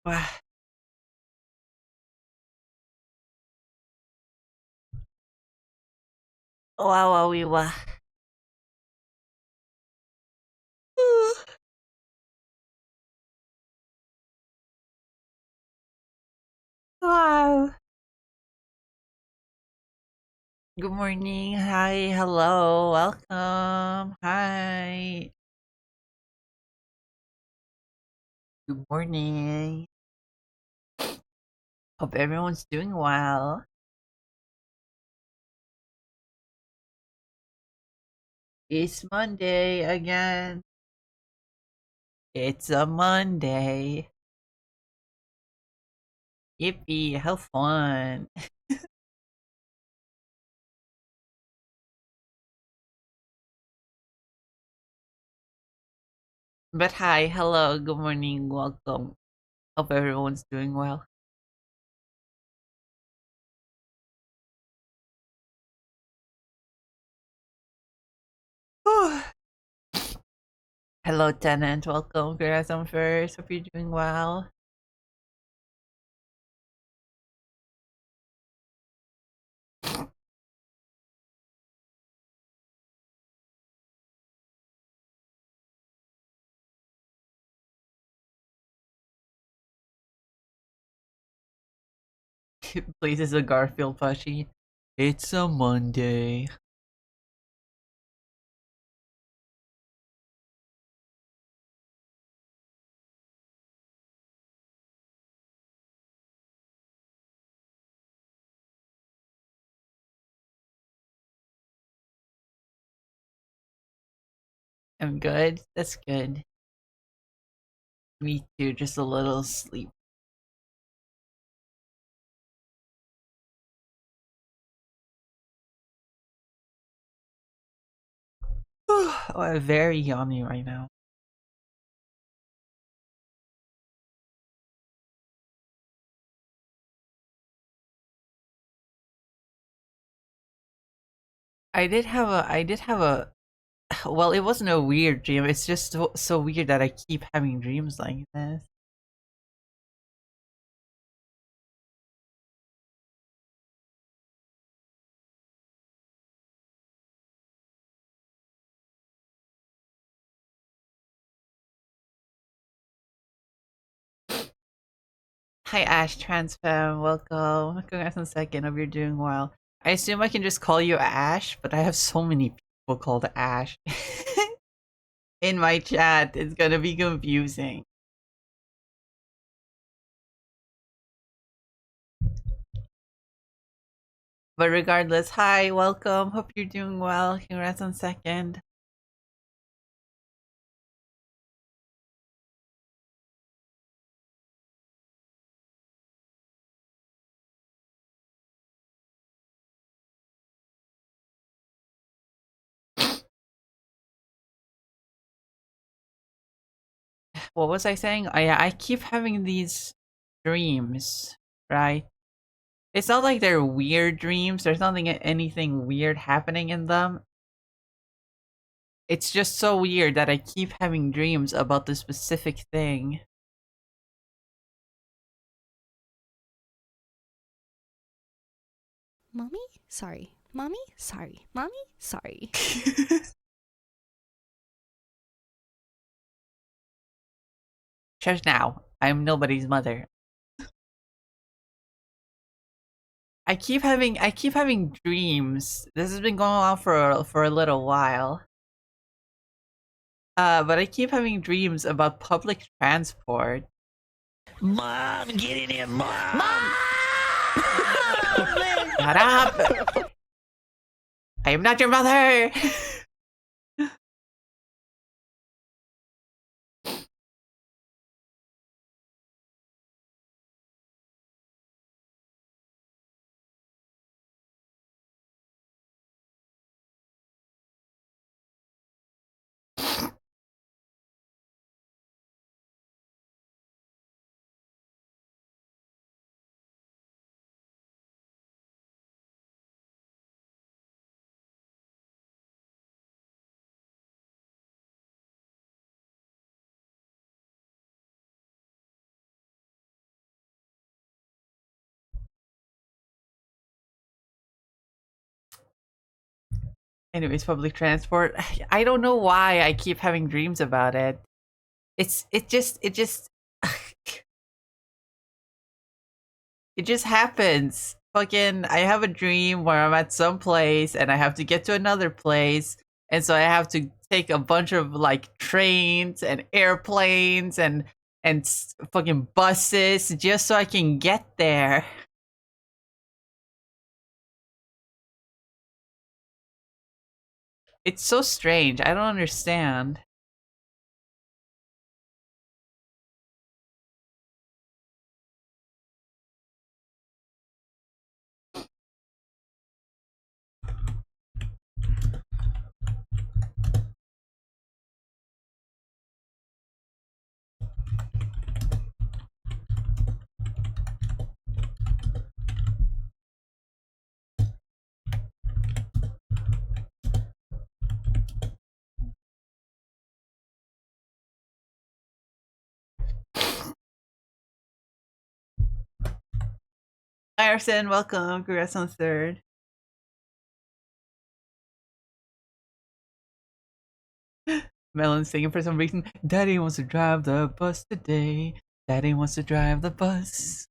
Wow, wow, wow. Wow. Good morning. Hi. Hello. Welcome. Hi. Good morning. Hope everyone's doing well. It's Monday again. It's a Monday. Yippee. How fun. But hi. Hello. Good morning. Welcome. Hope everyone's doing well. Hello, tenant. Welcome. Congrats on first. Hope you're doing well. Please, is a Garfield plushie. It's a Monday. I'm good. That's good. Me too. Just a little sleep. Oh, I'm very yummy right now. I did have a. Well, it wasn't a weird dream. It's just so weird that I keep having dreams like this. Hi, Ash Transfam. Welcome. Congrats on second. Hope you're doing well. I assume I can just call you Ash, but I have so many people called Ash in my chat. It's gonna be confusing. But regardless, hi, welcome. Hope you're doing well. Congrats on second. What was I saying? I keep having these dreams, right? It's not like they're weird dreams. There's nothing anything weird happening in them. It's just so weird that I keep having dreams about this specific thing. Mommy? Sorry. Mommy? Sorry. Mommy? Sorry. Just now, I'm nobody's mother. I keep having dreams. This has been going on for a little while. But I keep having dreams about public transport. Mom, get in here, Mom! Shut up! I am not your mother! Anyways, public transport. I don't know why I keep having dreams about it. It just it just happens. Fucking I have a dream where I'm at some place and I have to get to another place. And so I have to take a bunch of like trains and airplanes and fucking buses just so I can get there. It's so strange. I don't understand. Hi Arson, welcome. Congrats on third. Melon singing for some reason. Daddy wants to drive the bus today. Daddy wants to drive the bus.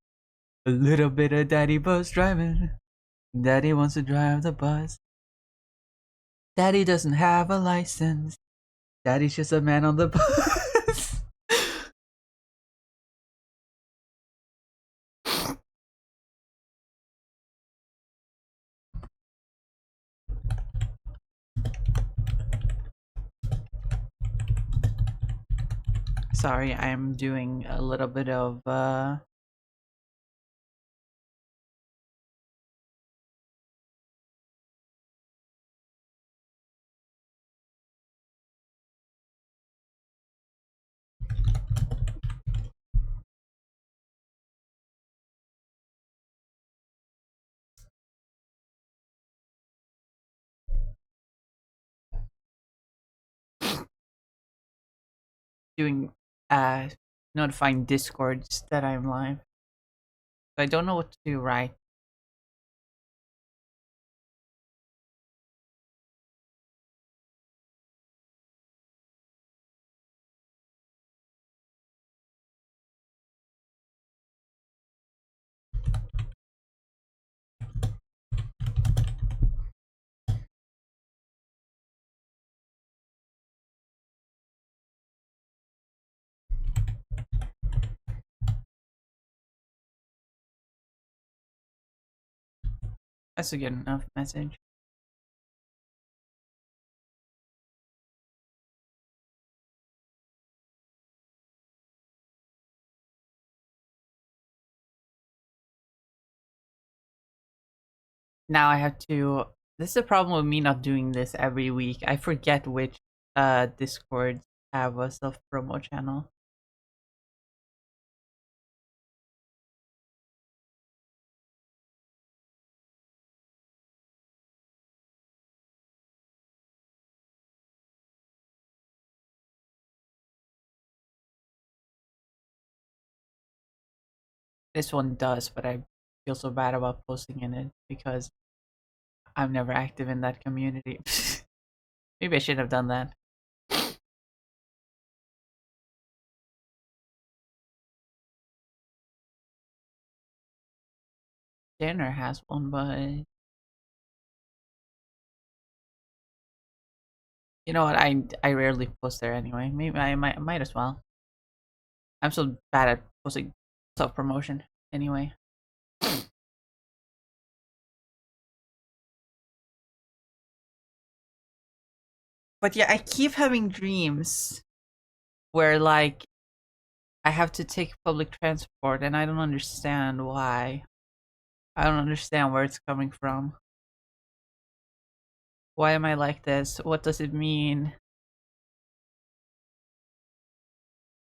A little bit of daddy bus driving. Daddy wants to drive the bus. Daddy doesn't have a license. Daddy's just a man on the bus. Sorry, I'm doing a little bit of doing notifying discords that I'm live. So I don't know what to do right. That's a good enough message. Now I have to. This is the problem with me not doing this every week. I forget which discords have a self promo channel. This one does, but I feel so bad about posting in it because I'm never active in that community. Maybe I should have done that. Dinner has one, but you know what? I rarely post there anyway. Maybe I might as well. I'm so bad at posting self promotion anyway. But yeah, I keep having dreams where like I have to take public transport and I don't understand why. I don't understand where it's coming from. Why am I like this? What does it mean?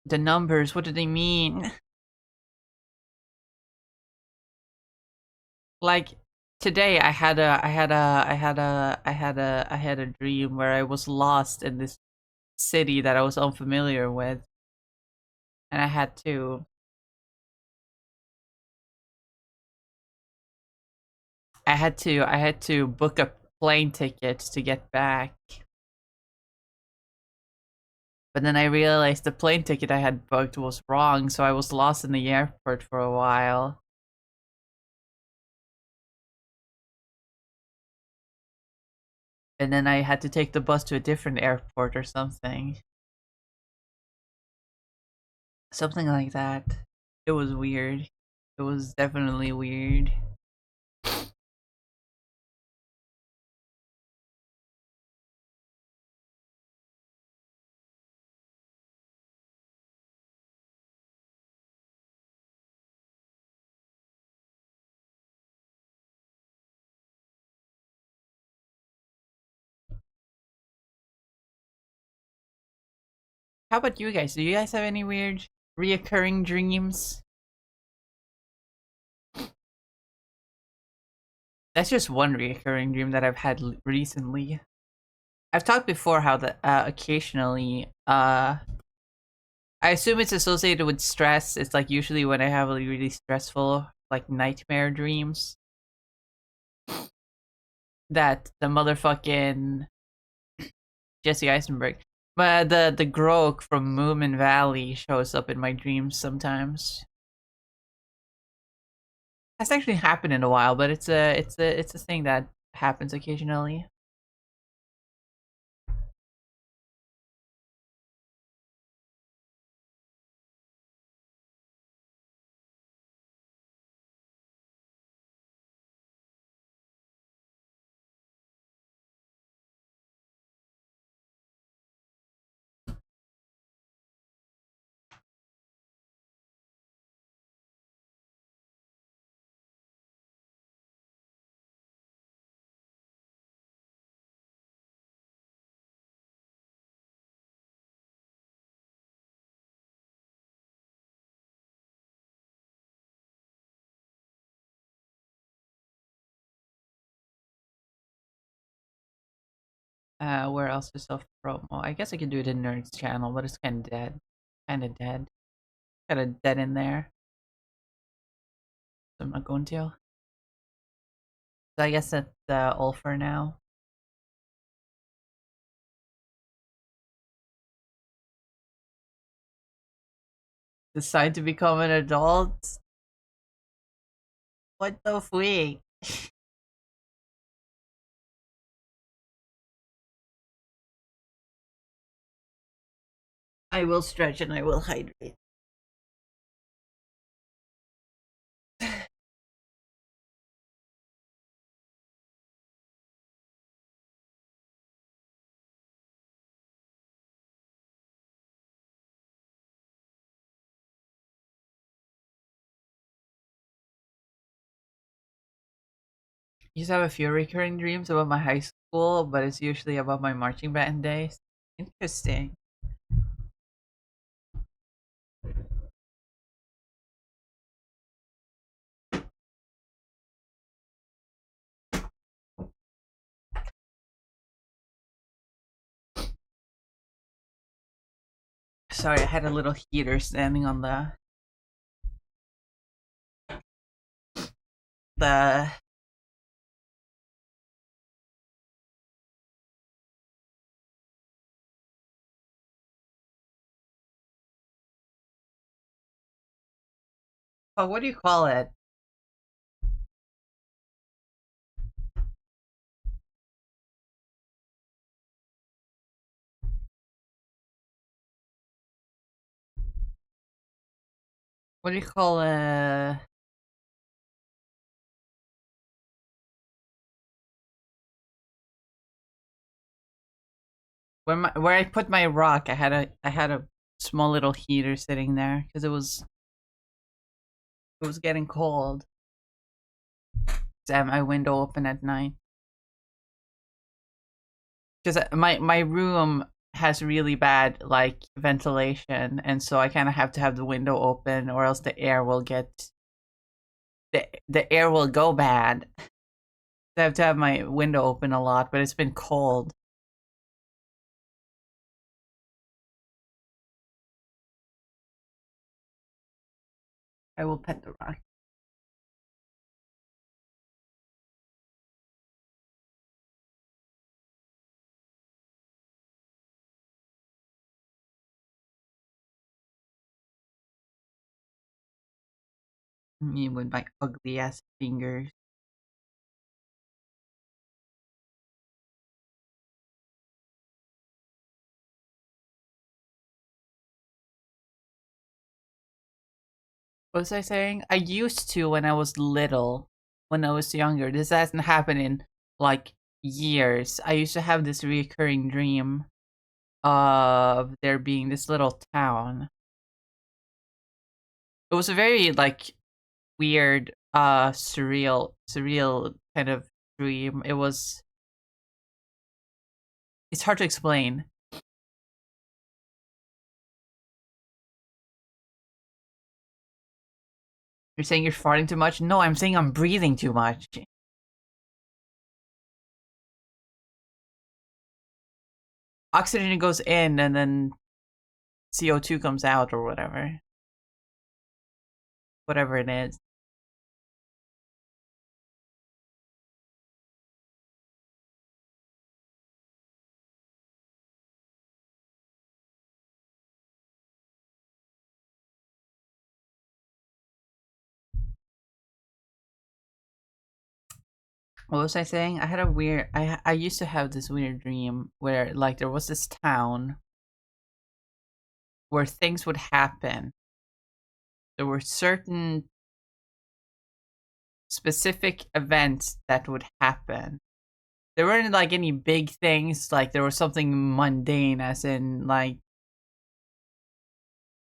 The numbers, what do they mean? Like today I had a dream where I was lost in this city that I was unfamiliar with. And I had to book a plane tickets to get back. But then I realized the plane ticket I had booked was wrong, so I was lost in the airport for a while. And then I had to take the bus to a different airport or something. Something like that. It was weird. It was definitely weird. How about you guys? Do you guys have any weird reoccurring dreams? That's just one reoccurring dream that I've had recently. I've talked before how that occasionally, I assume it's associated with stress. It's like usually when I have like really stressful, like nightmare dreams, that the motherfucking Jesse Eisenberg, but the Grok from Moomin Valley shows up in my dreams sometimes. That's actually happened in a while, but it's a thing that happens occasionally. Where else is self promo? I guess I could do it in Nerd's channel, but it's kind of dead. Kind of dead. Kind of dead in there. So I'm not going to. So I guess that's all for now. Decide to become an adult. What the freak? I will stretch and I will hydrate. Used to have a few recurring dreams about my high school, but it's usually about my marching band days. Interesting. Sorry, I had a little heater standing on the oh, what do you call it? What do you call where I put my rock? I had a small little heater sitting there because it was getting cold. So I have my window open at night because my room has really bad like ventilation, and so I kind of have to have the window open, or else the air will go bad. So I have to have my window open a lot, but it's been cold. I will pet the rock. Me with my ugly ass fingers. What was I saying? I used to when I was little, when I was younger. This hasn't happened in like years. I used to have this recurring dream of there being this little town. It was a very like weird, surreal kind of dream. It's hard to explain. You're saying you're farting too much? No, I'm saying I'm breathing too much. Oxygen goes in and then CO2 comes out or whatever. Whatever it is. What was I saying? I had a weird. I used to have this weird dream where like there was this town where things would happen. There were certain specific events that would happen. There weren't like any big things. Like there was something mundane, as in like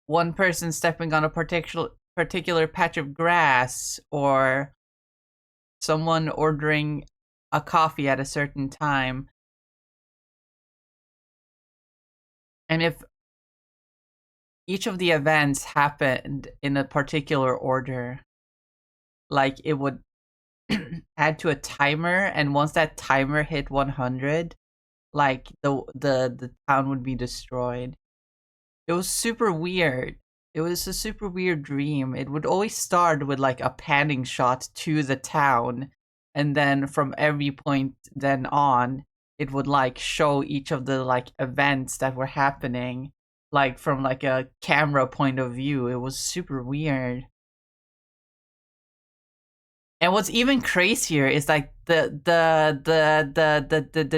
one person stepping on a particular patch of grass, or someone ordering a coffee at a certain time. And if each of the events happened in a particular order, like it would add to a timer, and once that timer hit 100, like the town would be destroyed. It was super weird. It was a super weird dream. It would always start with like a panning shot to the town, and then from every point then on, it would like show each of the like events that were happening, like from like a camera point of view. It was super weird. And what's even crazier is like the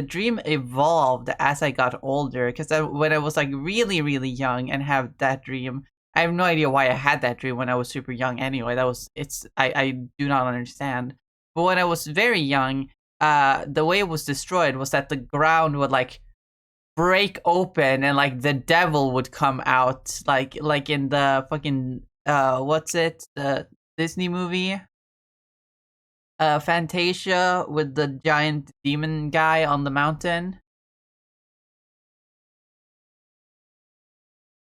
dream evolved as I got older. Because when I was like really young and have that dream, I have no idea why I had that dream when I was super young. Anyway, I do not understand. But when I was very young, the way it was destroyed was that the ground would like break open and like the devil would come out, like in the fucking what's it, the Disney movie Fantasia, with the giant demon guy on the mountain.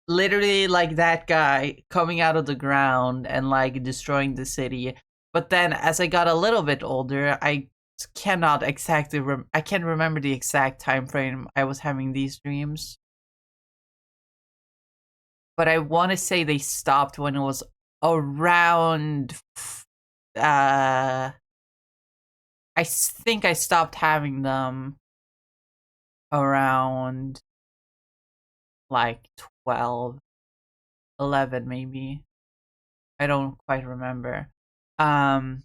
Literally like that guy coming out of the ground and like destroying the city. But then as I got a little bit older, I cannot exactly I can't remember the exact time frame I was having these dreams. But I want to say they stopped when it was around I think I stopped having them around like 12, 11 maybe. I don't quite remember. Um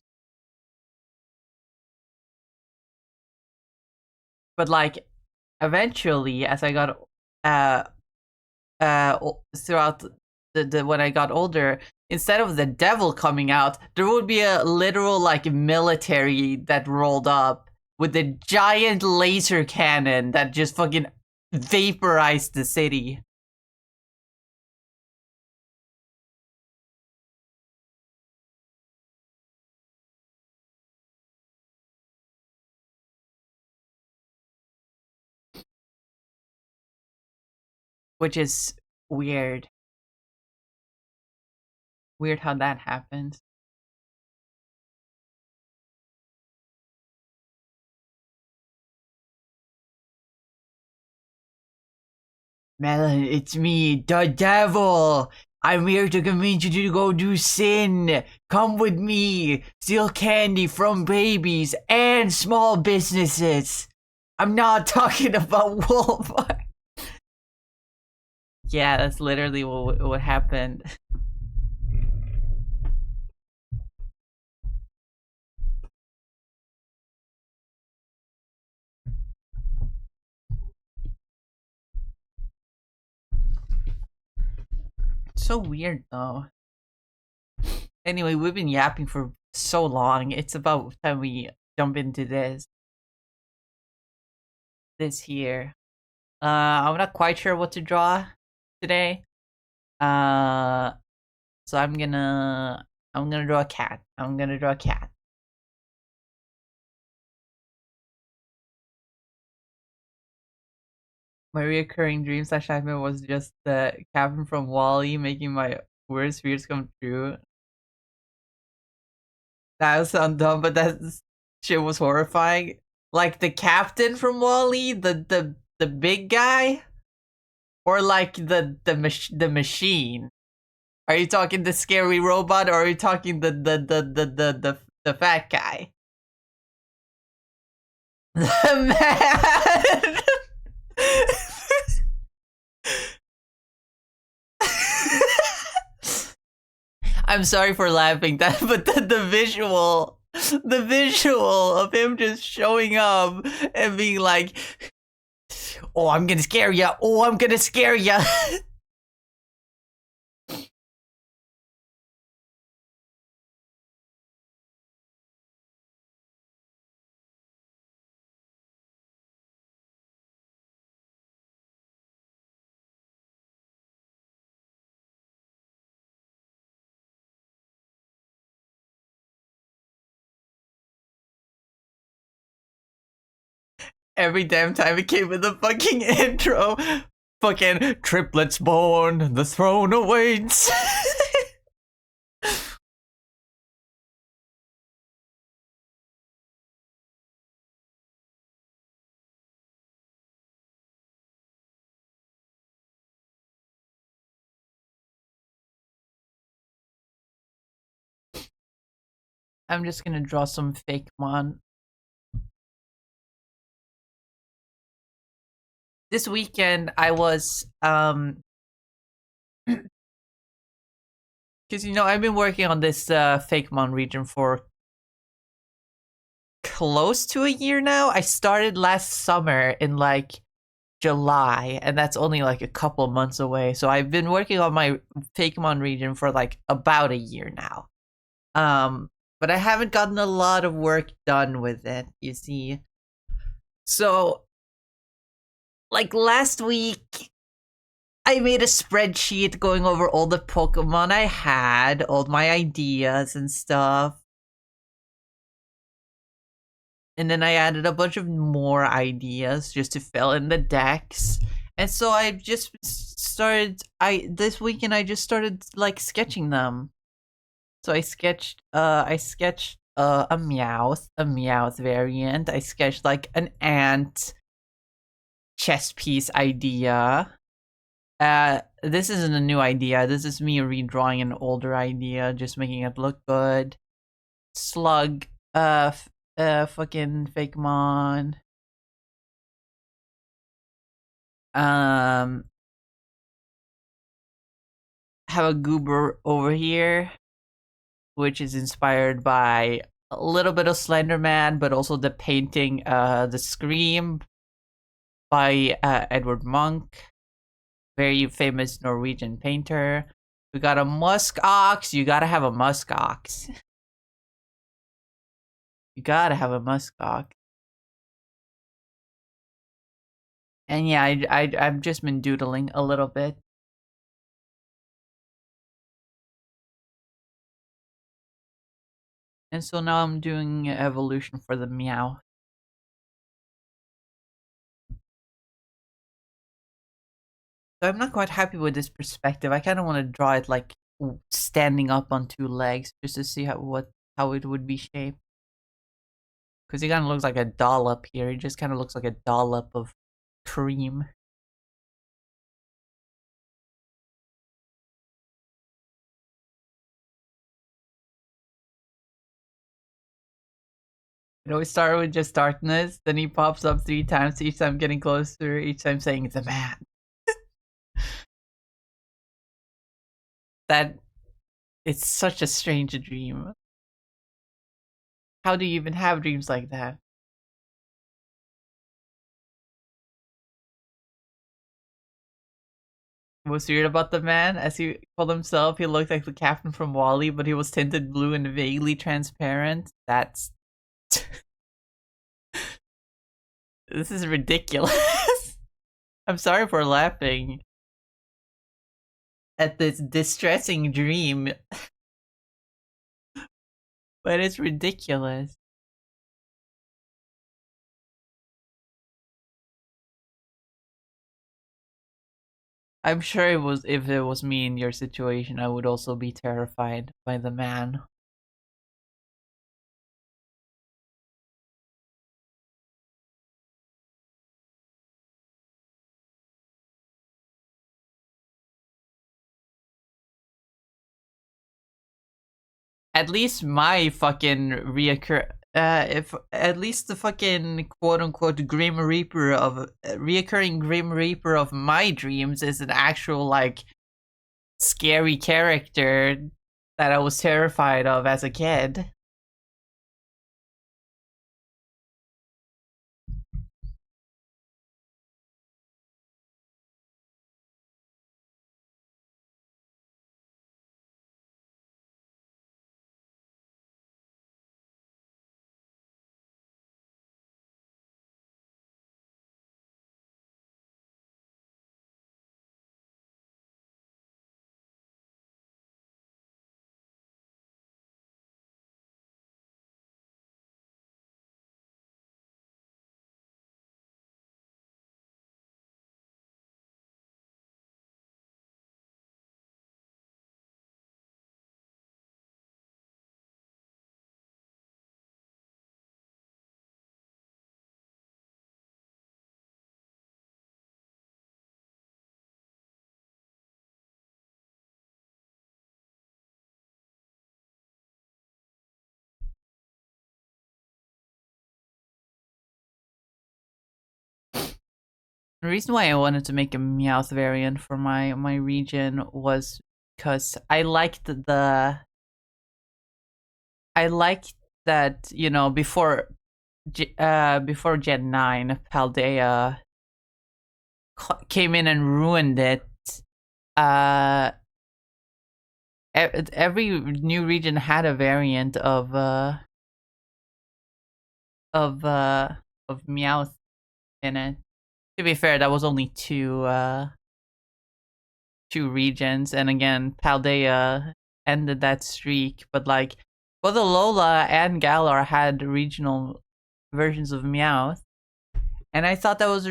but like eventually as I got throughout the when I got older, instead of the devil coming out, there would be a literal like military that rolled up with a giant laser cannon that just fucking vaporized the city. Which is weird. Weird how that happens. Melon, it's me, the devil. I'm here to convince you to go do sin. Come with me. Steal candy from babies and small businesses. I'm not talking about Wolf. Yeah, that's literally what happened. So weird though. Anyway, we've been yapping for so long. It's about time we jump into this. This here. I'm not quite sure what to draw today. Uh, so I'm gonna draw a cat. I'm gonna draw a cat. My reoccurring dream slash nightmare was just the captain from Wall-E making my worst fears come true. That would sound dumb, but that shit was horrifying. Like the captain from Wall-E, the big guy, or like the machine. Are you talking the scary robot, or are you talking the fat guy? The man. I'm sorry for laughing, that, but the visual of him just showing up and being like, "Oh, I'm gonna scare ya! Oh, I'm gonna scare ya!" Every damn time it came with the fucking intro, fucking triplets born, the throne awaits. I'm just gonna draw some fake mon. This weekend I was because I've been working on this fake mon region for close to a year now. I started last summer in like July, and that's only like a couple months away. So I've been working on my Fakemon region for like about a year now. But I haven't gotten a lot of work done with it, you see. So like last week I made a spreadsheet going over all the Pokemon I had, all my ideas and stuff. And then I added a bunch of more ideas just to fill in the decks. And so I just started this weekend I just started like sketching them. So I sketched a Meowth variant. I sketched like an ant chess piece idea. This isn't a new idea. This is me redrawing an older idea, just making it look good. Slug, fucking Fakemon. Have a goober over here, which is inspired by a little bit of Slenderman, but also the painting, The Scream by Edward Munch, very famous Norwegian painter. We got a musk ox. You gotta have a musk ox. You gotta have a musk ox. And yeah, I've just been doodling a little bit. And so now I'm doing evolution for the meow. So I'm not quite happy with this perspective. I kind of want to draw it like standing up on two legs just to see how it would be shaped. Because he kind of looks like a dollop here. He just kind of looks like a dollop of cream. It always started with just darkness, then he pops up 3 times, each time getting closer, each time saying it's a man. That it's such a strange dream. How do you even have dreams like that? What's weird about the man, as he called himself, he looked like the captain from Wally, but he was tinted blue and vaguely transparent. That's this is ridiculous. I'm sorry for laughing at this distressing dream, but it's ridiculous. I'm sure it was if it was me in your situation, I would also be terrified by the man. At least my fucking if at least the fucking quote unquote Grim Reaper of reoccurring Grim Reaper of my dreams is an actual like scary character that I was terrified of as a kid. The reason why I wanted to make a Meowth variant for my region was because I liked that, you know, before before Gen 9, Paldea came in and ruined it. Uh every new region had a variant of uh of Meowth in it. To be fair, that was only two regions, and again, Paldea ended that streak. But like, both Alola and Galar had regional versions of Meowth, and I thought that's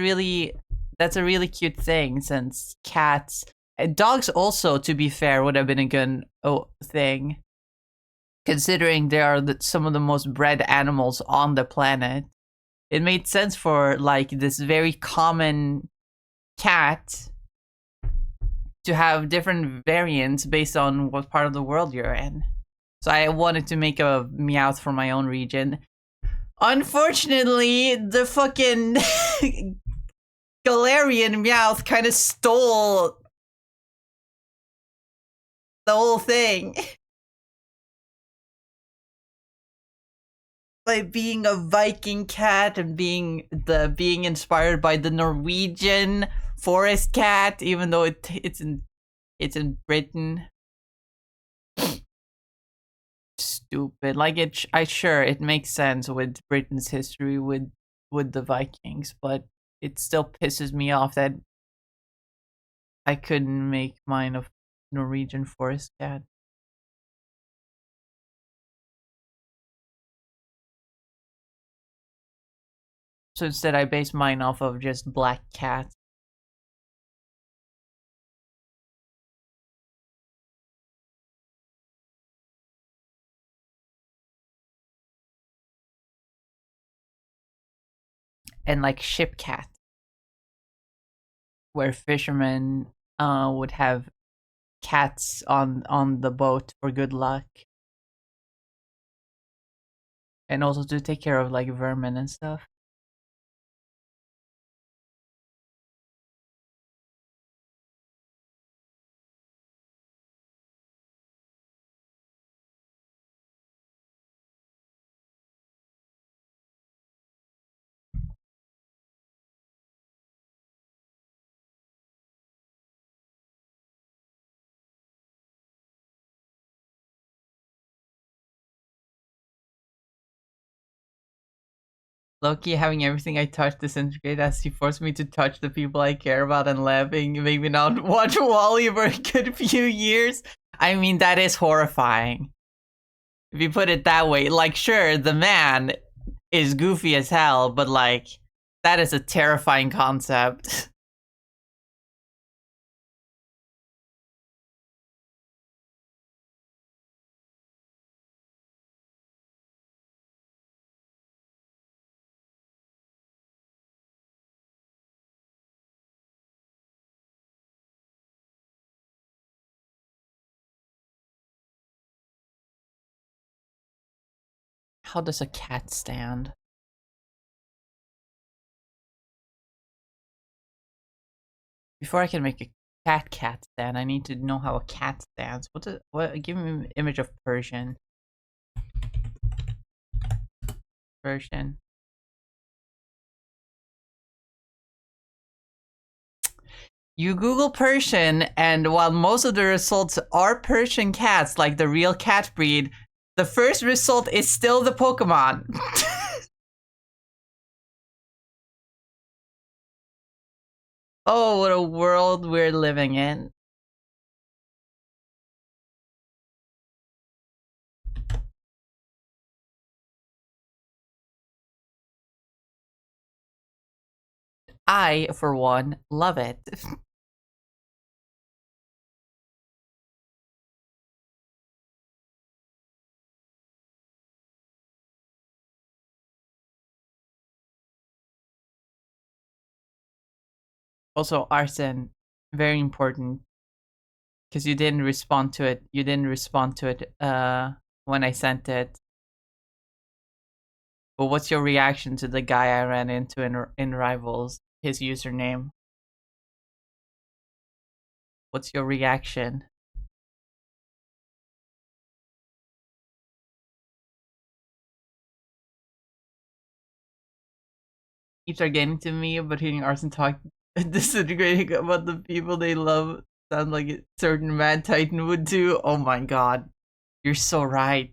a really cute thing since cats and dogs also, to be fair, would have been a good thing considering they are some of the most bred animals on the planet. It made sense for like this very common cat to have different variants based on what part of the world you're in. So I wanted to make a Meowth for my own region. Unfortunately, the fucking Galarian Meowth kind of stole the whole thing. By being a Viking cat and being inspired by the Norwegian forest cat, even though it's in Britain. Stupid. Like it makes sense with Britain's history with the Vikings, but it still pisses me off that I couldn't make mine a Norwegian forest cat. So instead, I based mine off of just black cats. And like ship cat, where fishermen would have cats on the boat for good luck, and also to take care of like vermin and stuff. Loki having everything I touch disintegrate as he forced me to touch the people I care about and laughing, maybe not watch Wally for a good few years. I mean, that is horrifying. If you put it that way, like, sure, the man is goofy as hell, but like, that is a terrifying concept. How does a cat stand? Before I can make a cat stand, I need to know how a cat stands. What? Give me an image of Persian. Persian. You Google Persian, and while most of the results are Persian cats, like the real cat breed, the first result is still the Pokemon. Oh, what a world we're living in. I, for one, love it. Also, arson, very important. Because you didn't respond to it. You didn't respond to it when I sent it. But what's your reaction to the guy I ran into in Rivals? His username. What's your reaction? Keeps are getting to me, but hearing Arson talk disintegrating about the people they love sounds like a certain Mad Titan would do. Oh my god. You're so right.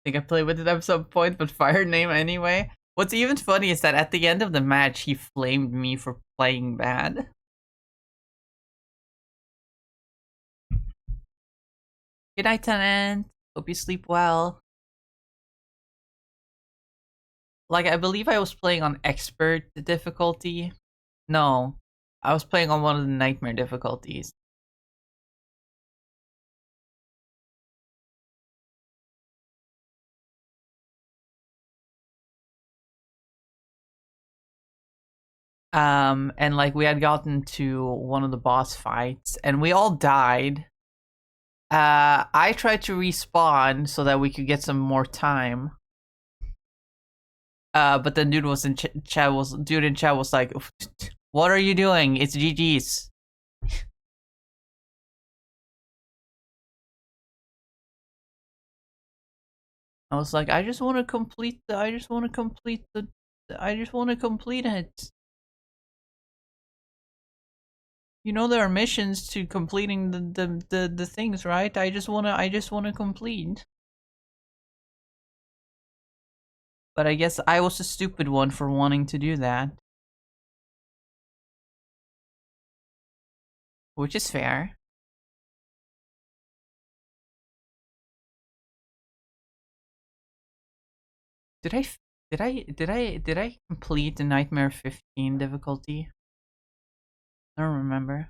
I think I played with it at some point, but fire name anyway. What's even funny is that at the end of the match, he flamed me for playing bad. Good night, Tenant. Hope you sleep well. Like, I believe I was playing on expert difficulty. No, I was playing on one of the nightmare difficulties. And like we had gotten to one of the boss fights, and we all died. I tried to respawn so that we could get some more time. But the dude was in chat was like, "What are you doing? It's GG's." I was like, I just want to complete it. You know there are missions to completing the things, right? I just wanna complete. But I guess I was the stupid one for wanting to do that. Which is fair. Did I complete the Nightmare 15 difficulty? I don't remember.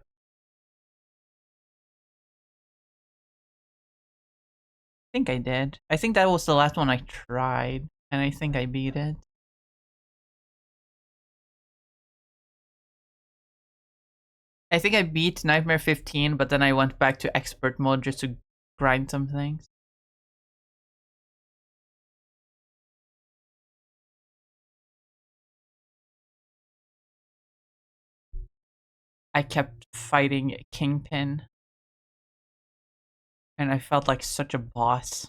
I think I did. I think that was the last one I tried, and I think I beat it. I think I beat Nightmare 15, but then I went back to expert mode just to grind some things. I kept fighting Kingpin, and I felt like such a boss.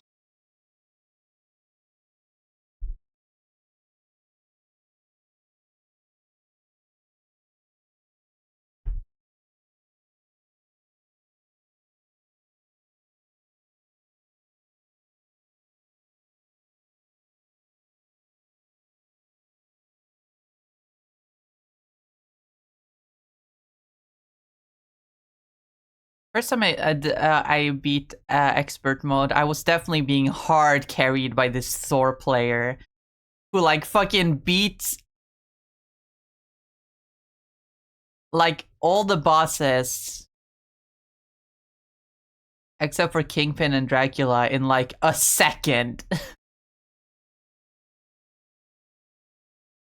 First time I beat expert mode, I was definitely being hard carried by this Thor player who like fucking beats like all the bosses except for Kingpin and Dracula in like a second.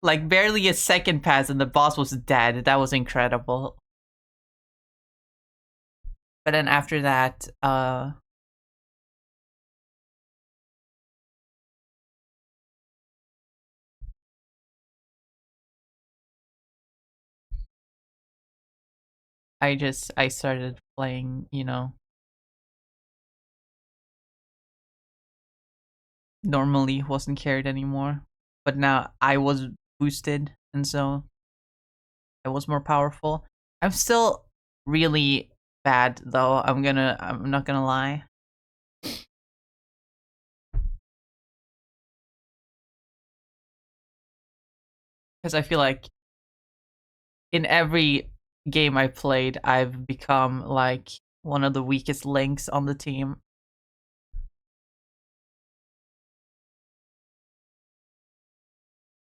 Like barely a second passed and the boss was dead. That was incredible. But then after that, I started playing, you know, normally wasn't carried anymore. But now I was boosted and so I was more powerful. I'm still really bad though. I'm not gonna lie. Because I feel like in every game I played, I've become like one of the weakest links on the team.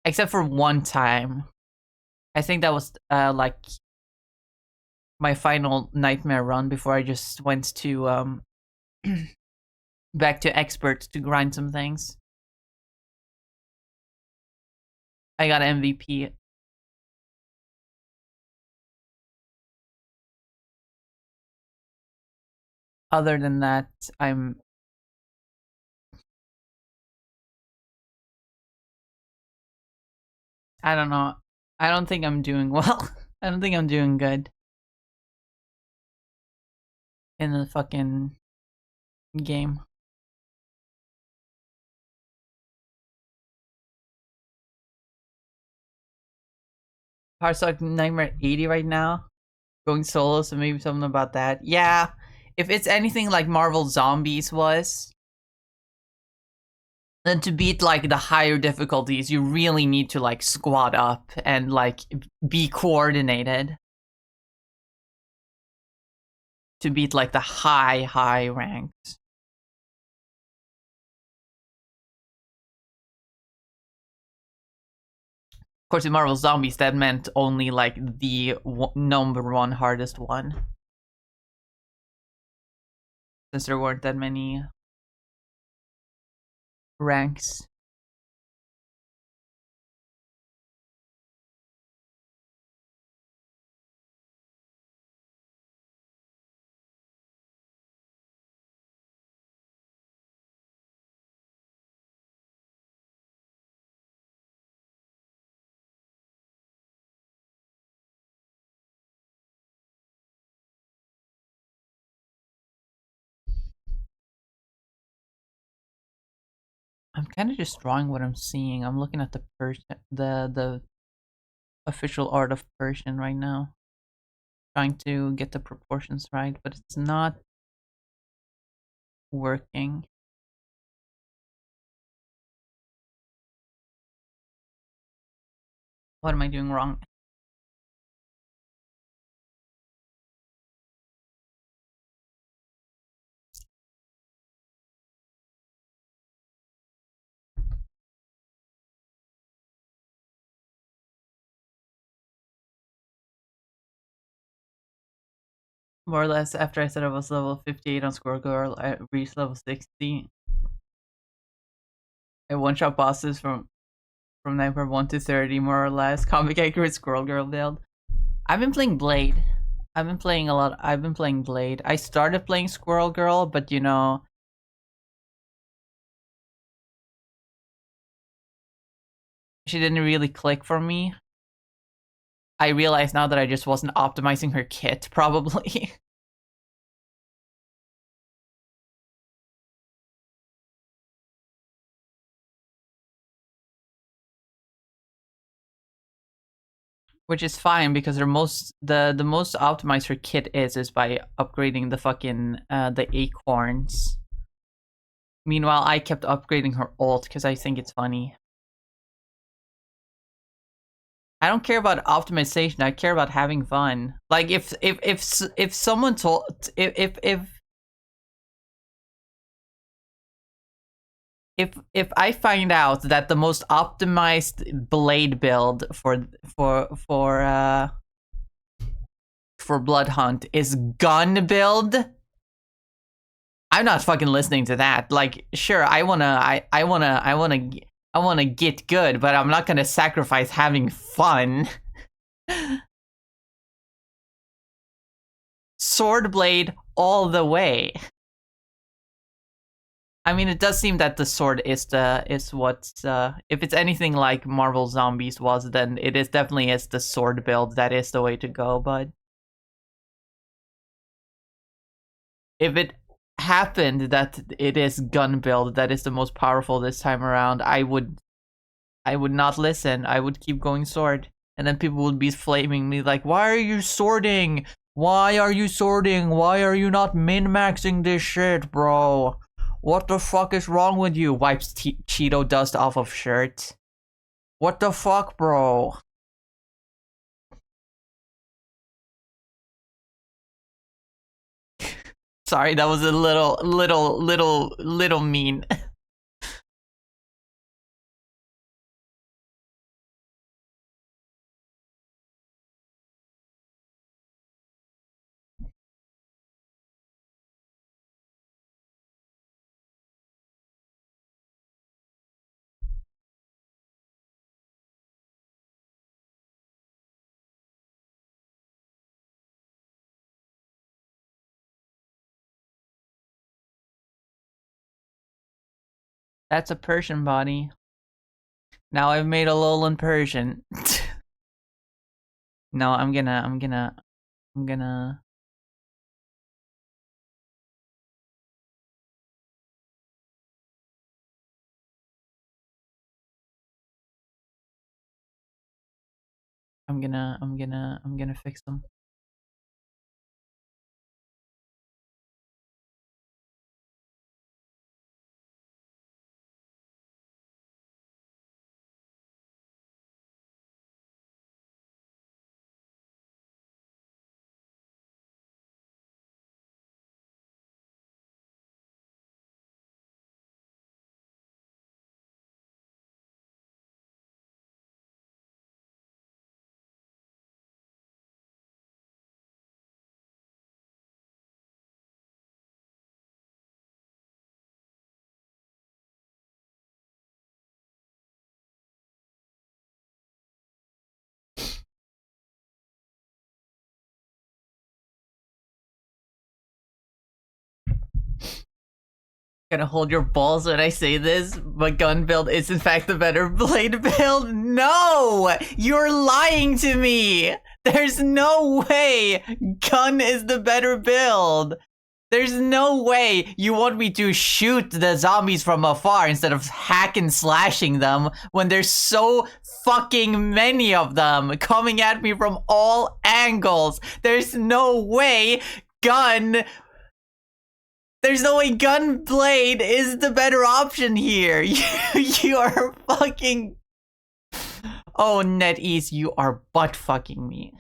Except for one time. I think that was like my final nightmare run before I just went to back to expert to grind some things. I got MVP. Other than that, I don't know. I don't think I'm doing well. I don't think I'm doing good in the fucking game. Heartstock Nightmare 80 right now. Going solo, so maybe something about that. Yeah. If it's anything like Marvel Zombies was, then to beat like the higher difficulties, you really need to like squat up and like be coordinated to beat like the high ranks. Of course, in Marvel Zombies, that meant only like the number one hardest one, since there weren't that many ranks. I'm kind of just drawing what I'm seeing. I'm looking at the the official art of Persian right now, trying to get the proportions right, but it's not working. What am I doing wrong? More or less, after I said I was level 58 on Squirrel Girl, I reached level 60. I one-shot bosses from number 1 to 30, more or less. Comic accurate Squirrel Girl build. I've been playing Blade. I've been playing a lot. I've been playing Blade. I started playing Squirrel Girl, but you know, she didn't really click for me. I realize now that I just wasn't optimizing her kit, probably. Which is fine because the most optimized her kit is by upgrading the fucking the acorns. Meanwhile, I kept upgrading her ult because I think it's funny. I don't care about optimization. I care about having fun. Like if someone told if I find out that the most optimized blade build for Blood Hunt is gun build, I'm not fucking listening to that. Like, sure, I wanna get good, but I'm not gonna sacrifice having fun. Sword blade all the way. I mean, it does seem that the sword is what's if it's anything like Marvel Zombies was, then it is definitely is the sword build that is the way to go. But if it happened that it is gun build that is the most powerful this time around, I would not listen. I would keep going sword, and then people would be flaming me like, "Why are you sorting? Why are you sorting? Why are you not min-maxing this shit, bro? What the fuck is wrong with you?" Wipes Cheeto dust off of shirt. What the fuck, bro? Sorry, that was a little mean. That's a Persian body. Now I've made a Alolan Persian. No, I'm gonna I'm gonna I'm gonna I'm gonna fix them. Gonna hold your balls when I say this, but gun build is in fact the better blade build? No! You're lying to me! There's no way gun is the better build! There's no way you want me to shoot the zombies from afar instead of hack and slashing them when there's so fucking many of them coming at me from all angles. There's no way gun Gunblade is the better option here. You are fucking. Oh, NetEase, you are butt fucking me.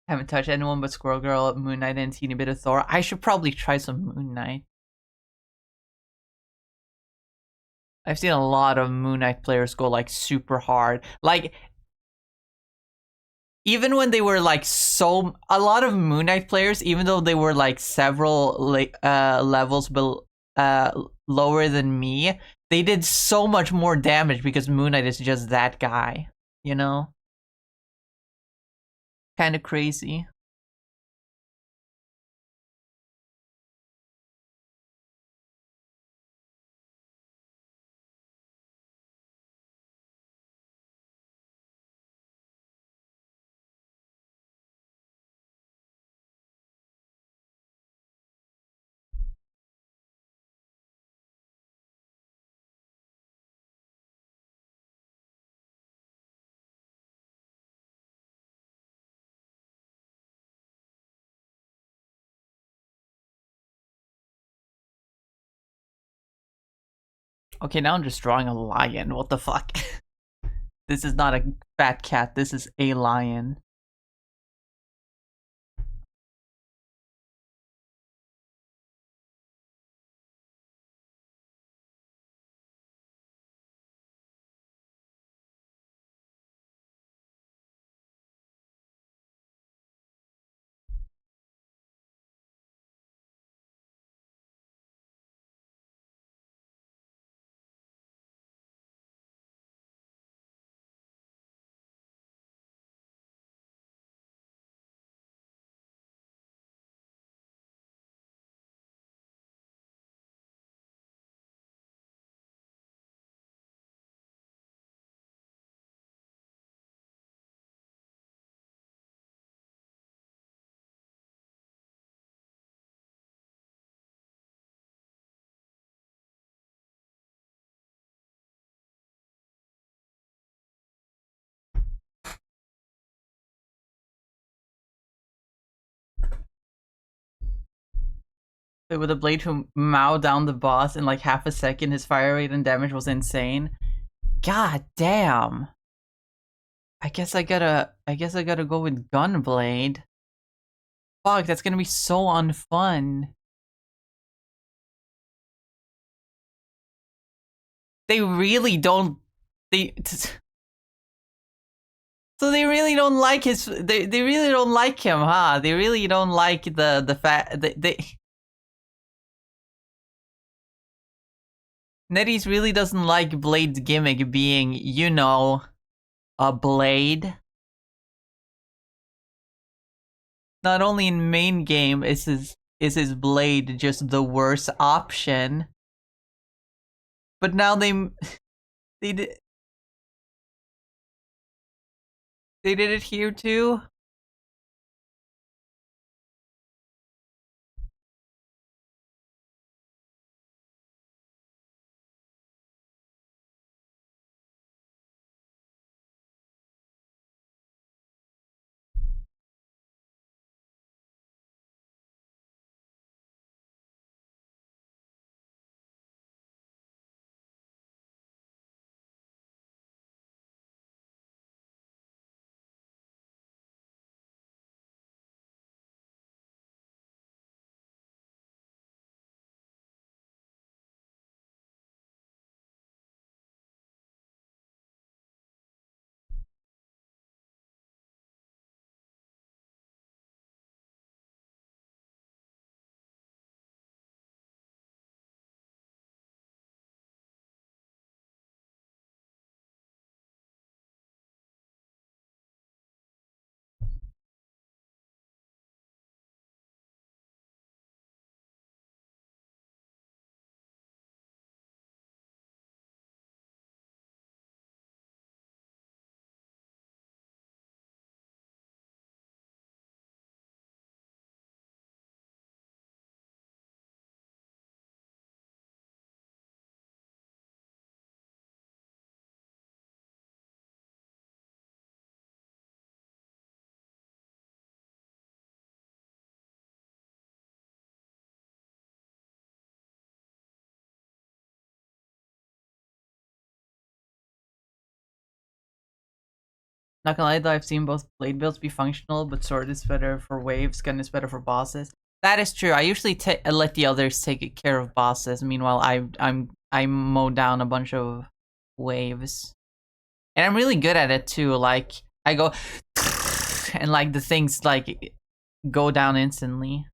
Haven't touched anyone but Squirrel Girl, Moon Knight, and teeny bit of Thor. I should probably try some Moon Knight. I've seen a lot of Moon Knight players go like super hard. Like even when they were like a lot of Moon Knight players, even though they were like several levels lower than me, they did so much more damage because Moon Knight is just that guy, you know? Kind of crazy. Okay, now I'm just drawing a lion. What the fuck? This is not a fat cat. This is a lion. With a blade who mow down the boss in like half a second, his fire rate and damage was insane. God damn. I guess I gotta go with Gunblade. Fuck, that's gonna be so unfun. They really don't so they really don't like his they really don't like him, huh? They really don't like the fact they NetEase really doesn't like Blade's gimmick being, you know, a blade. Not only in main game is his blade just the worst option, but now they did it here too. Not gonna lie though, I've seen both blade builds be functional, but sword is better for waves, gun is better for bosses. That is true. I usually let the others take care of bosses. Meanwhile, I mow down a bunch of waves, and I'm really good at it too. Like I go and like the things like go down instantly.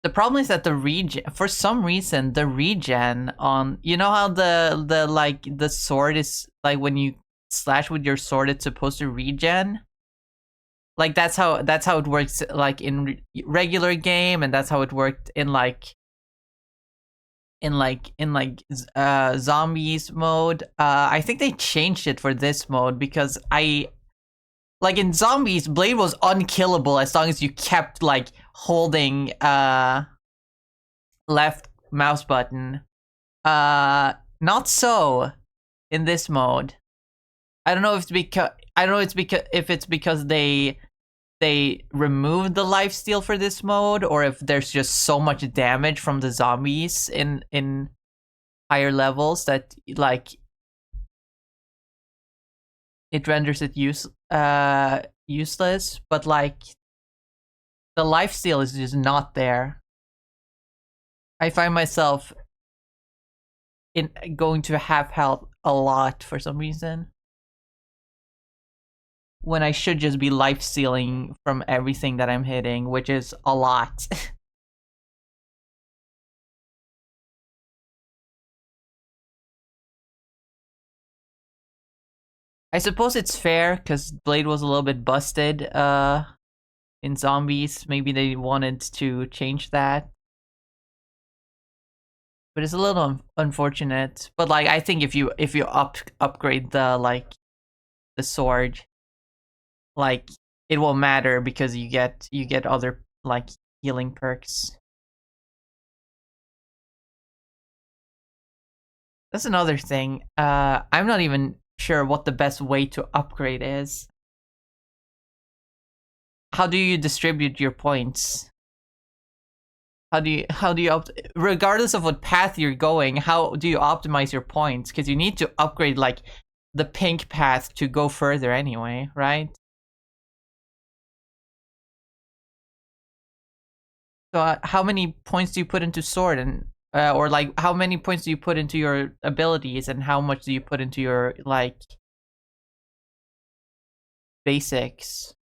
The problem is that the regen, for some reason, the regen on, you know how the like the sword is like when you slash with your sword, it's supposed to regen. Like that's how it works like in regular game, and that's how it worked in zombies mode. I think they changed it for this mode because like in zombies, Blade was unkillable as long as you kept like holding left mouse button. Not so in this mode. I don't know if it's because they removed the lifesteal for this mode, or if there's just so much damage from the zombies in higher levels that like it renders it useless. But like the lifesteal is just not there. I find myself in going to half health a lot for some reason, when I should just be life stealing from everything that I'm hitting, which is a lot. I suppose it's fair because Blade was a little bit busted in zombies. Maybe they wanted to change that. But it's a little unfortunate. But like I think if you upgrade the sword, like it will matter because you get other like healing perks. That's another thing. I'm not even sure what the best way to upgrade is. How do you distribute your points? How do you regardless of what path you're going, how do you optimize your points? Because you need to upgrade like the pink path to go further anyway, right? So how many points do you put into sword, and or like how many points do you put into your abilities, and how much do you put into your like basics?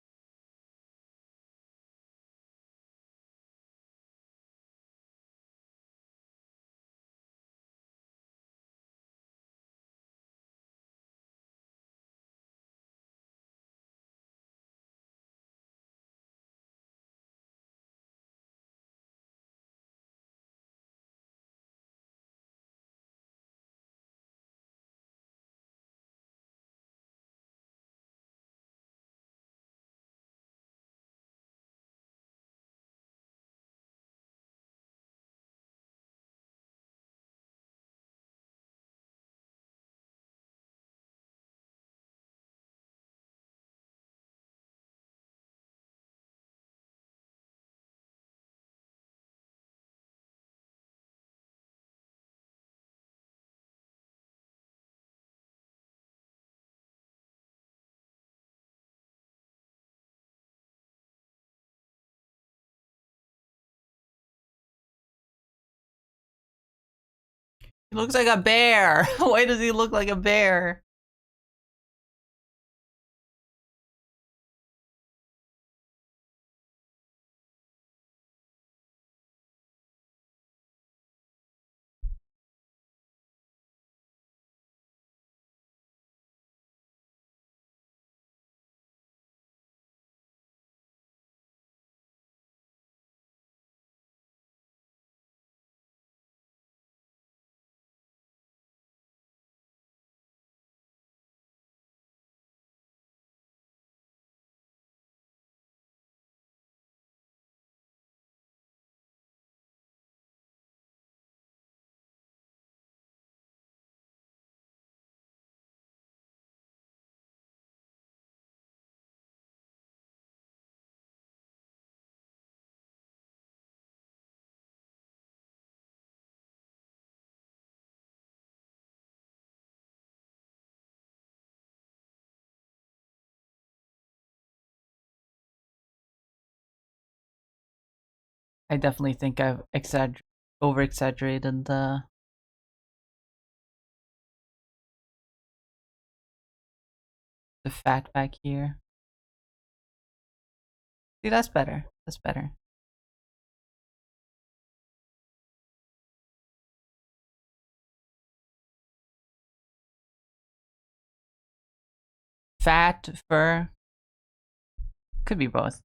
He looks like a bear. Why does he look like a bear? I definitely think I've over exaggerated the the fat back here. See, that's better. That's better. Fat, fur. Could be both.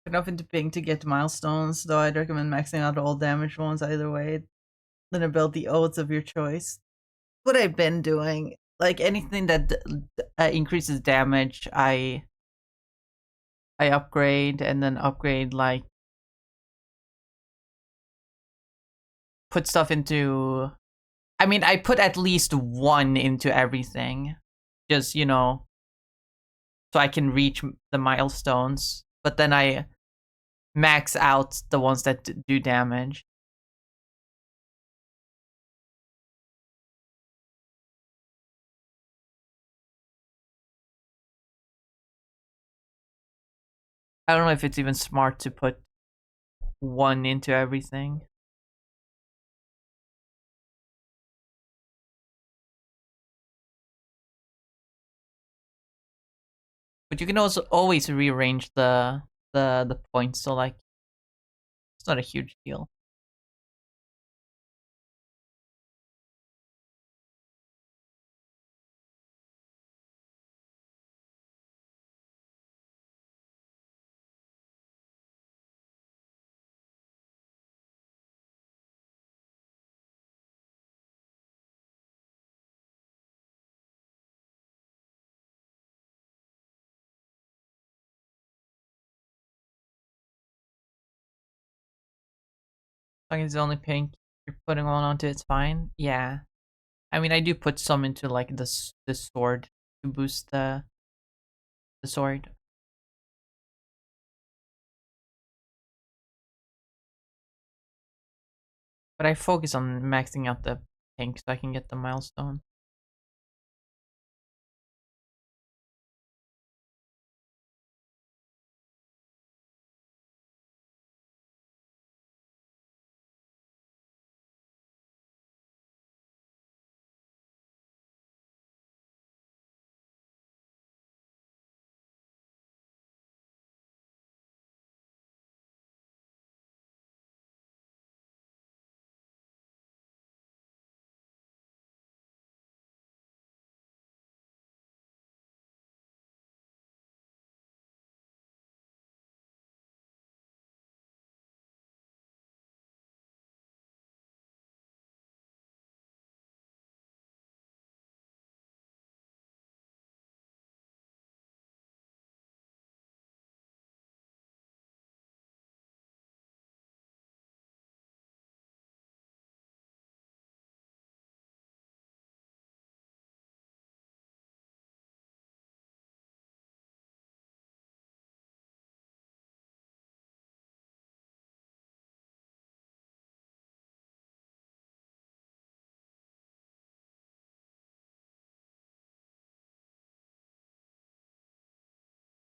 Enough into ping to get milestones, though I'd recommend maxing out all damage ones either way. Then about the oaths of your choice. What I've been doing, like anything that increases damage, I upgrade and then upgrade like put stuff into. I mean, I put at least one into everything, just so I can reach the milestones. But then I max out the ones that do damage. I don't know if it's even smart to put one into everything. But you can also always rearrange the points, so like it's not a huge deal. As long as it's only pink, you're putting one onto it's fine. Yeah, I mean I do put some into like the sword to boost the sword. But I focus on maxing out the pink so I can get the milestone.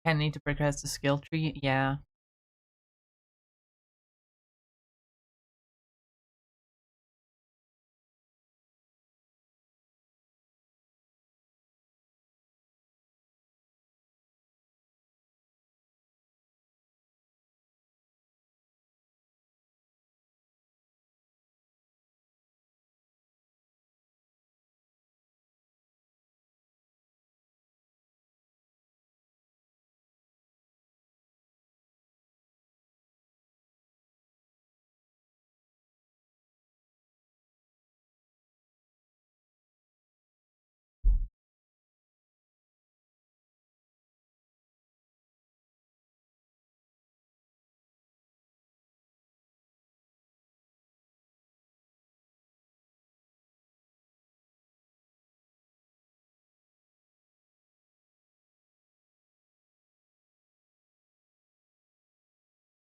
I need to progress the skill tree. Yeah.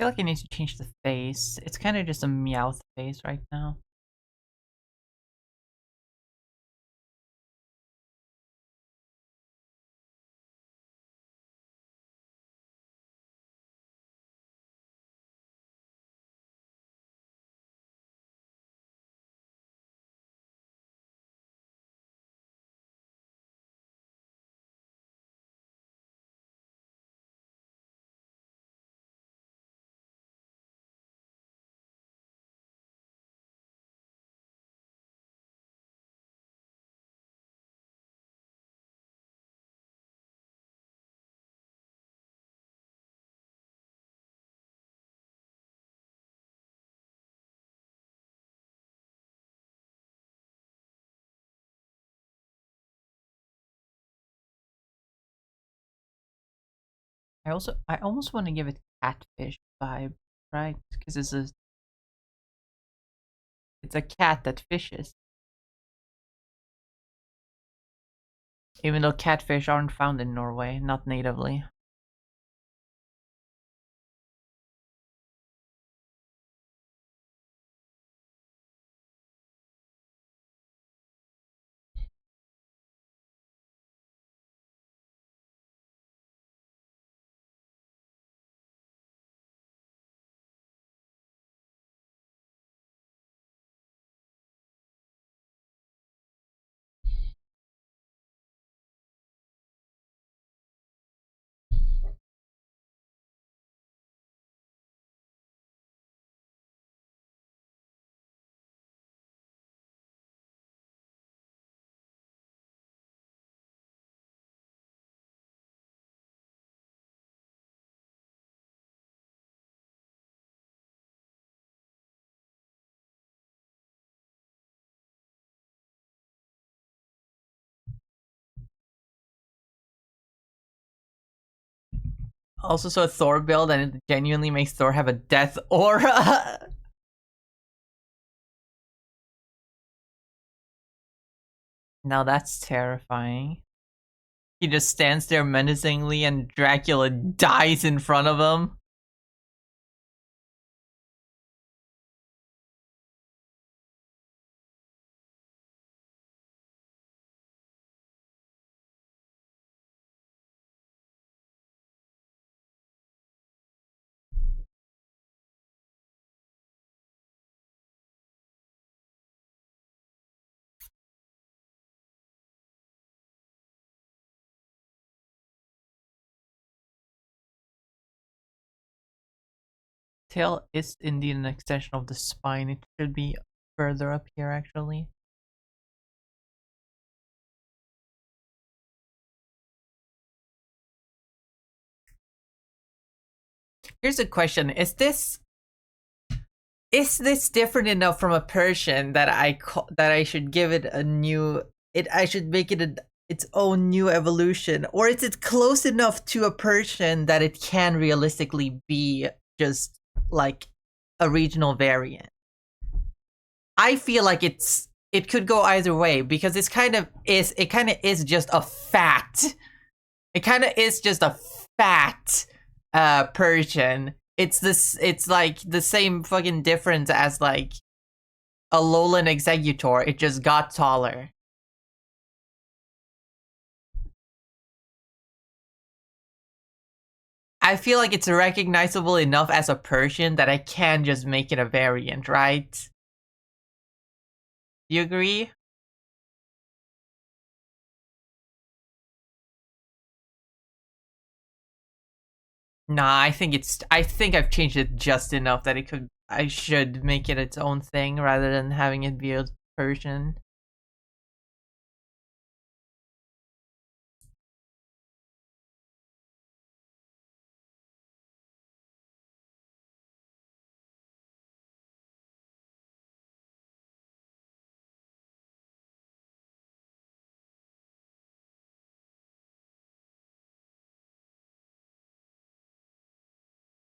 feel like I need to change the face. It's kind of just a Meowth face right now. I almost want to give it catfish vibe, right? Because it's a cat that fishes. Even though catfish aren't found in Norway, not natively. Also, so a Thor build, and it genuinely makes Thor have a death aura. Now that's terrifying. He just stands there menacingly, and Dracula dies in front of him. Tail is indeed an extension of the spine. It should be further up here, actually. Here's a question: is this different enough from a Persian that I should give it a new? I should make it its own new evolution, or is it close enough to a Persian that it can realistically be just like a regional variant? I feel like it could go either way because it kind of is just a fact. It kind of is just a fat Persian. It's like the same fucking difference as like a lowland executor. It just got taller. I feel like it's recognizable enough as a Persian that I can just make it a variant, right? You agree? Nah, I think I've changed it just enough that I should make it its own thing rather than having it be a Persian.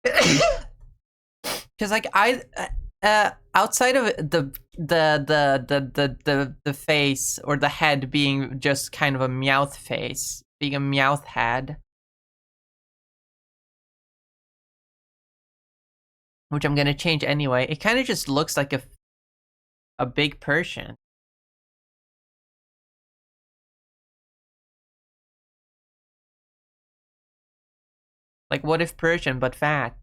Because like outside of the face or the head being just kind of a Meowth face, being a Meowth head, which I'm gonna change anyway. It kind of just looks like a big Persian. Like, what if Persian but fat?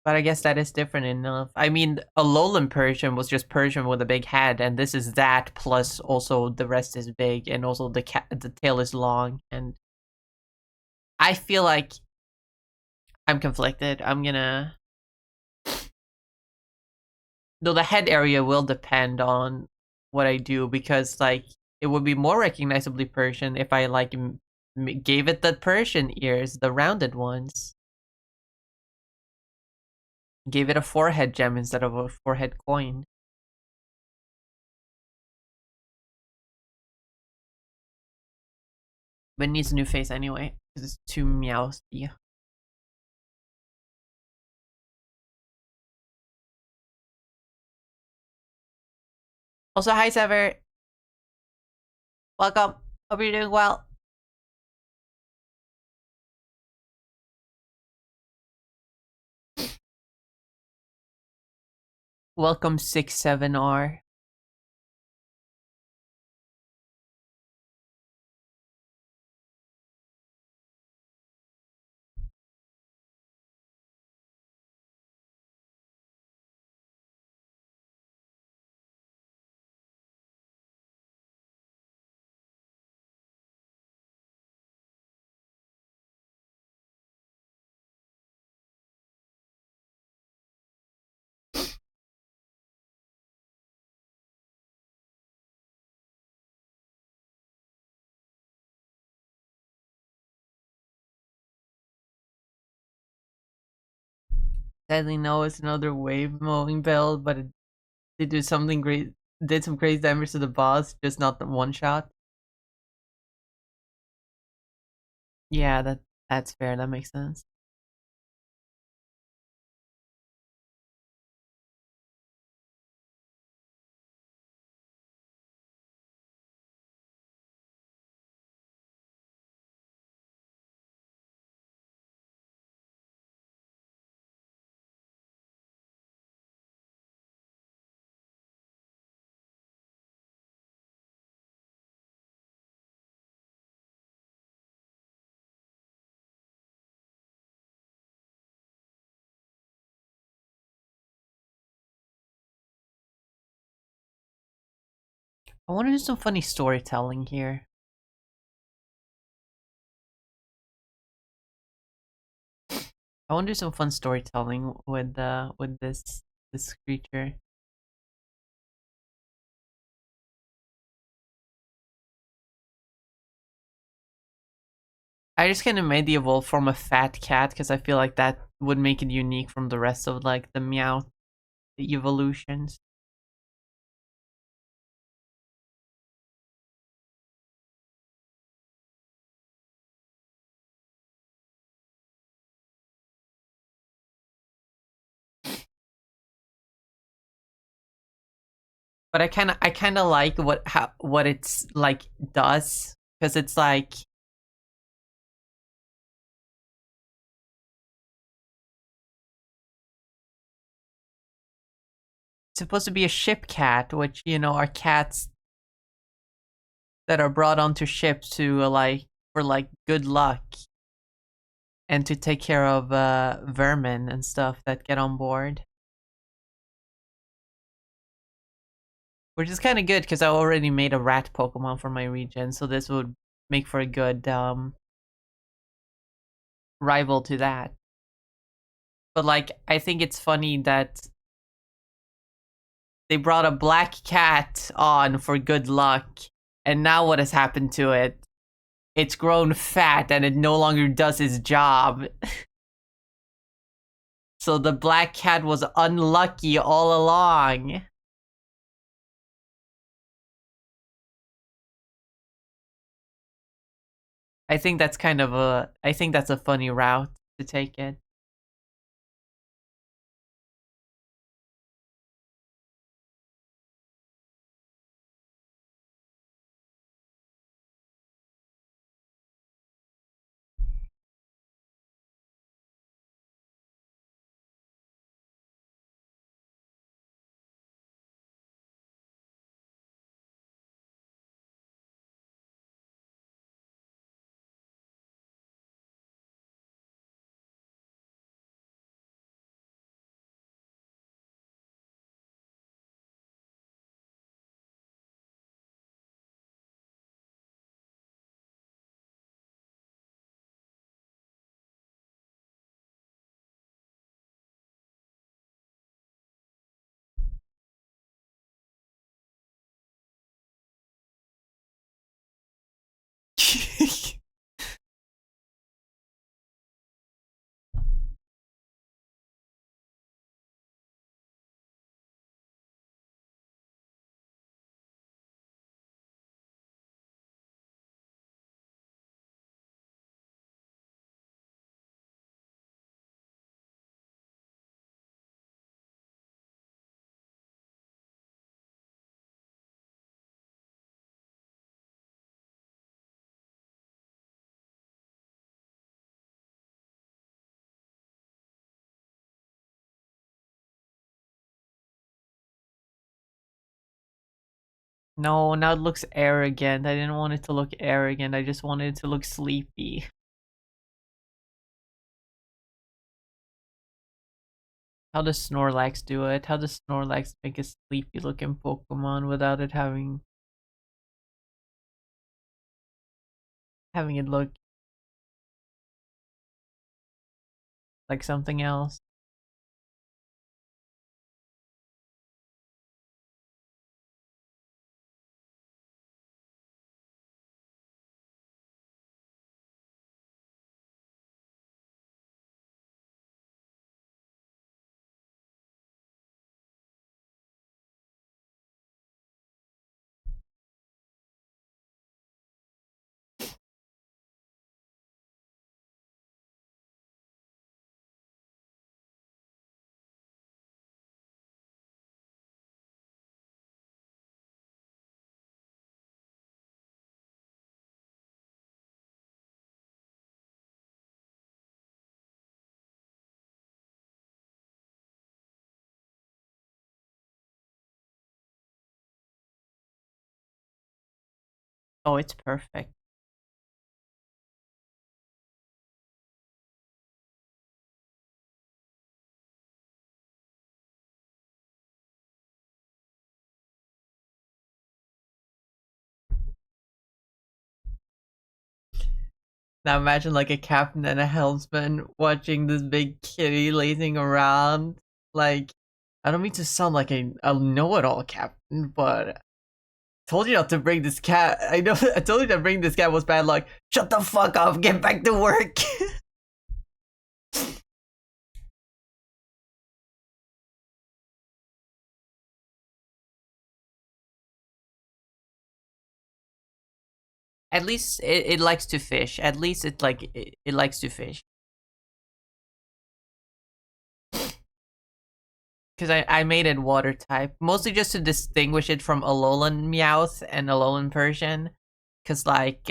But I guess that is different enough. I mean, a lowland Persian was just Persian with a big head, and this is that plus also the rest is big, and also the tail is long. And I feel like I'm conflicted. I'm gonna. Though the head area will depend on what I do, because like it would be more recognizably Persian if I like gave it the Persian ears, the rounded ones. Gave it a forehead gem instead of a forehead coin. But it needs a new face anyway, because it's too meowsy. Also, hi Sever. Welcome. Hope you're doing well. Welcome 67R. Sadly, no, it's another wave mowing build, but it did do something great. Did some crazy damage to the boss, just not the one shot. Yeah, that's fair. That makes sense. I want to do some funny storytelling here. I want to do some fun storytelling with this creature. I just kind of made the evolve from a fat cat because I feel like that would make it unique from the rest of like the meow the evolutions. But I kind of like what it's like does, because it's like it's supposed to be a ship cat, which are cats that are brought onto ships to like for like good luck and to take care of vermin and stuff that get on board. Which is kind of good because I already made a rat Pokemon for my region, so this would make for a good rival to that. But like, I think it's funny that they brought a black cat on for good luck, and now what has happened to it? It's grown fat and it no longer does its job. So the black cat was unlucky all along. I think that's a funny route to take it. No, now it looks arrogant. I didn't want it to look arrogant. I just wanted it to look sleepy. How does Snorlax do it? How does Snorlax make a sleepy looking Pokemon without it having it look like something else? Oh, it's perfect. Now imagine like a captain and a helmsman watching this big kitty lazing around. Like, I don't mean to sound like a know-it-all captain, but told you not to bring this cat. I know I told you to bring this cat was bad luck. Shut the fuck up. Get back to work. At least it likes to fish. At least it likes to fish. Because I made it water type. Mostly just to distinguish it from Alolan Meowth and Alolan Persian. Because like,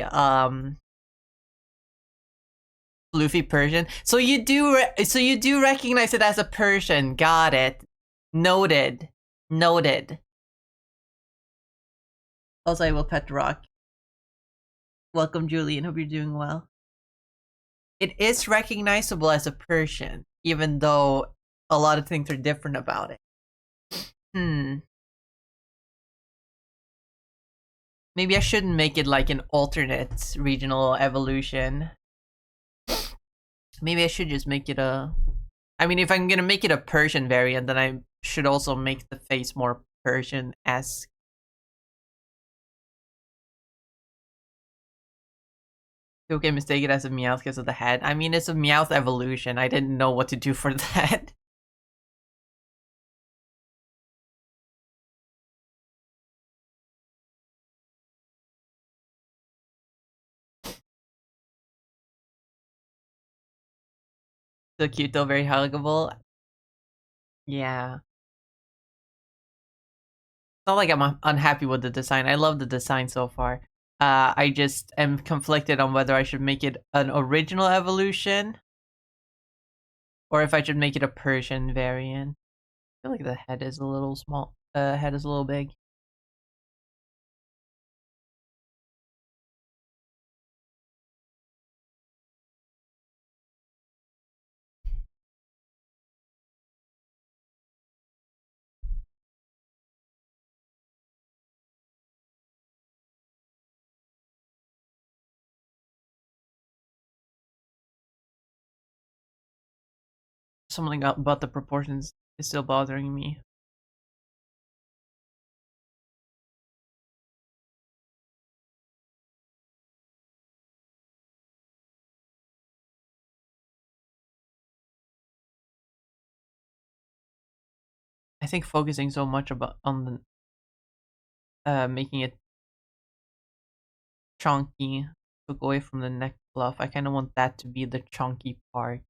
Floofy Persian. So you do recognize it as a Persian. Got it. Noted. Noted. Also, I will pet rock. Welcome, Julian. Hope you're doing well. It is recognizable as a Persian, even though a lot of things are different about it. Maybe I shouldn't make it like an alternate regional evolution. Maybe I should just make it a... I mean, if I'm gonna make it a Persian variant, then I should also make the face more Persian-esque. Okay, mistake it as a Meowth because of the head. I mean, it's a Meowth evolution. I didn't know what to do for that. So cute though, very huggable. Yeah. It's not like I'm unhappy with the design. I love the design so far. I just am conflicted on whether I should make it an original evolution or if I should make it a Persian variant. I feel like the head is a little small. Head is a little big. Something about the proportions is still bothering me. I think focusing so much on the making it chunky took away from the neck fluff. I kind of want that to be the chunky part.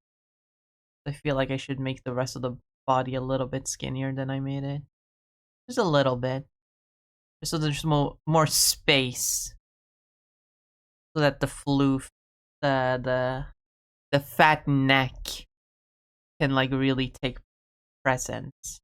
I feel like I should make the rest of the body a little bit skinnier than I made it. Just a little bit. Just so there's more space. So that the floof, the fat neck can like really take presence.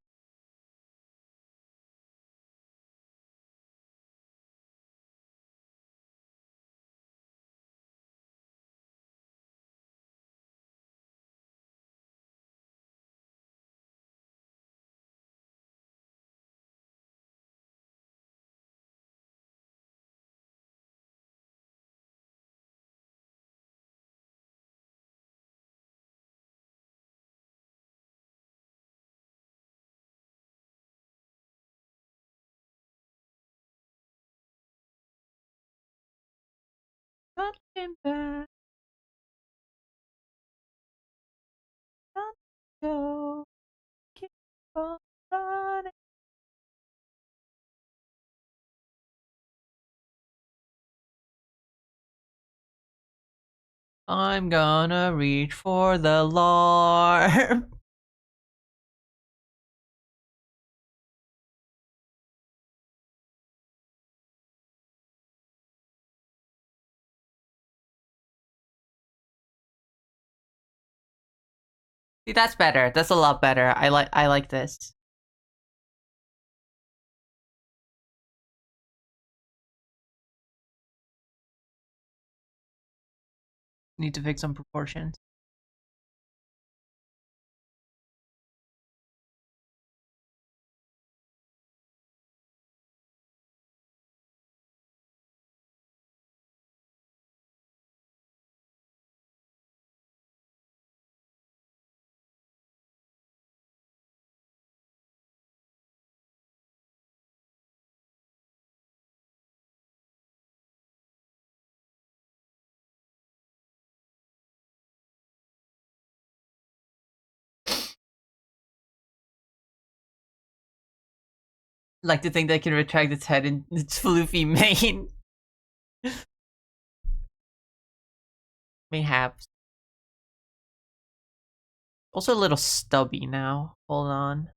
not looking back. Not go. Keep on running. I'm gonna reach for the Lord. See, that's better. That's a lot better. I like this. Need to fix some proportions. Like to think that can retract its head in its floofy mane. Mayhaps. Also a little stubby now. Hold on.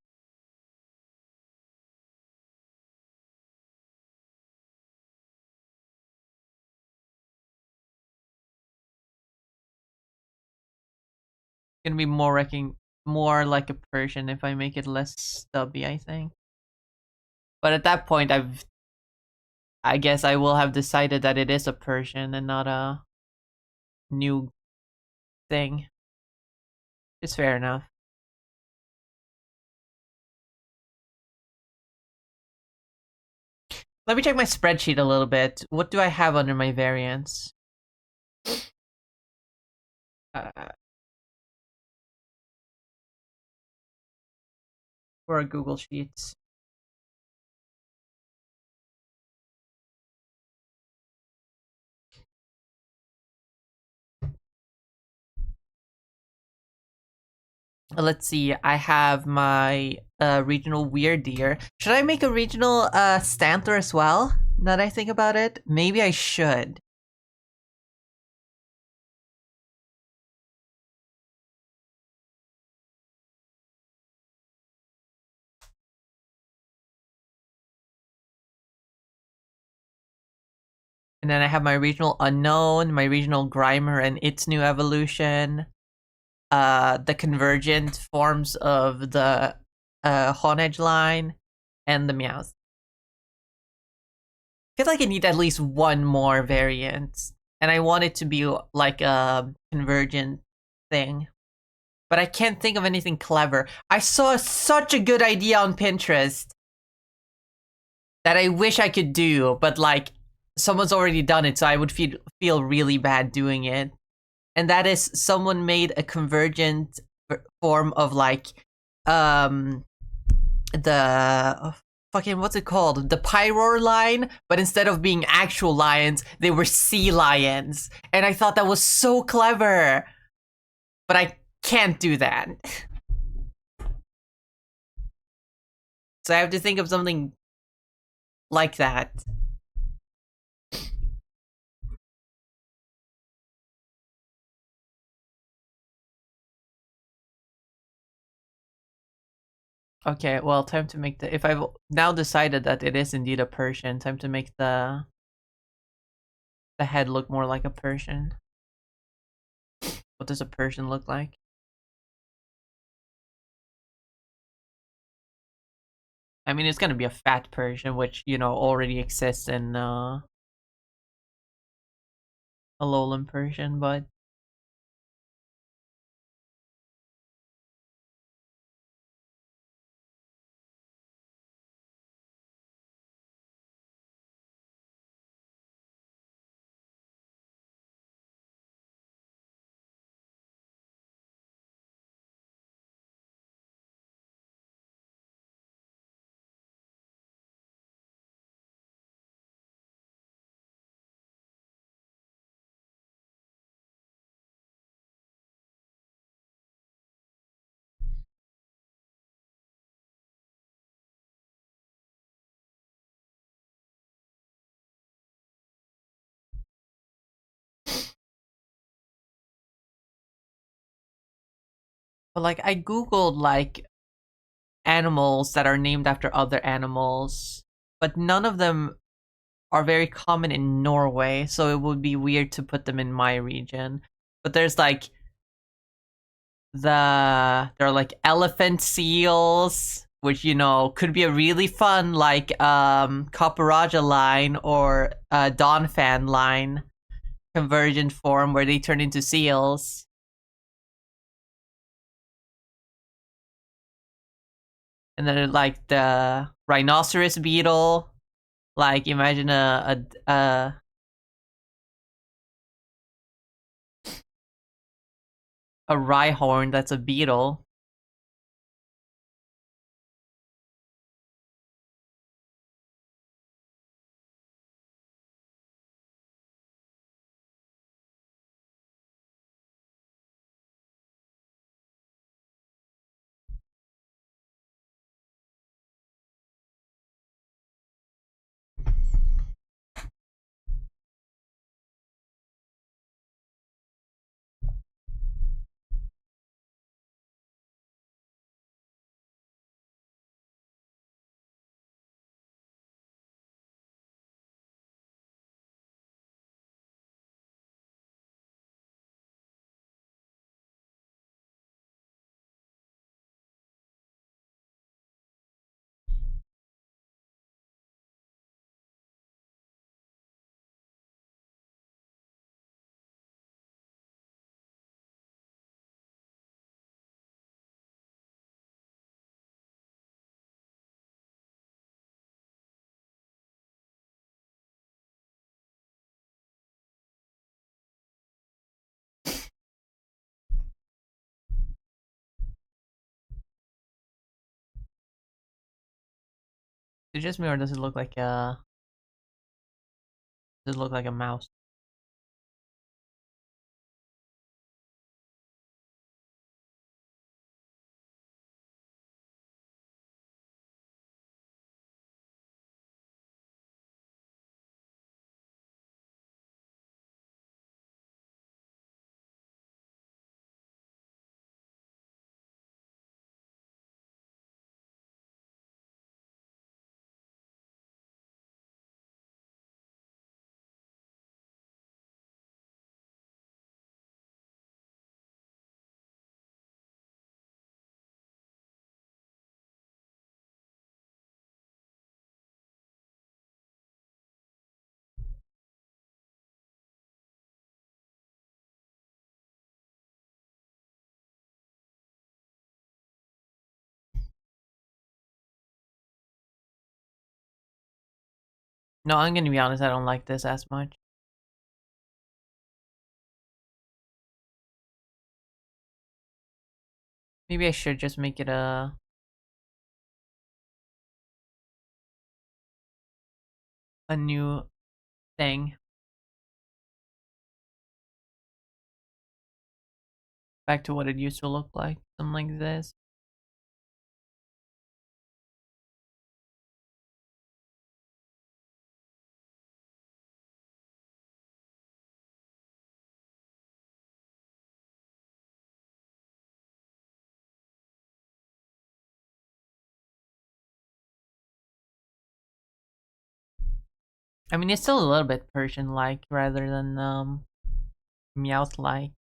Gonna be more like a Persian if I make it less stubby, I think. But at that point, I guess I will have decided that it is a Persian and not a new thing. It's fair enough. Let me check my spreadsheet a little bit. What do I have under my variants? For our Google Sheets. Let's see. I have my regional weird deer. Should I make a regional Stantler as well? Now that I think about it, maybe I should. And then I have my regional unknown, my regional Grimer and its new evolution, the convergent forms of the Honedge line, and the Meowth. I feel like I need at least one more variant, and I want it to be like a convergent thing. But I can't think of anything clever. I saw such a good idea on Pinterest that I wish I could do, but like someone's already done it, so I would feel really bad doing it. And that is someone made a convergent form of like the fucking what's it called? The Pyroar line, but instead of being actual lions, they were sea lions. And I thought that was so clever. But I can't do that. So I have to think of something like that. Okay, well, time to make the... If I've now decided that it is indeed a Persian, time to make the head look more like a Persian. What does a Persian look like? I mean, it's gonna be a fat Persian, which, you know, already exists in a lowland Persian, but... But like I googled like animals that are named after other animals, but none of them are very common in Norway, so it would be weird to put them in my region. But there's like there are like elephant seals, which could be a really fun like Copperajah line or Donphan line convergent form where they turn into seals. And then like the rhinoceros beetle, like imagine a rhyhorn that's a beetle. Is it just me or does it look like a mouse? No, I'm gonna be honest, I don't like this as much. Maybe I should just make it a new thing. Back to what it used to look like. Something like this. I mean, it's still a little bit Persian-like rather than Meowth-like.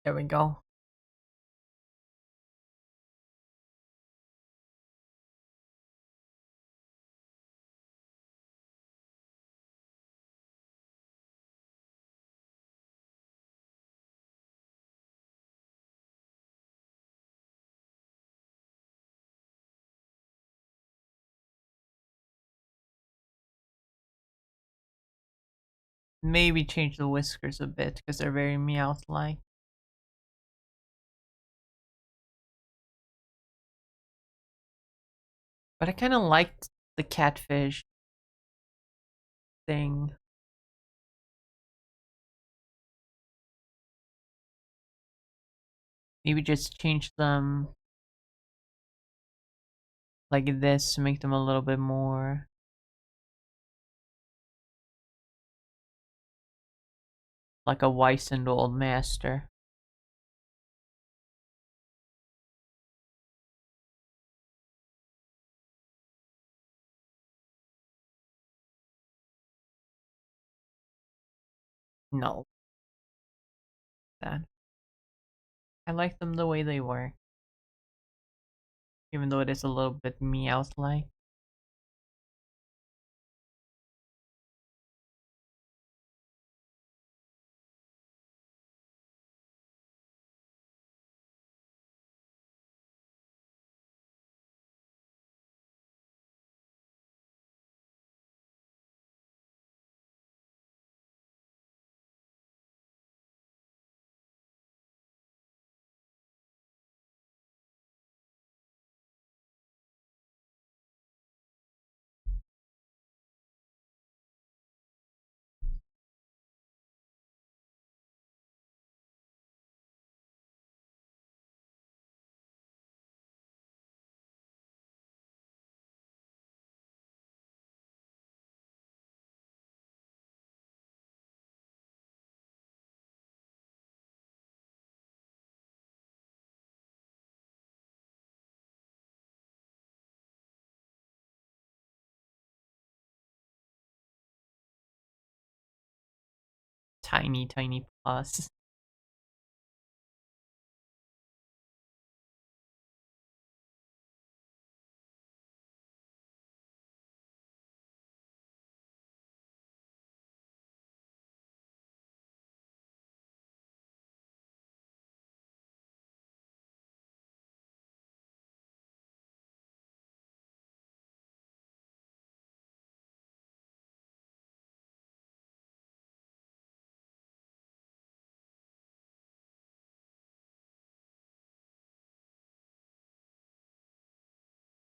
There we go. Maybe change the whiskers a bit because they're very Meowth-like. But I kind of liked the catfish thing. Maybe just change them like this to make them a little bit more like a Weissened old master. No, that I like them the way they were, even though it is a little bit Meowth-like. Tiny, tiny paws.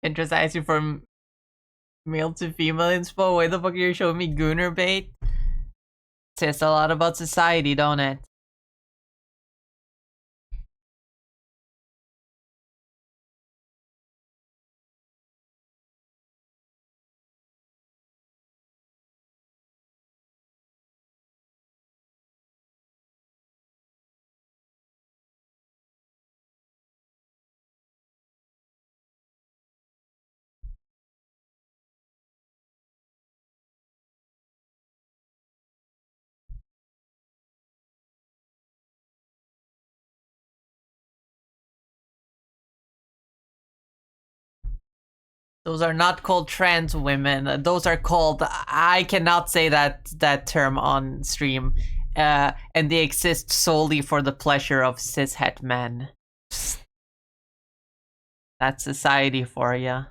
And just asking for male to female inspo. Why the fuck are you showing me Gooner bait? Says a lot about society, don't it? Those are not called trans women. Those are called. I cannot say that term on stream. And they exist solely for the pleasure of cishet men. That's society for ya.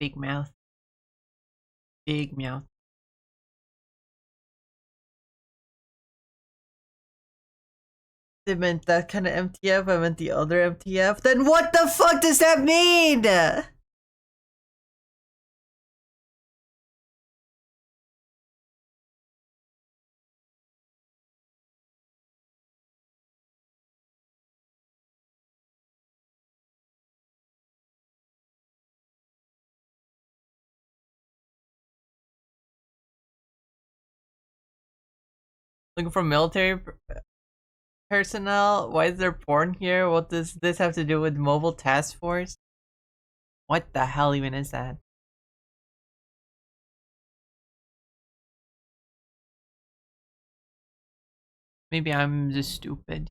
Big mouth. Big mouth. They meant that kind of MTF, I meant the other MTF. Then what the fuck does that mean? Looking for military personnel? Why is there porn here? What does this have to do with mobile task force? What the hell even is that? Maybe I'm just stupid.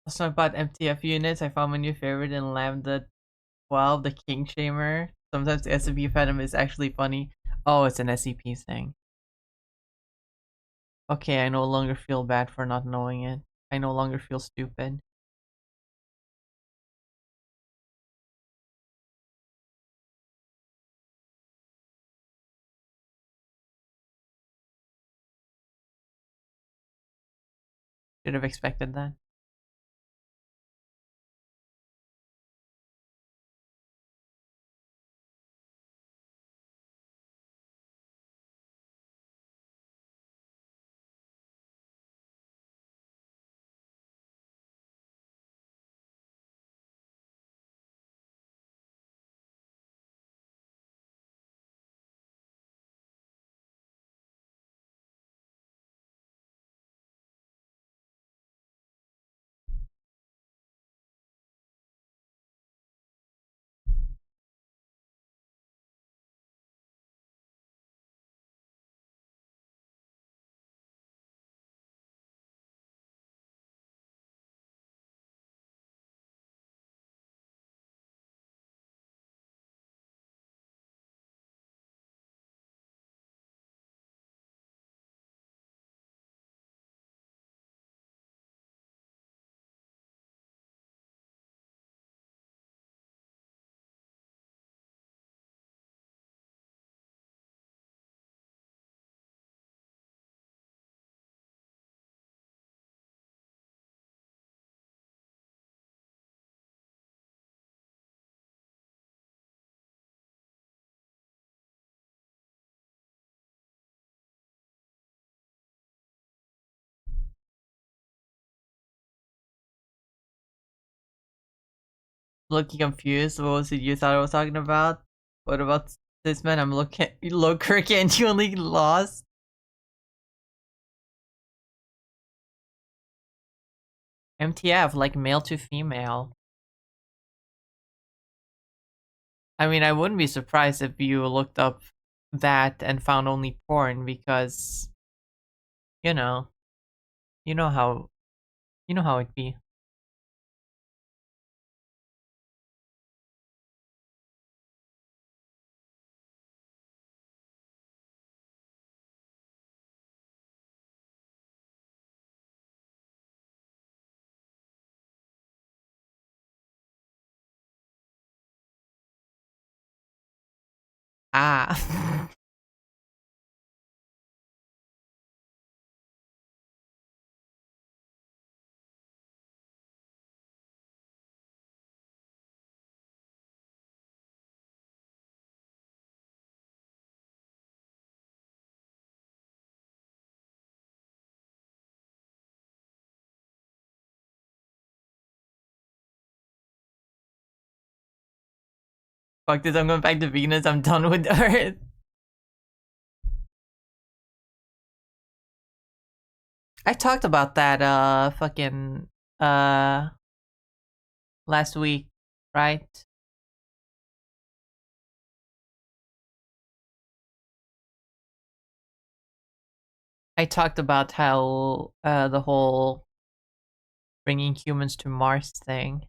Also about MTF units, I found my new favorite in Lambda 12, the King Shamer. Sometimes the SCP Phantom is actually funny. Oh, it's an SCP thing. Okay, I no longer feel bad for not knowing it. I no longer feel stupid. Should have expected that. Looking confused. What was it you thought I was talking about? What about this man? I'm looking low cricket and you only lost. MTF, like male to female. I mean, I wouldn't be surprised if you looked up that and found only porn because you know, you know how you know how it be. Ah. Fuck this, I'm going back to Venus, I'm done with Earth. I talked about that fucking uh last week, right? I talked about how the whole bringing humans to Mars thing.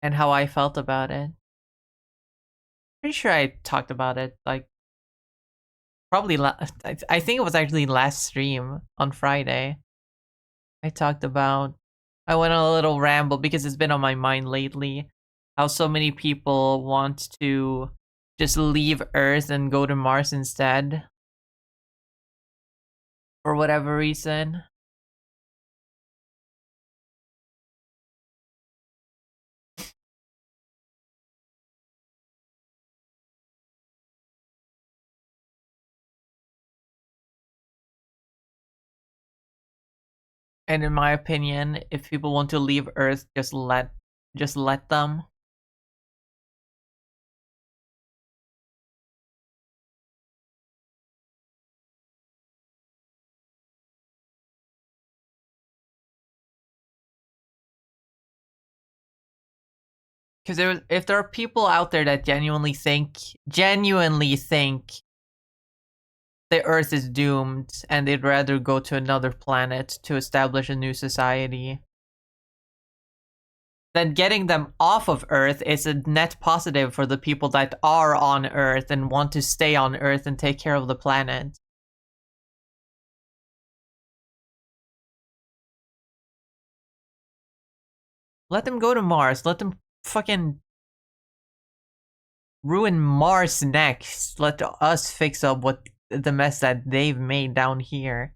And how I felt about it. Pretty sure I talked about it like probably I think it was actually last stream on Friday. I talked about I went on a little ramble because it's been on my mind lately how so many people want to just leave Earth and go to Mars instead for whatever reason. And in my opinion, if people want to leave Earth, just let them. Because if there are people out there that genuinely think the Earth is doomed and they'd rather go to another planet to establish a new society, then getting them off of Earth is a net positive for the people that are on Earth and want to stay on Earth and take care of the planet. Let them go to Mars. Let them fucking ruin Mars next. Let us fix up what the mess that they've made down here.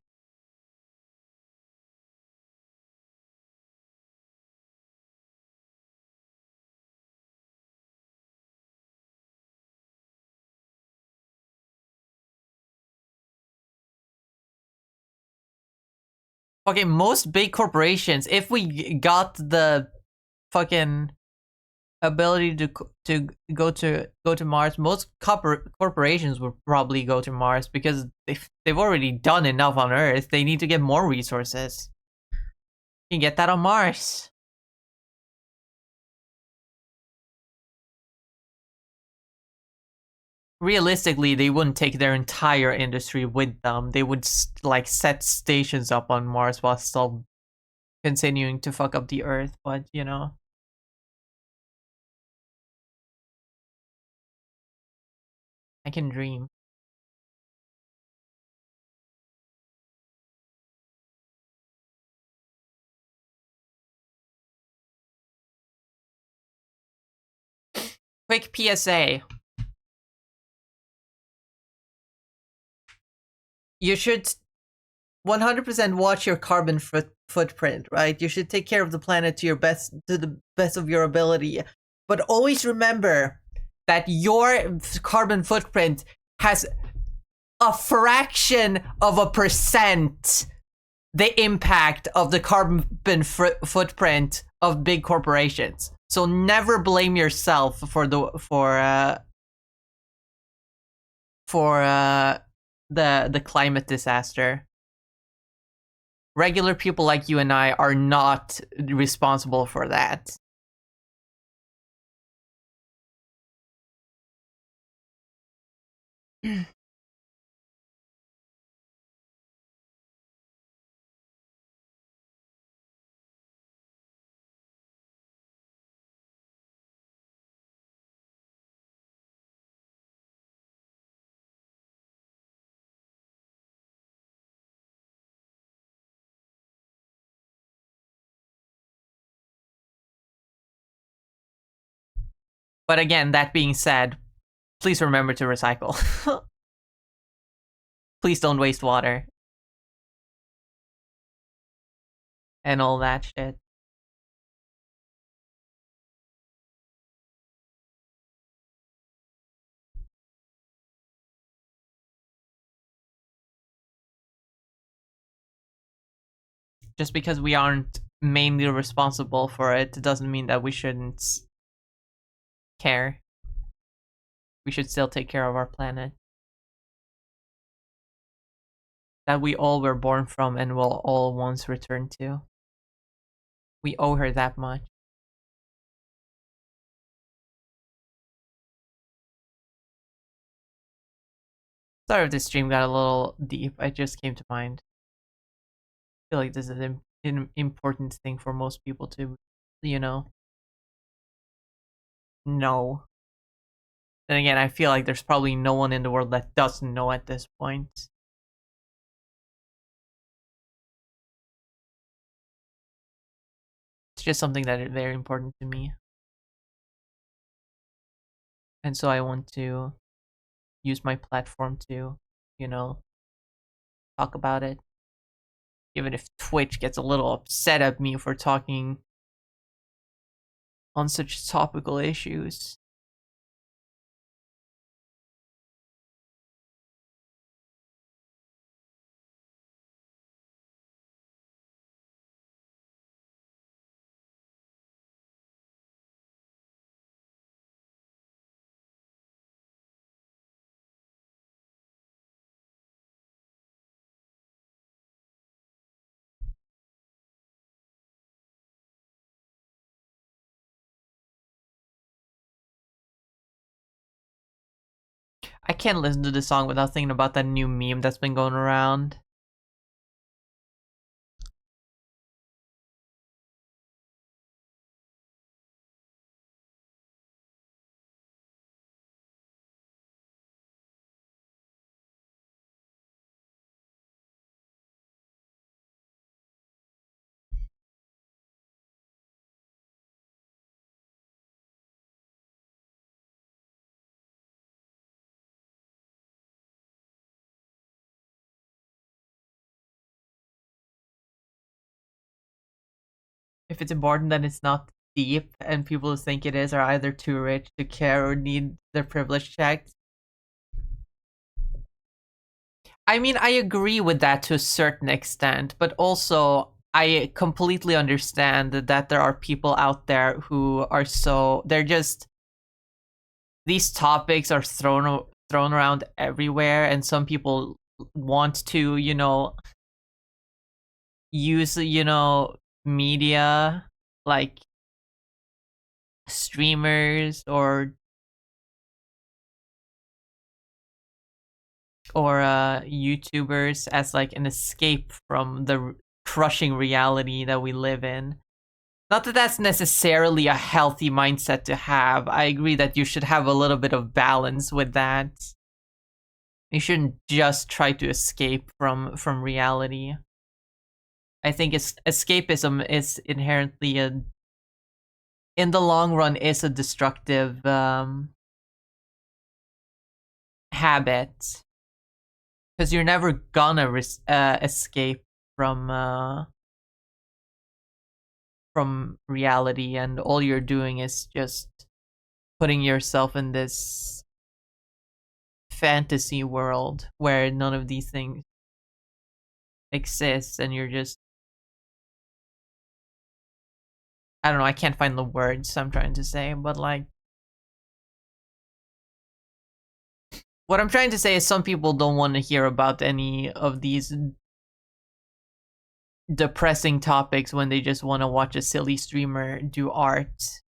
Okay, most big corporations, if we got the fucking ability to go to Mars, most corporations would probably go to Mars because they've already done enough on Earth. They need to get more resources. You can get that on Mars. Realistically, they wouldn't take their entire industry with them. They would like set stations up on Mars while still continuing to fuck up the Earth. But you know, I can dream. Quick PSA. You should 100% watch your carbon footprint, right? You should take care of the planet to the best of your ability. But always remember that your carbon footprint has a fraction of a percent the impact of the carbon footprint of big corporations. So never blame yourself for the climate disaster. Regular people like you and I are not responsible for that. But again, that being said, please remember to recycle. Please don't waste water. And all that shit. Just because we aren't mainly responsible for it doesn't mean that we shouldn't care. We should still take care of our planet. That we all were born from and will all once return to. We owe her that much. Sorry if this stream got a little deep. It just came to mind. I feel like this is an important thing for most people to, you know. Then again, I feel like there's probably no one in the world that doesn't know at this point. It's just something that is very important to me. And so I want to use my platform to, you know, talk about it. Even if Twitch gets a little upset at me for talking on such topical issues. I can't listen to this song without thinking about that new meme that's been going around. If it's important, then it's not deep, and people who think it is are either too rich to care or need their privilege checked. I mean, I agree with that to a certain extent, but also I completely understand that there are people out there who are they're just, these topics are thrown around everywhere, and some people want to, you know, use, you know, media like streamers or YouTubers as like an escape from the crushing reality that we live in. Not that that's necessarily a healthy mindset to have. I agree that you should have a little bit of balance with that. You shouldn't just try to escape from reality. I think escapism is inherently in the long run is a destructive habit, because you're never gonna escape from reality, and all you're doing is just putting yourself in this fantasy world where none of these things exist, and you're just, I don't know, I can't find the words I'm trying to say, but like, what I'm trying to say is some people don't want to hear about any of these depressing topics when they just want to watch a silly streamer do art.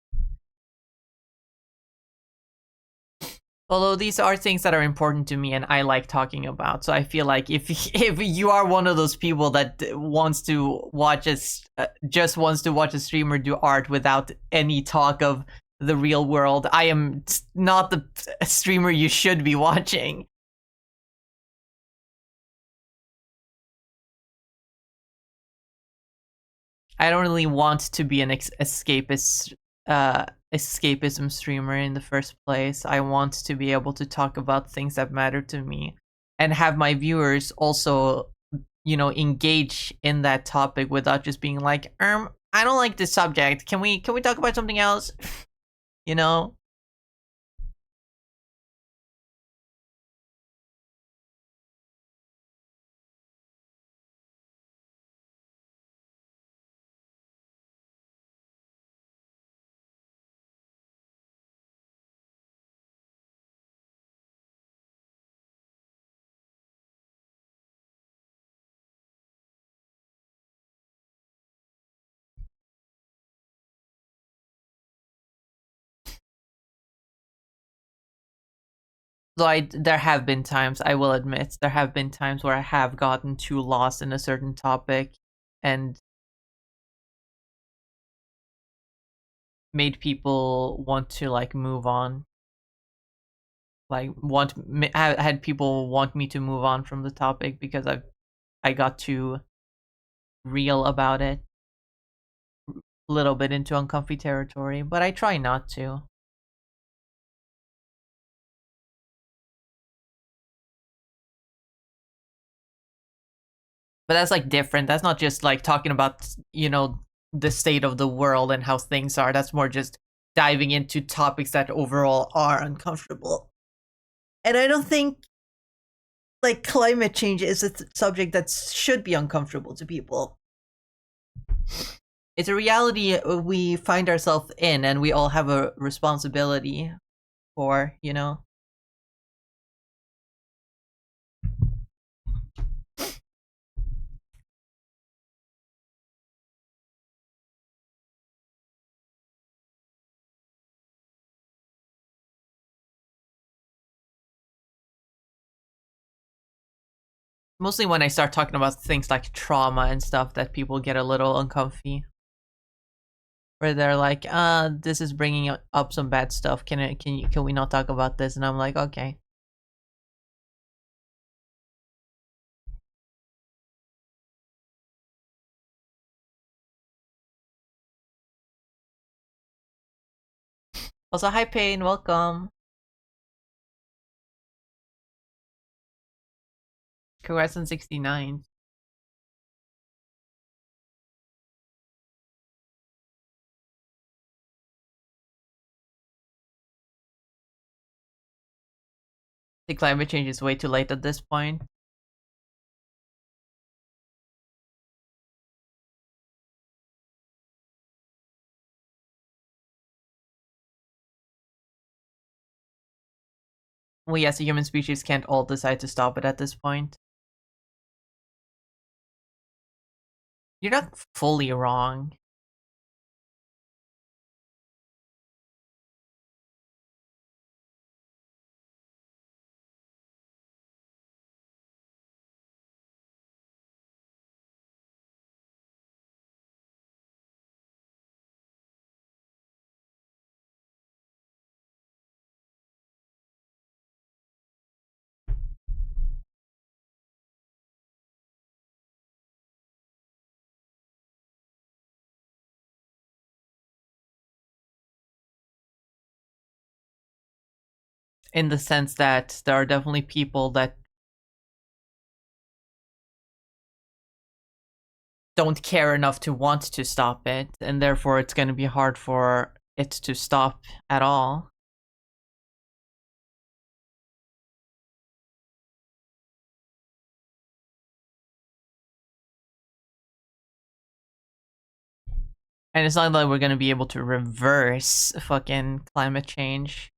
Although these are things that are important to me and I like talking about, so I feel like if if you are one of those people that wants to watch just wants to watch a streamer do art without any talk of the real world, I am not the streamer you should be watching. I don't really want to be an escapism streamer in the first place. I want to be able to talk about things that matter to me and have my viewers also, engage in that topic without just being like, I don't like this subject. Can we talk about something else? you know? Though there have been times, I will admit, there have been times where I have gotten too lost in a certain topic and made people want to like move on. Like had people want me to move on from the topic because I got too real about it, a little bit into uncomfy territory, but I try not to. But that's like different. That's not just like talking about, the state of the world and how things are. That's more just diving into topics that overall are uncomfortable. And I don't think like climate change is a subject that should be uncomfortable to people. It's a reality we find ourselves in, and we all have a responsibility for. Mostly when I start talking about things like trauma and stuff that people get a little uncomfy. Where they're like, this is bringing up some bad stuff. Can we not talk about this? And I'm like, okay. Also, hi Pain, welcome. Congrats on 69. The climate change is way too late at this point. We as a human species can't all decide to stop it at this point. You're not fully wrong. In the sense that there are definitely people that don't care enough to want to stop it, and therefore it's going to be hard for it to stop at all. And it's not like we're going to be able to reverse fucking climate change.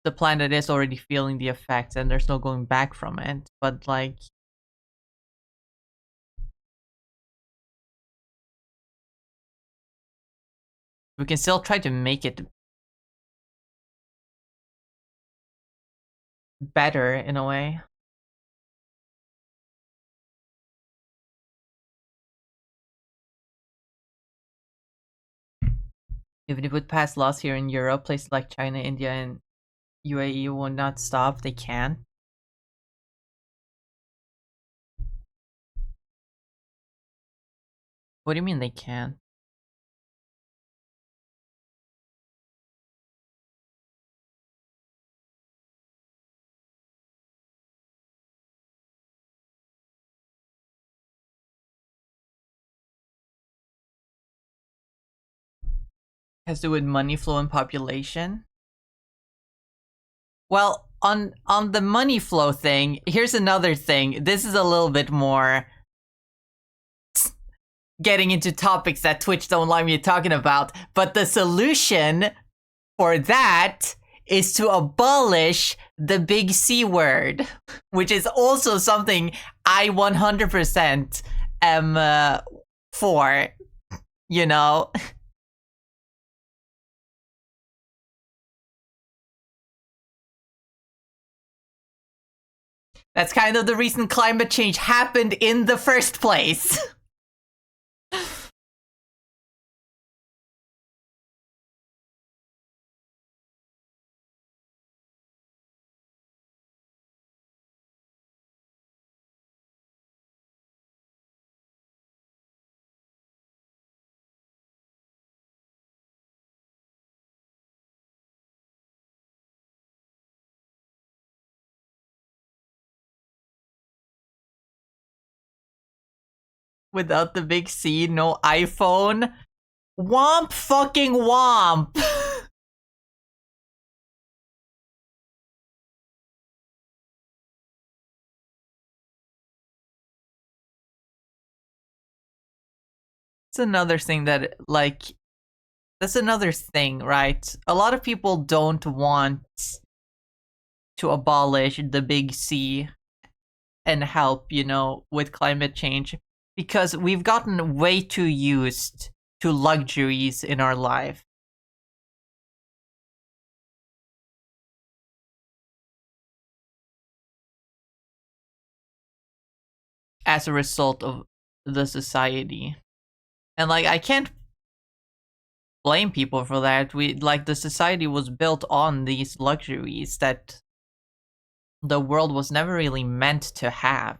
The planet is already feeling the effects and there's no going back from it, but like we can still try to make it better in a way. Even if it would pass laws here in Europe, places like China, India, and UAE will not stop. They can. What do you mean they can? Has to do with money flow and population. Well, on the money flow thing, here's another thing. This is a little bit more getting into topics that Twitch don't like me talking about, but the solution for that is to abolish the big C word, which is also something I 100% am for, you know? That's kind of the reason climate change happened in the first place. Without the big C, no iPhone. Womp fucking womp. It's another thing that, like, that's another thing, right? A lot of people don't want to abolish the big C and help, you know, with climate change because we've gotten way too used to luxuries in our life. As a result of the society. And like I can't blame people for that. We like the society was built on these luxuries that the world was never really meant to have.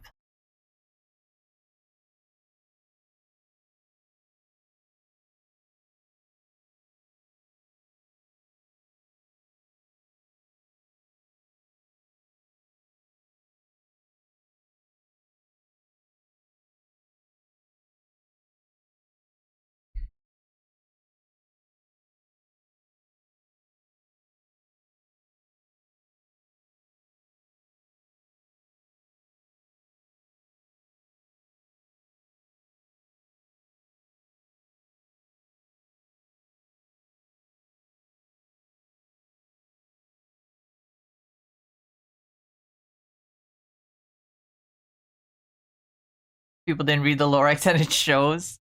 People didn't read the Lorax and it shows.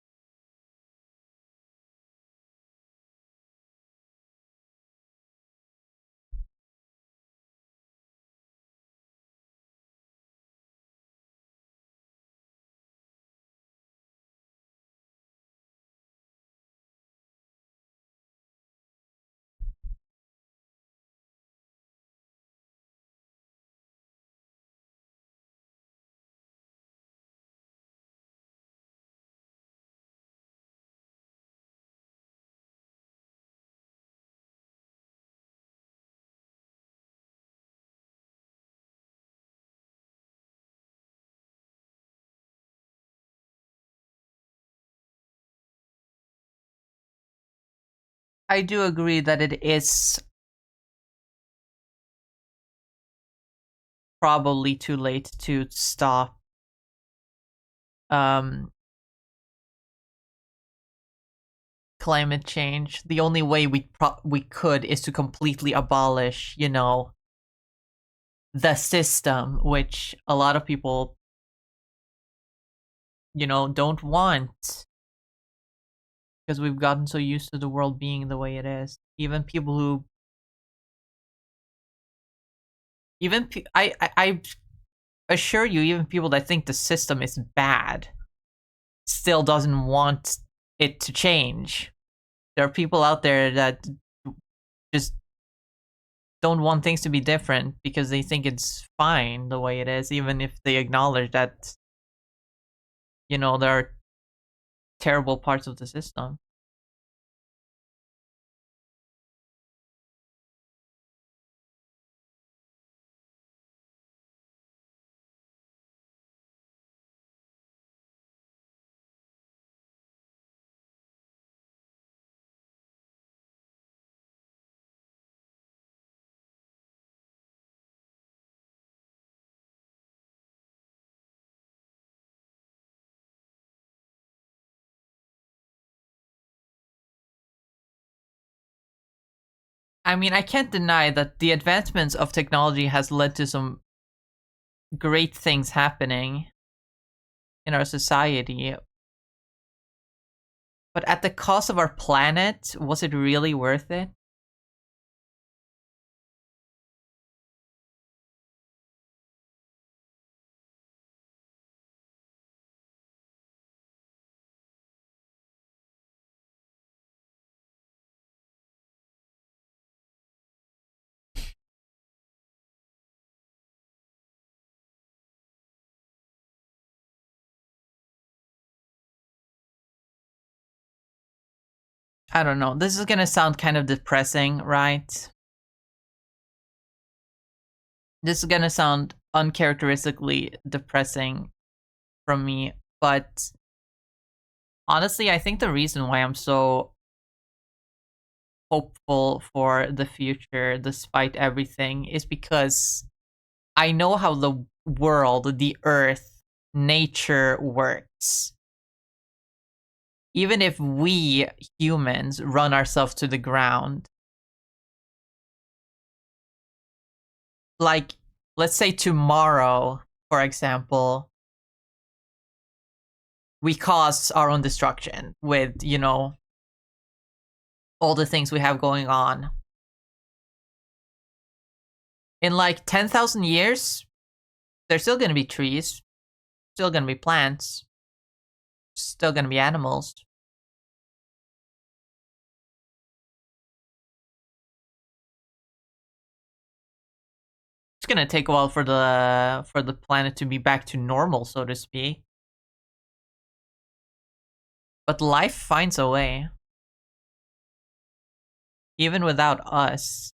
I do agree that it is probably too late to stop um climate change. The only way we could is to completely abolish, you know, the system, which a lot of people, you know, don't want because we've gotten so used to the world being the way it is. Even people who even I assure you, even people that think the system is bad still doesn't want it to change. There are people out there that just don't want things to be different because they think it's fine the way it is, even if they acknowledge that, there are terrible parts of the system. I mean, I can't deny that the advancements of technology has led to some great things happening in our society. But at the cost of our planet, was it really worth it? I don't know. This is gonna sound kind of depressing, right? This is gonna sound uncharacteristically depressing from me, but honestly, I think the reason why I'm so hopeful for the future despite everything is because I know how the world, the earth, nature works. Even if we humans run ourselves to the ground, like, let's say tomorrow, for example, we cause our own destruction with, all the things we have going on. In like 10,000 years, there's still gonna be trees, still gonna be plants, still gonna be animals. It's gonna take a while for the planet to be back to normal, so to speak. But life finds a way. Even without us.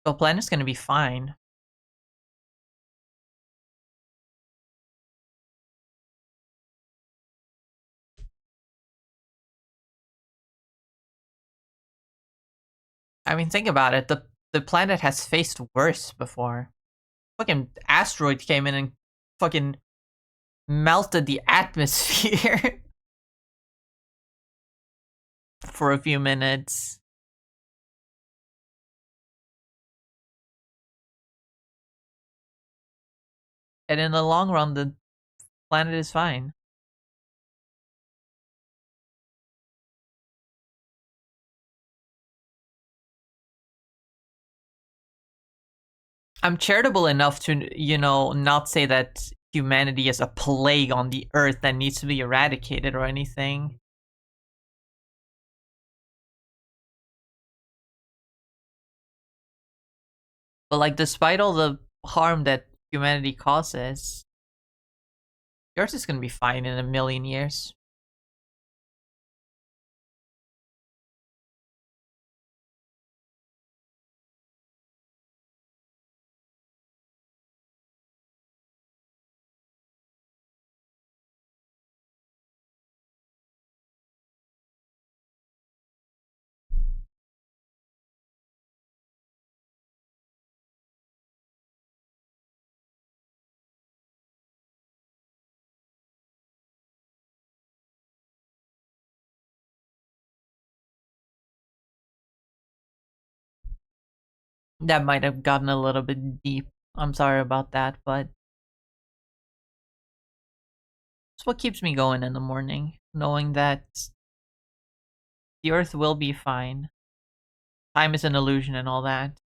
The planet's gonna be fine. I mean, think about it. The planet has faced worse before. Fucking asteroid came in and fucking melted the atmosphere for a few minutes. And in the long run, the planet is fine. I'm charitable enough to, not say that humanity is a plague on the earth that needs to be eradicated or anything. But like, despite all the harm that humanity causes, the earth is gonna be fine in a million years. That might have gotten a little bit deep. I'm sorry about that, but it's what keeps me going in the morning, knowing that the earth will be fine. Time is an illusion and all that.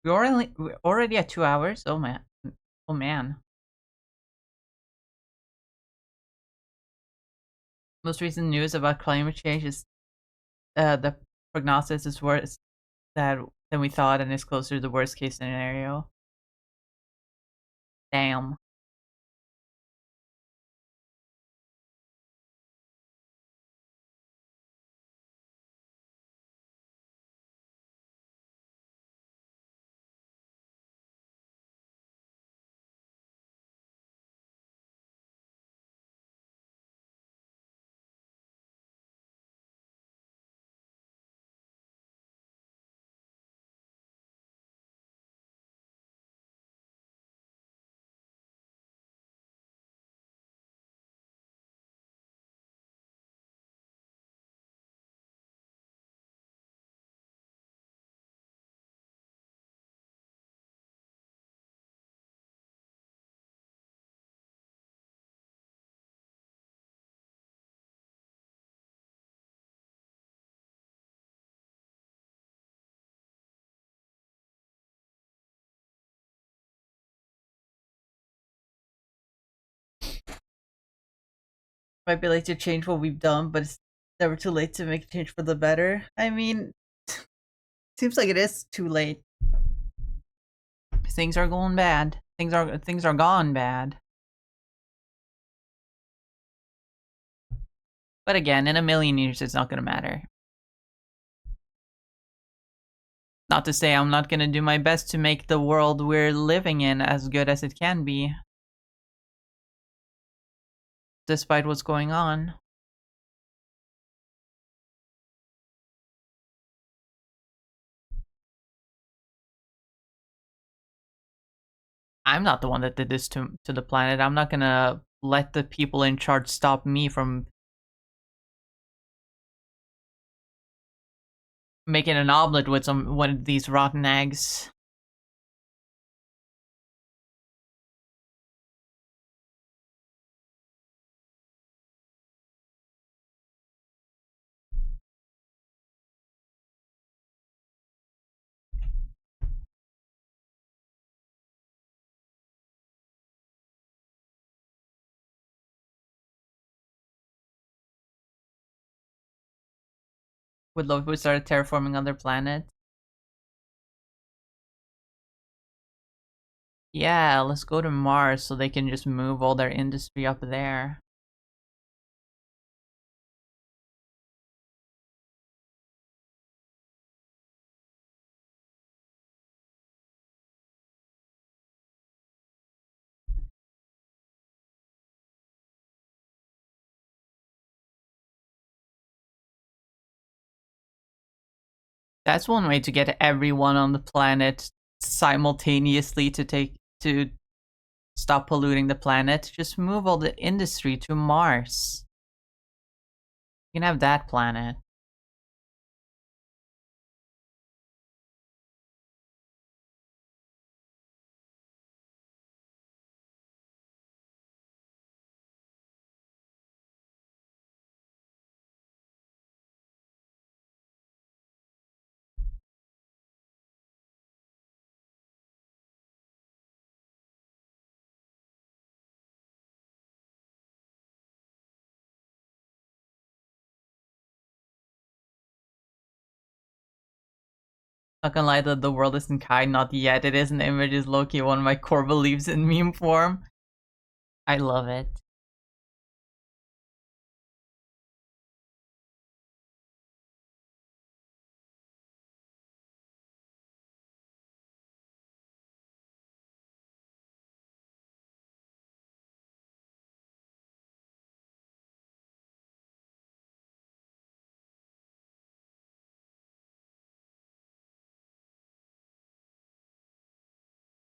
We're already at 2 hours. Oh man. Oh man. Most recent news about climate change is the prognosis is worse that than we thought, and is closer to the worst case scenario. Damn. Might be late to change what we've done, but it's never too late to make a change for the better. I mean, seems like it is too late. Things are going bad. Things are gone bad. But again, in a million years, it's not gonna matter. Not to say I'm not gonna do my best to make the world we're living in as good as it can be, despite what's going on. I'm not the one that did this to the planet. I'm not gonna let the people in charge stop me from making an omelet with one of these rotten eggs. Would love if we started terraforming other planets. Yeah, let's go to Mars so they can just move all their industry up there. That's one way to get everyone on the planet simultaneously to stop polluting the planet. Just move all the industry to Mars. You can have that planet. Not gonna lie, the world isn't kind, not yet. It is an image is Loki, one of my core beliefs in meme form. I love it.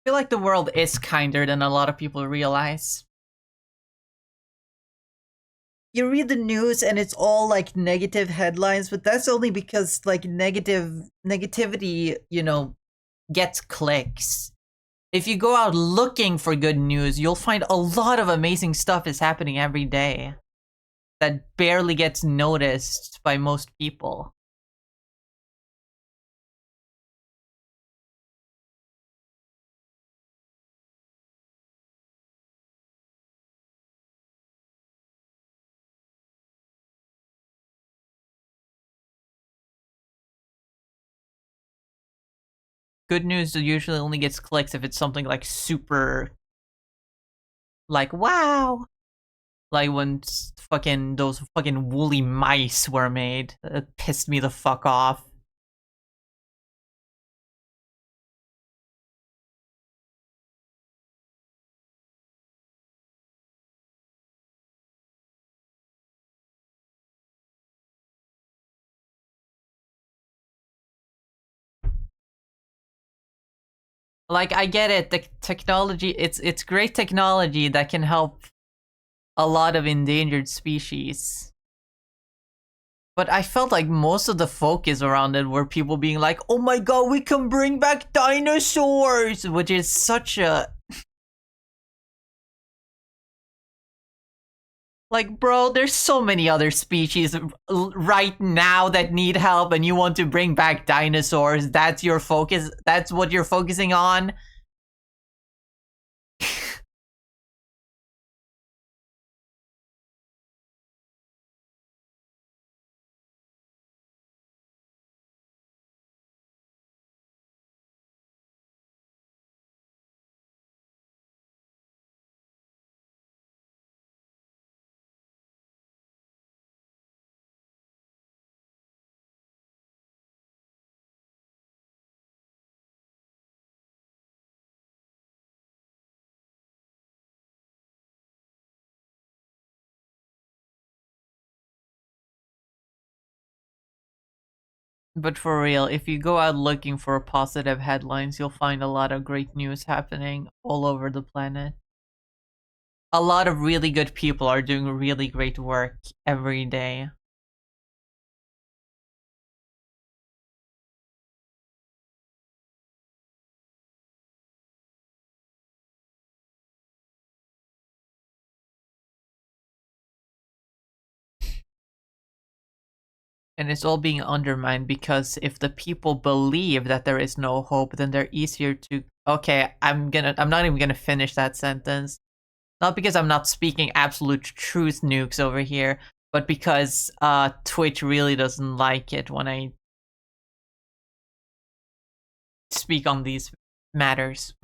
I feel like the world is kinder than a lot of people realize. You read the news and it's all like negative headlines, but that's only because like negativity, gets clicks. If you go out looking for good news, you'll find a lot of amazing stuff is happening every day that barely gets noticed by most people. good news usually only gets clicks if it's something like super, like wow, like when fucking those fucking woolly mice were made. It pissed me the fuck off. Like I get it, the technology, it's great technology that can help a lot of endangered species. But I felt like most of the focus around it were people being like, "Oh my god, we can bring back dinosaurs," which is such a, like, bro, there's so many other species right now that need help, and you want to bring back dinosaurs. That's your focus. That's what you're focusing on. But for real, if you go out looking for positive headlines, you'll find a lot of great news happening all over the planet. A lot of really good people are doing really great work every day. And it's all being undermined because if the people believe that there is no hope, then they're easier to. Okay, I'm not even gonna finish that sentence. Not because I'm not speaking absolute truth nukes over here, but because Twitch really doesn't like it when I speak on these matters.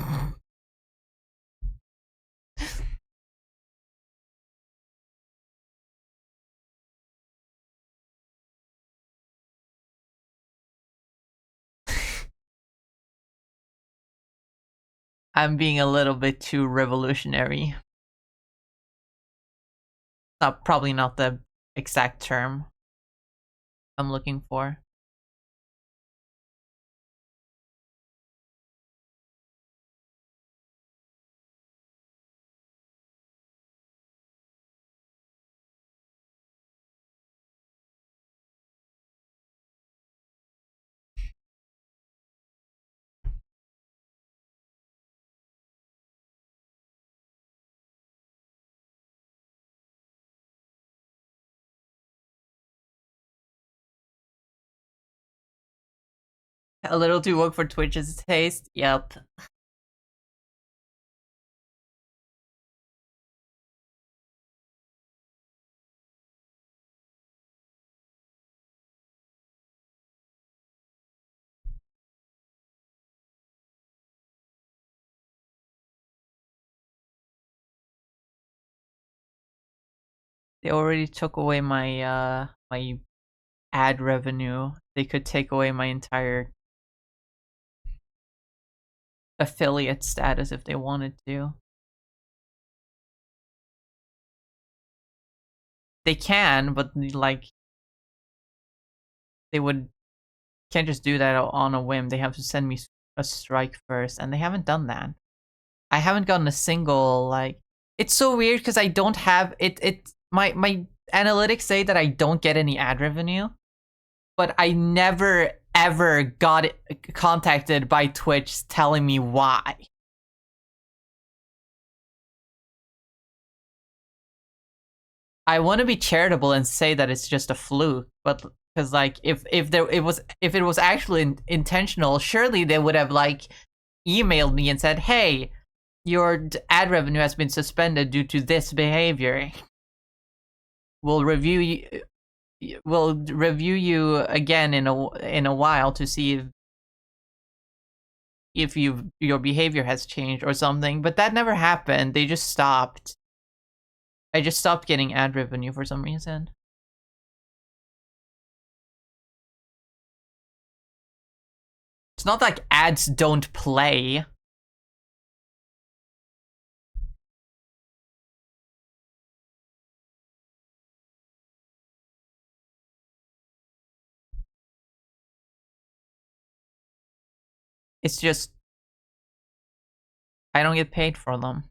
I'm being a little bit too revolutionary. Probably not the exact term I'm looking for. A little too woke for Twitch's taste. Yep. They already took away my ad revenue. They could take away my entire affiliate status if they wanted to. They can, but like they would can't just do that on a whim. They have to send me a strike first, and they haven't done that. I haven't gotten a single like. It's so weird because I don't have it. My analytics say that I don't get any ad revenue, but I never ever got contacted by Twitch telling me why. I want to be charitable and say that it's just a fluke, but because like if it was actually intentional, surely they would have like emailed me and said, "Hey, your ad revenue has been suspended due to this behavior. We'll review you. We'll review you again in a while to see if if your behavior has changed or something, but that never happened. They just stopped. I just stopped getting ad revenue for some reason. It's not like ads don't play. It's just I don't get paid for them.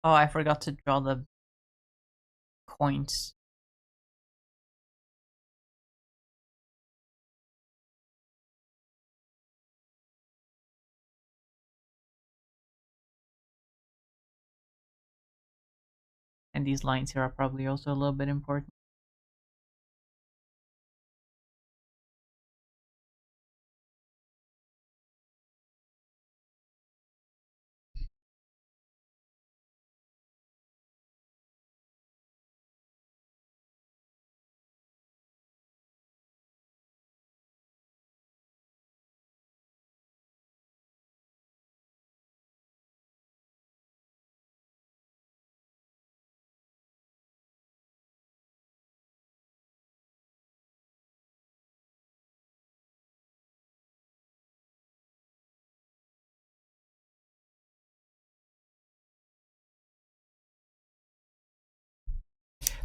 Oh, I forgot to draw the coins. And these lines here are probably also a little bit important.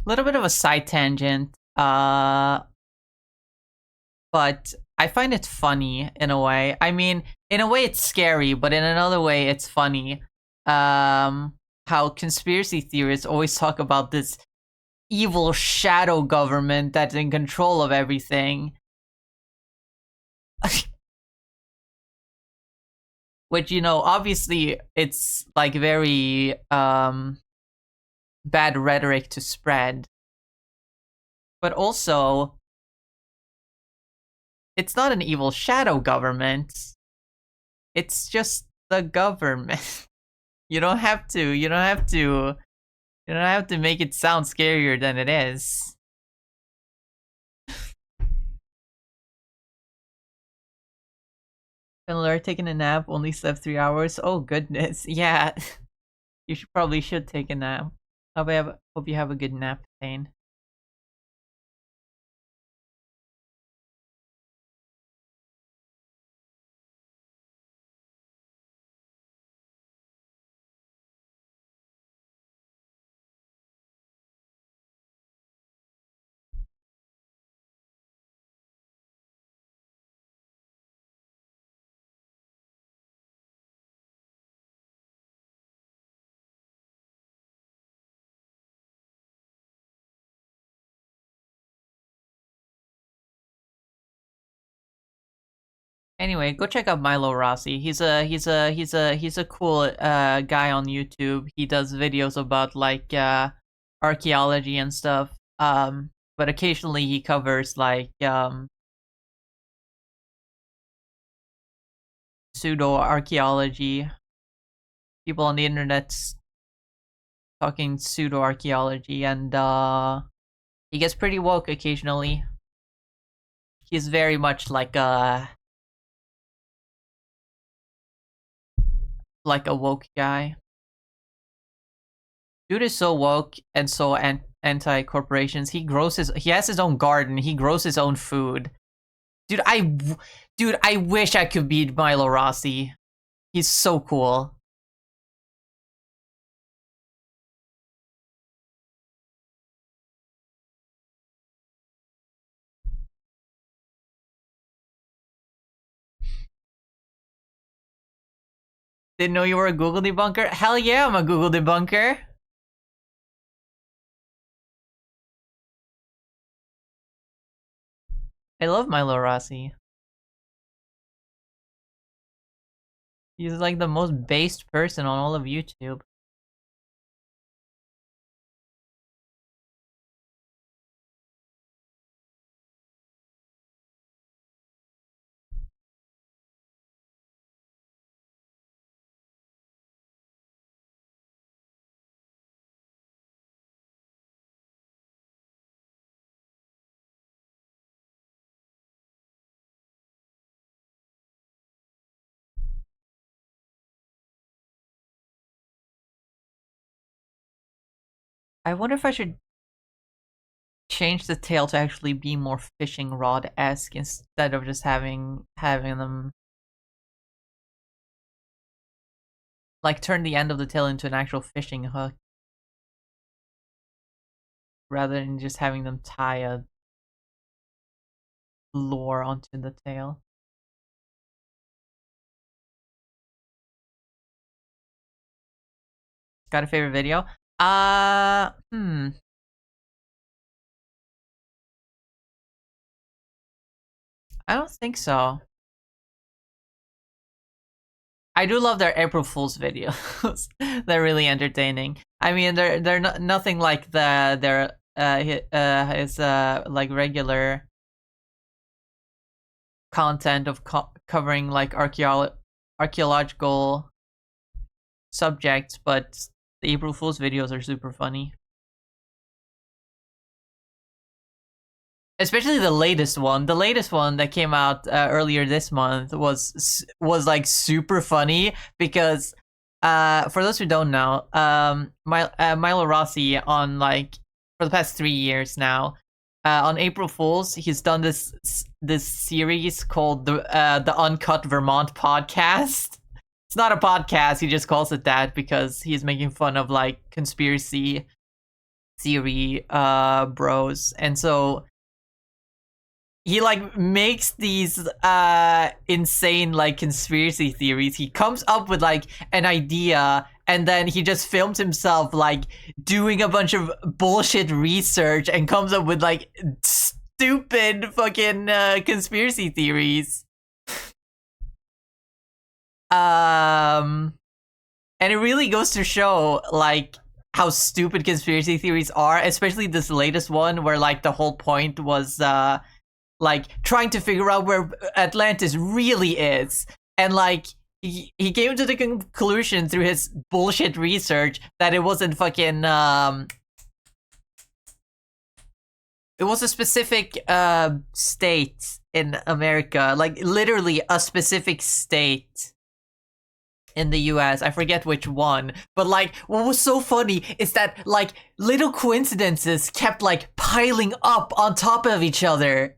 A little bit of a side tangent. But I find it funny in a way. I mean, in a way it's scary, but in another way it's funny. How conspiracy theorists always talk about this evil shadow government that's in control of everything. Which, you know, obviously it's like very bad rhetoric to spread. But also it's not an evil shadow government. It's just the government. You don't have to. You don't have to. You don't have to make it sound scarier than it is. Miller taking a nap. Only slept 3 hours. Oh goodness. Yeah. You should take a nap. Hope you have a good nap, Thane. Anyway, go check out Milo Rossi. He's a cool guy on YouTube. He does videos about like archaeology and stuff. But occasionally he covers like pseudo archaeology. People on the internet talking pseudo archaeology, and he gets pretty woke occasionally. He's very much like a woke guy. Dude is so woke and so anti-corporations. He has his own garden. He grows his own food. Dude, I wish I could be Milo Rossi. He's so cool. Didn't know you were a Google debunker? Hell yeah, I'm a Google debunker. I love Milo Rossi. He's like the most based person on all of YouTube. I wonder if I should change the tail to actually be more fishing rod-esque instead of just having them like turn the end of the tail into an actual fishing hook rather than just having them tie a lure onto the tail. Got a favorite video? I don't think so. I do love their April Fool's videos. They're really entertaining. I mean, they're nothing like their his like regular content of covering like archaeological subjects, but the April Fool's videos are super funny. Especially the latest one. The latest one that came out earlier this month was like super funny because for those who don't know, Milo Rossi on like for the past 3 years now, on April Fools, he's done this series called the Uncut Vermont Podcast. It's not a podcast, he just calls it that because he's making fun of like conspiracy theory bros. And so he like makes these insane like conspiracy theories. He comes up with like an idea and then he just films himself like doing a bunch of bullshit research and comes up with like stupid fucking conspiracy theories. And it really goes to show like how stupid conspiracy theories are, especially this latest one where like the whole point was like trying to figure out where Atlantis really is. And like he came to the conclusion through his bullshit research that it wasn't fucking it was a specific state in America, like literally a specific state in the US. I forget which one. But like what was so funny is that like little coincidences kept like piling up on top of each other.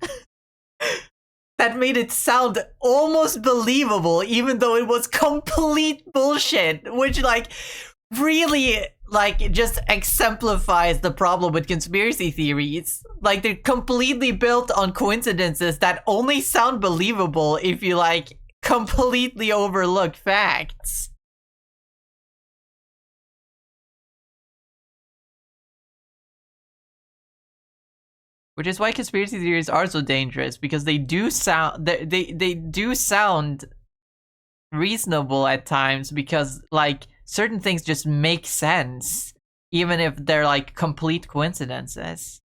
That made it sound almost believable, even though it was complete bullshit, which like really like just exemplifies the problem with conspiracy theories. Like they're completely built on coincidences that only sound believable if you like completely overlook facts. Which is why conspiracy theories are so dangerous, because they do sound reasonable at times, because like certain things just make sense even if they're like complete coincidences.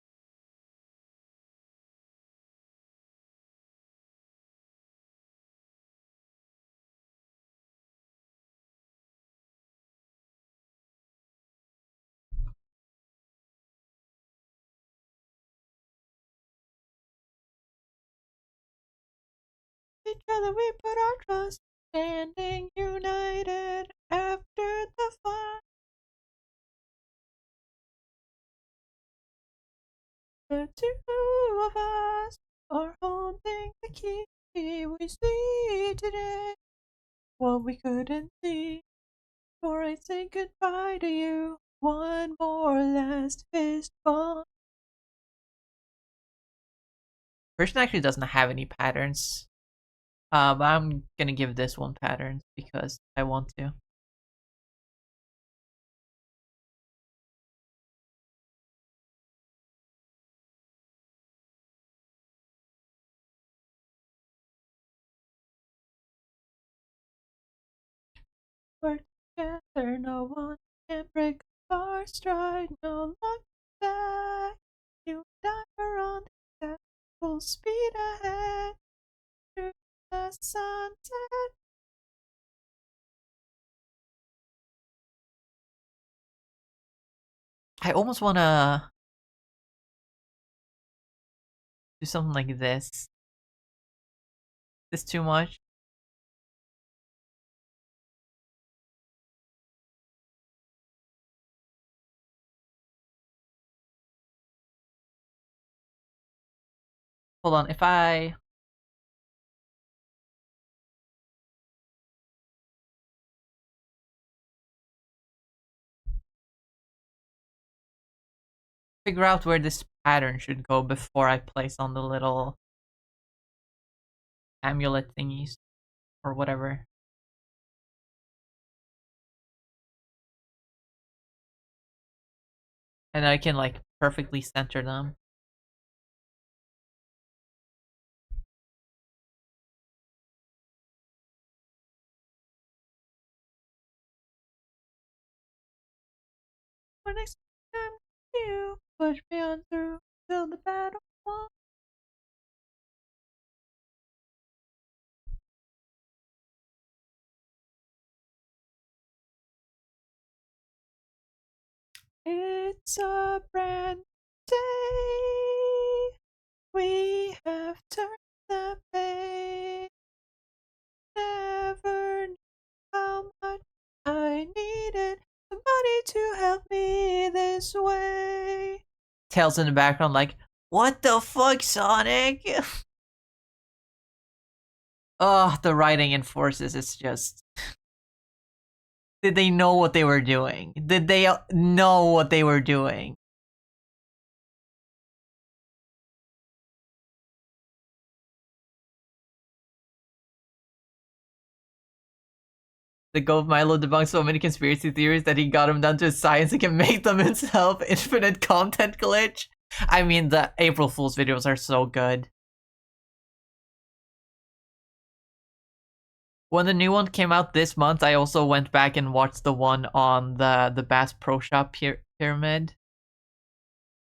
Each other we put our trust, standing united after the fight. The two of us are holding the key. We see today what we couldn't see. Before I say goodbye to you, one more last fist bump. Version actually doesn't have any patterns. But I'm gonna give this one patterns because I want to. We're together, no one can break our stride. No luck back. You and I are on the deck, full speed ahead through the sunset. I almost wanna do something like this. This too much? Hold on, if I figure out where this pattern should go before I place on the little amulet thingies or whatever. And I can like perfectly center them. For next time you push me on through till the battle won. It's a brand new day. We have turned the page. Never knew how much I needed somebody to help me this way. Tails in the background, like, what the fuck, Sonic? Oh, the writing in Forces is just. Did they know what they were doing? Did they know what they were doing? The Goat Milo debunks so many conspiracy theories that he got them down to a science and can make them himself. Infinite content glitch. I mean, the April Fool's videos are so good. When the new one came out this month, I also went back and watched the one on the Bass Pro Shop pyramid.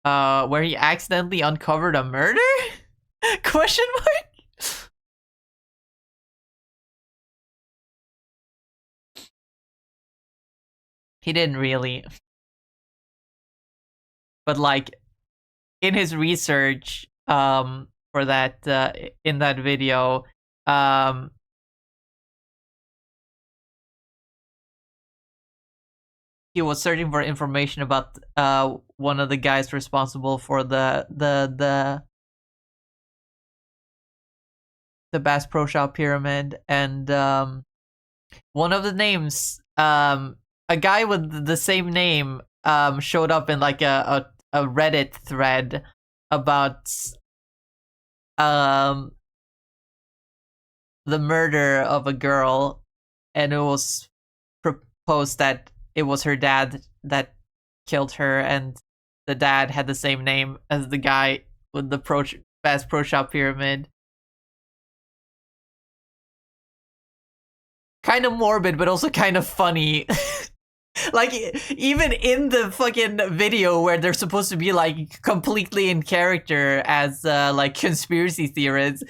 Where he accidentally uncovered a murder? Question mark? He didn't really. But like in his research for that in that video he was searching for information about one of the guys responsible for the Bass Pro Shop pyramid, and one of the names a guy with the same name showed up in like a Reddit thread about the murder of a girl, and it was proposed that it was her dad that killed her, and the dad had the same name as the guy with the Bass Pro Shop pyramid. Kind of morbid, but also kind of funny. Like, even in the fucking video where they're supposed to be like completely in character as like conspiracy theorists,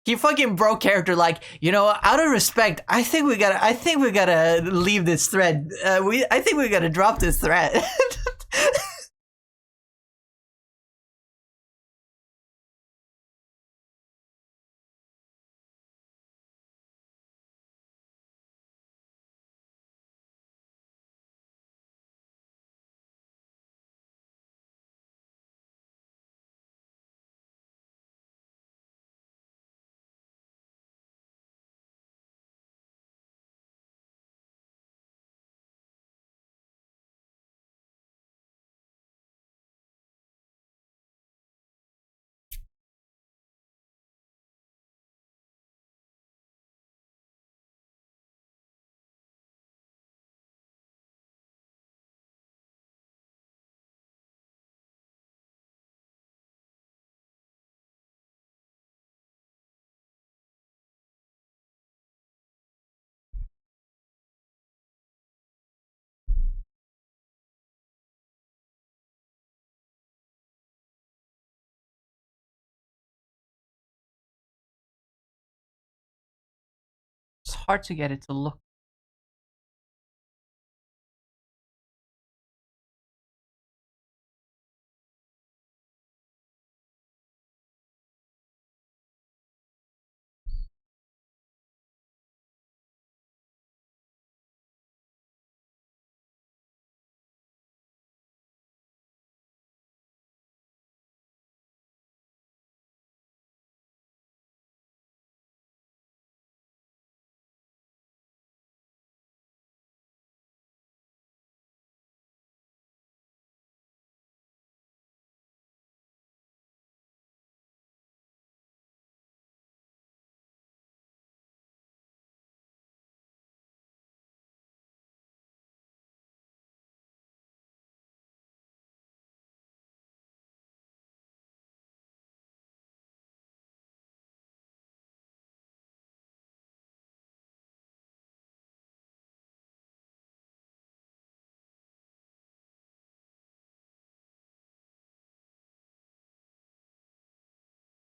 he fucking broke character. Like, you know, out of respect, I think we gotta leave this thread. I think we gotta drop this thread. hard to get it to look.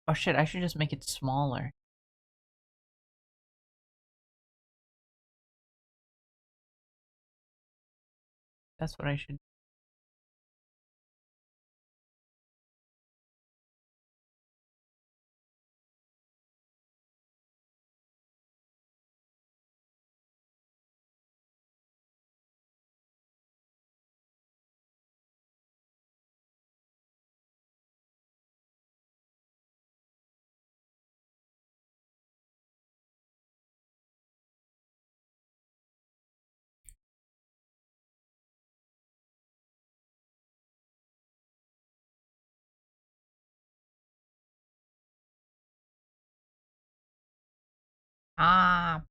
Oh shit, I should just make it smaller. That's what I should. Ah,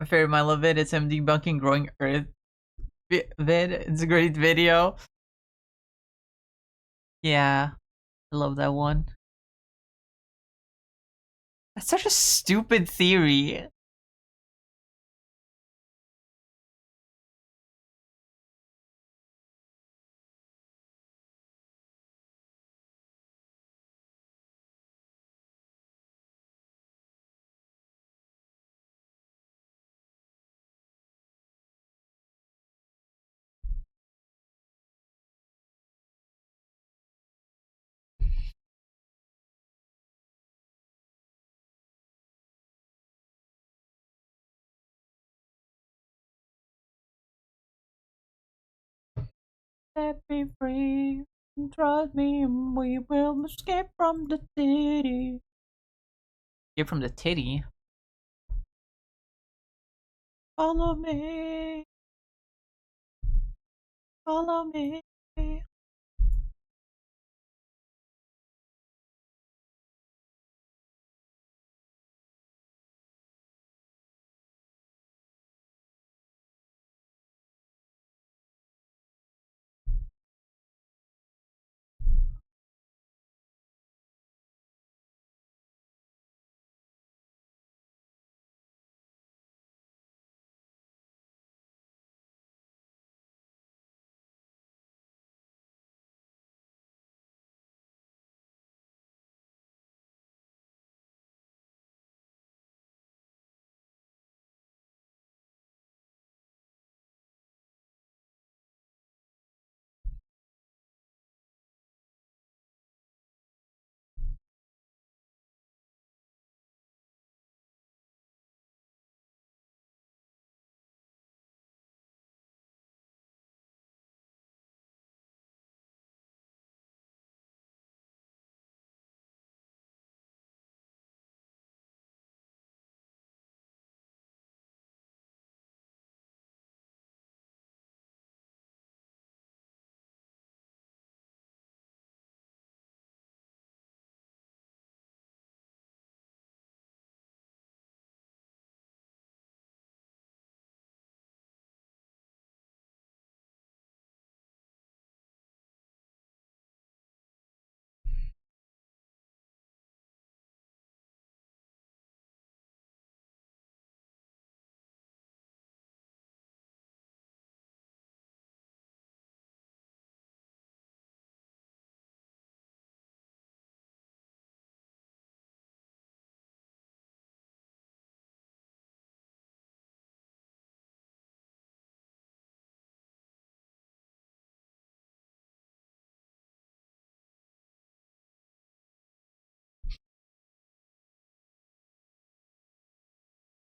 my favorite my love vid is him debunking growing earth vid. It's a great video. Yeah, I love that one. That's such a stupid theory. Set me free, trust me, and we will escape from the city. Escape from the titty. Follow me. Follow me.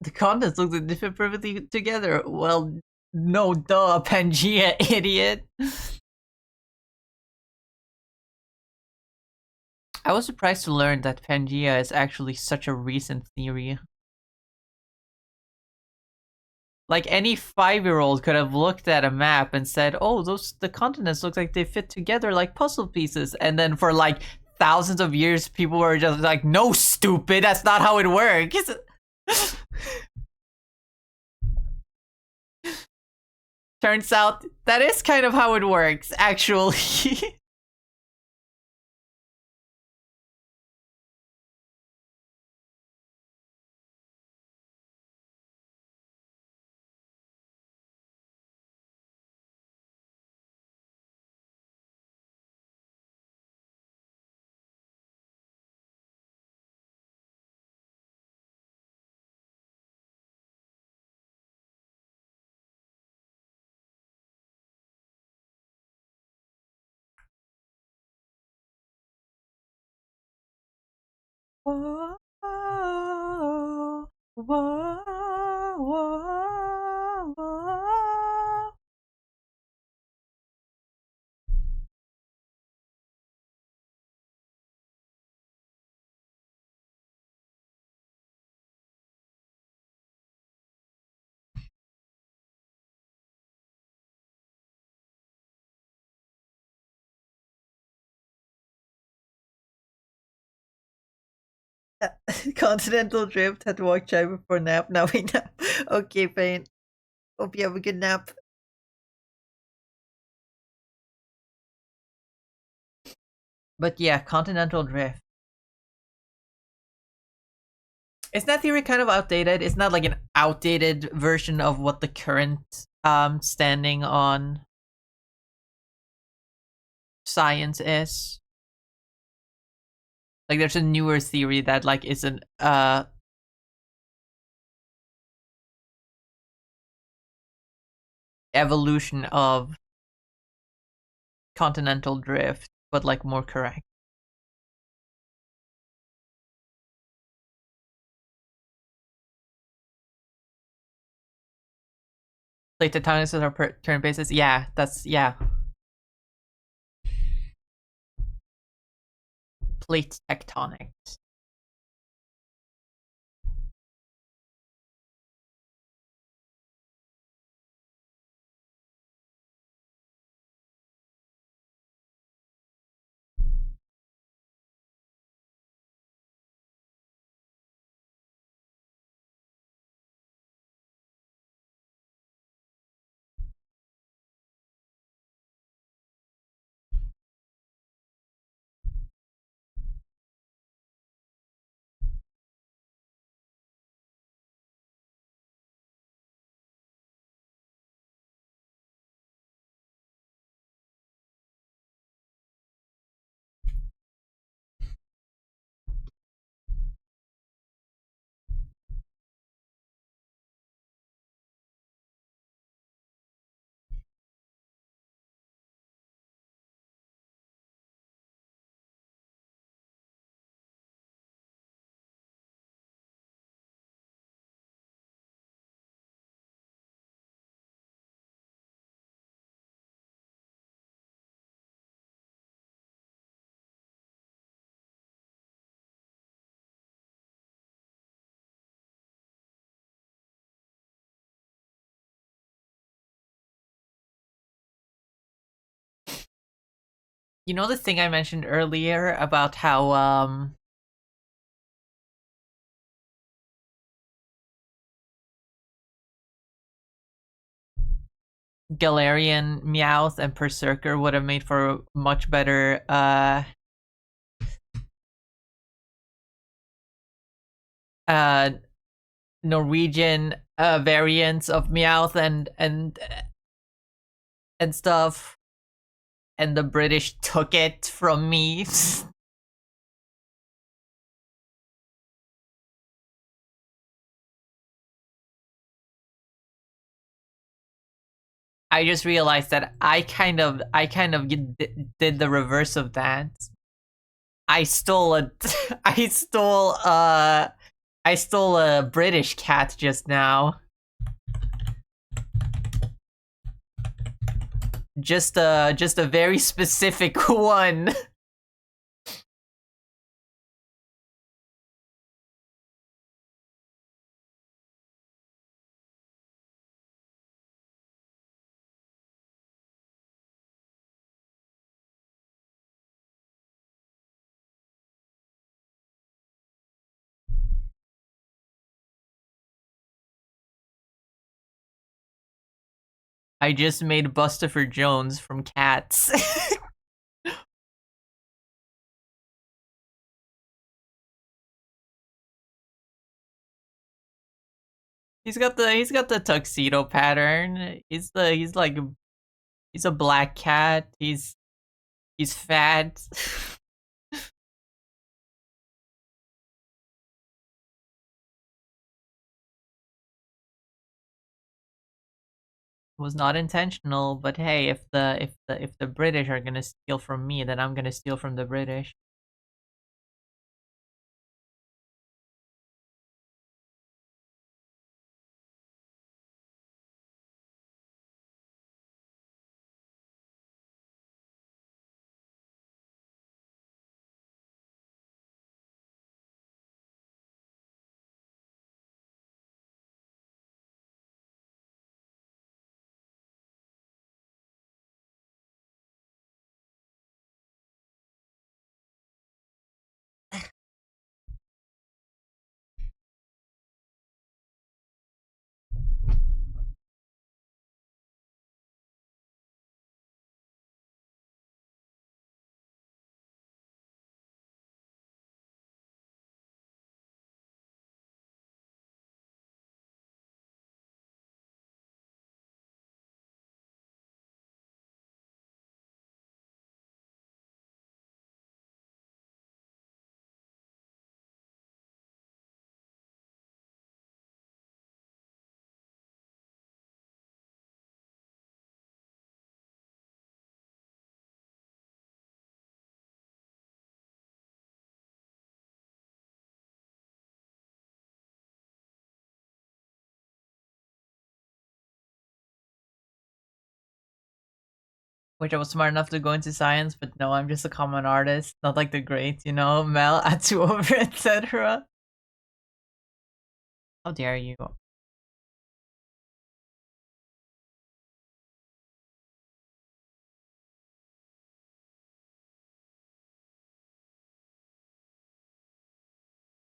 The continents look like they fit perfectly together. Well, no, duh, Pangea, idiot. I was surprised to learn that Pangea is actually such a recent theory. Like any 5-year-old could have looked at a map and said, "Oh, the continents look like they fit together like puzzle pieces." And then for like thousands of years, people were just like, "No, stupid, that's not how it works." Turns out that is kind of how it works, actually. Whoa, whoa, whoa, whoa. Continental drift had walked shy before nap. Now we nap. Okay, fine. Hope you have a good nap. But yeah, continental drift. Isn't that theory kind of outdated? It's not like an outdated version of what the current standing on science is. Like there's a newer theory that like is an evolution of continental drift, but like more correct. Plate tectonics are per turn basis. Yeah, that's yeah. Plate tectonics. You know the thing I mentioned earlier about how Galarian Meowth and Berserker would have made for much better uh Norwegian variants of Meowth and stuff, and the British took it from me. I just realized that I kind of did the reverse of that. I stole a I stole I stole a British cat just now. Just a very specific one. I just made Bustopher Jones from Cats. he's got the tuxedo pattern. He's a black cat. He's fat. Was not intentional, but hey, if the British are gonna steal from me, then I'm gonna steal from the British. Which I was smart enough to go into science, but no, I'm just a common artist, not like the greats, Mel, Atsu over, etc. How dare you?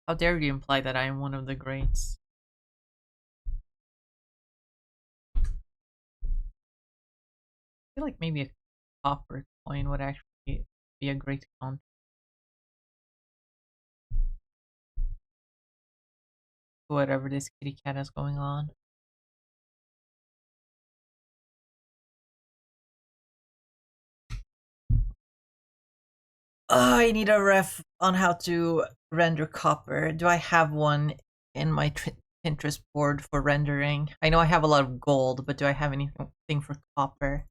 How dare you imply that I am one of the greats? I feel like maybe a copper coin would actually be a great count. Whatever this kitty cat has going on. I need a ref on how to render copper. Do I have one in my Pinterest board for rendering? I know I have a lot of gold, but do I have anything for copper?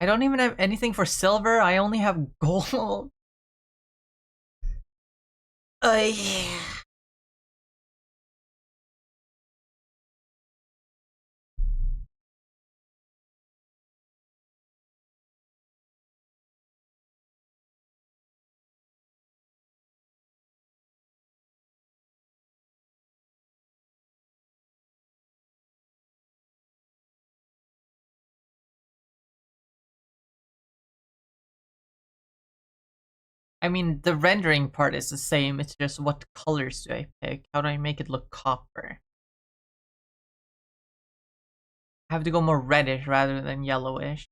I don't even have anything for silver. I only have gold. Yeah. I mean, the rendering part is the same. It's just what colors do I pick? How do I make it look copper? I have to go more reddish rather than yellowish.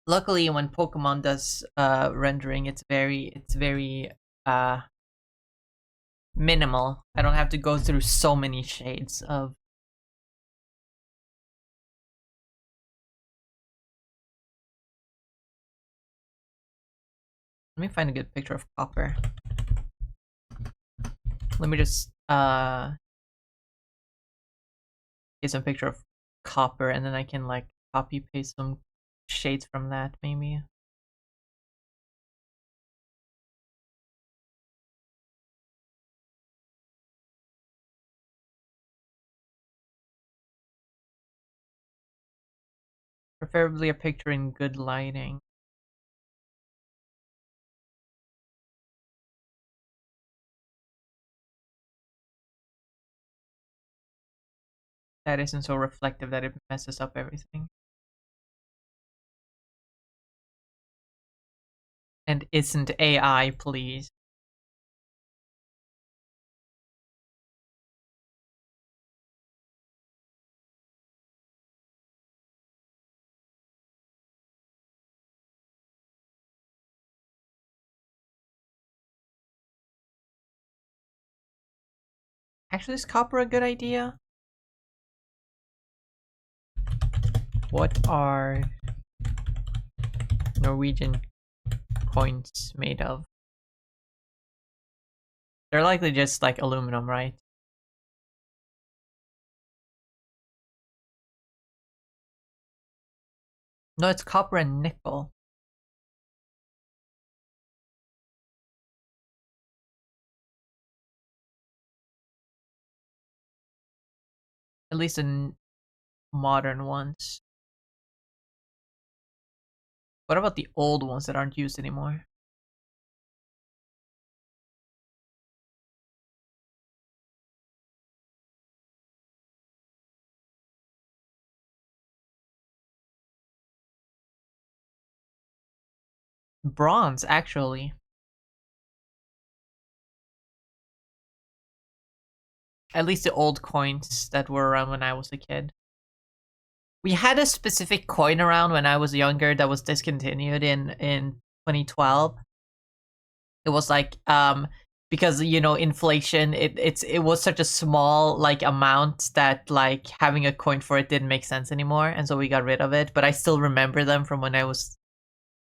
Luckily, when Pokemon does rendering, it's very uh minimal. I don't have to go through so many shades of. Let me find a good picture of Copper. Let me just get some picture of Copper, and then I can like copy paste some shades from that maybe. Preferably a picture in good lighting. That isn't so reflective that it messes up everything. And isn't AI, please. Actually, is Copper a good idea? What are Norwegian coins made of? They're likely just like aluminum, right? No, it's copper and nickel. At least in modern ones. What about the old ones that aren't used anymore? Bronze, actually. At least the old coins that were around when I was a kid. We had a specific coin around when I was younger that was discontinued in 2012. It was like because you know inflation, it was such a small like amount that like having a coin for it didn't make sense anymore, and so we got rid of it. But I still remember them from when I was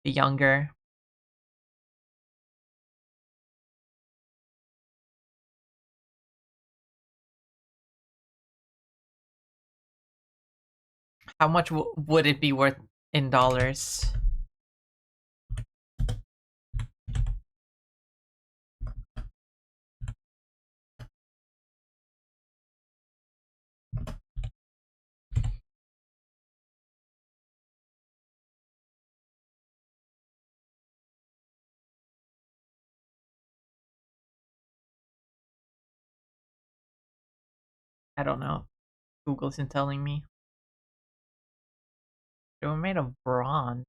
younger. How much would it be worth in dollars? I don't know. Google isn't telling me. They were made of bronze.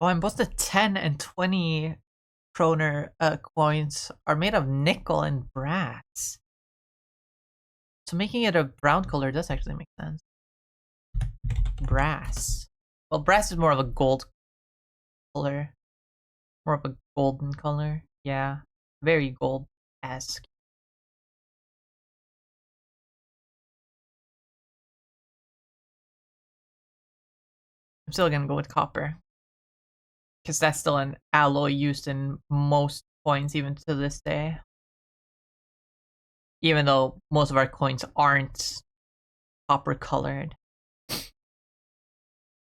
Oh, and both the 10 and 20 kroner coins are made of nickel and brass. So making it a brown color does actually make sense. Brass. Well, brass is more of a gold color. More of a golden color. Yeah. Very gold-esque. I'm still gonna go with copper. Because that's still an alloy used in most coins even to this day. Even though most of our coins aren't copper colored.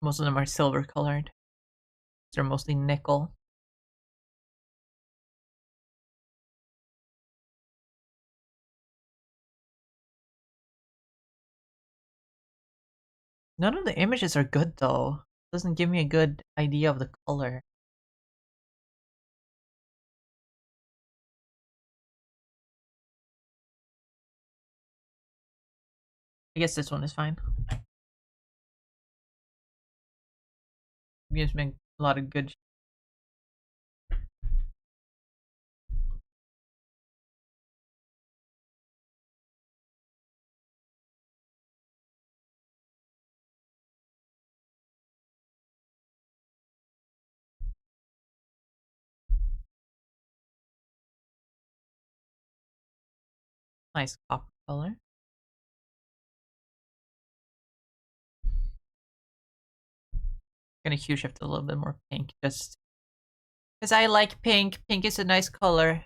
Most of them are silver colored. They're mostly nickel. None of the images are good though. Doesn't give me a good idea of the color. I guess this one is fine. gives me a lot of good. Nice copper color. Gonna hue shift a little bit more pink, just because I like pink. Pink is a nice color.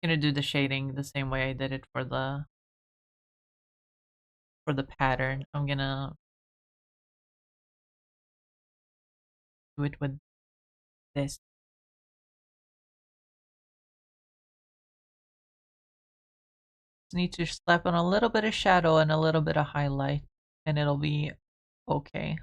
Gonna do the shading the same way I did it for the pattern. I'm gonna do it with this. Just need to slap on a little bit of shadow and a little bit of highlight, and it'll be okay.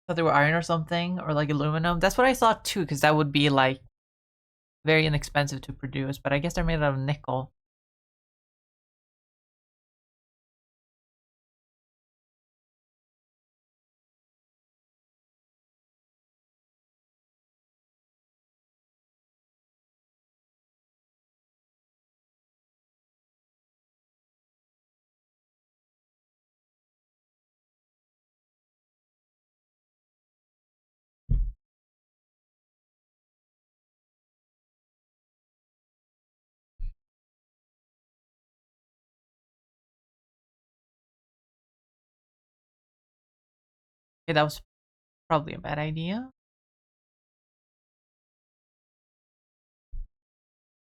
Thought they were iron or something, or like aluminum. That's what I thought too, because that would be like very inexpensive to produce. But I guess they're made out of nickel. Okay, that was probably a bad idea.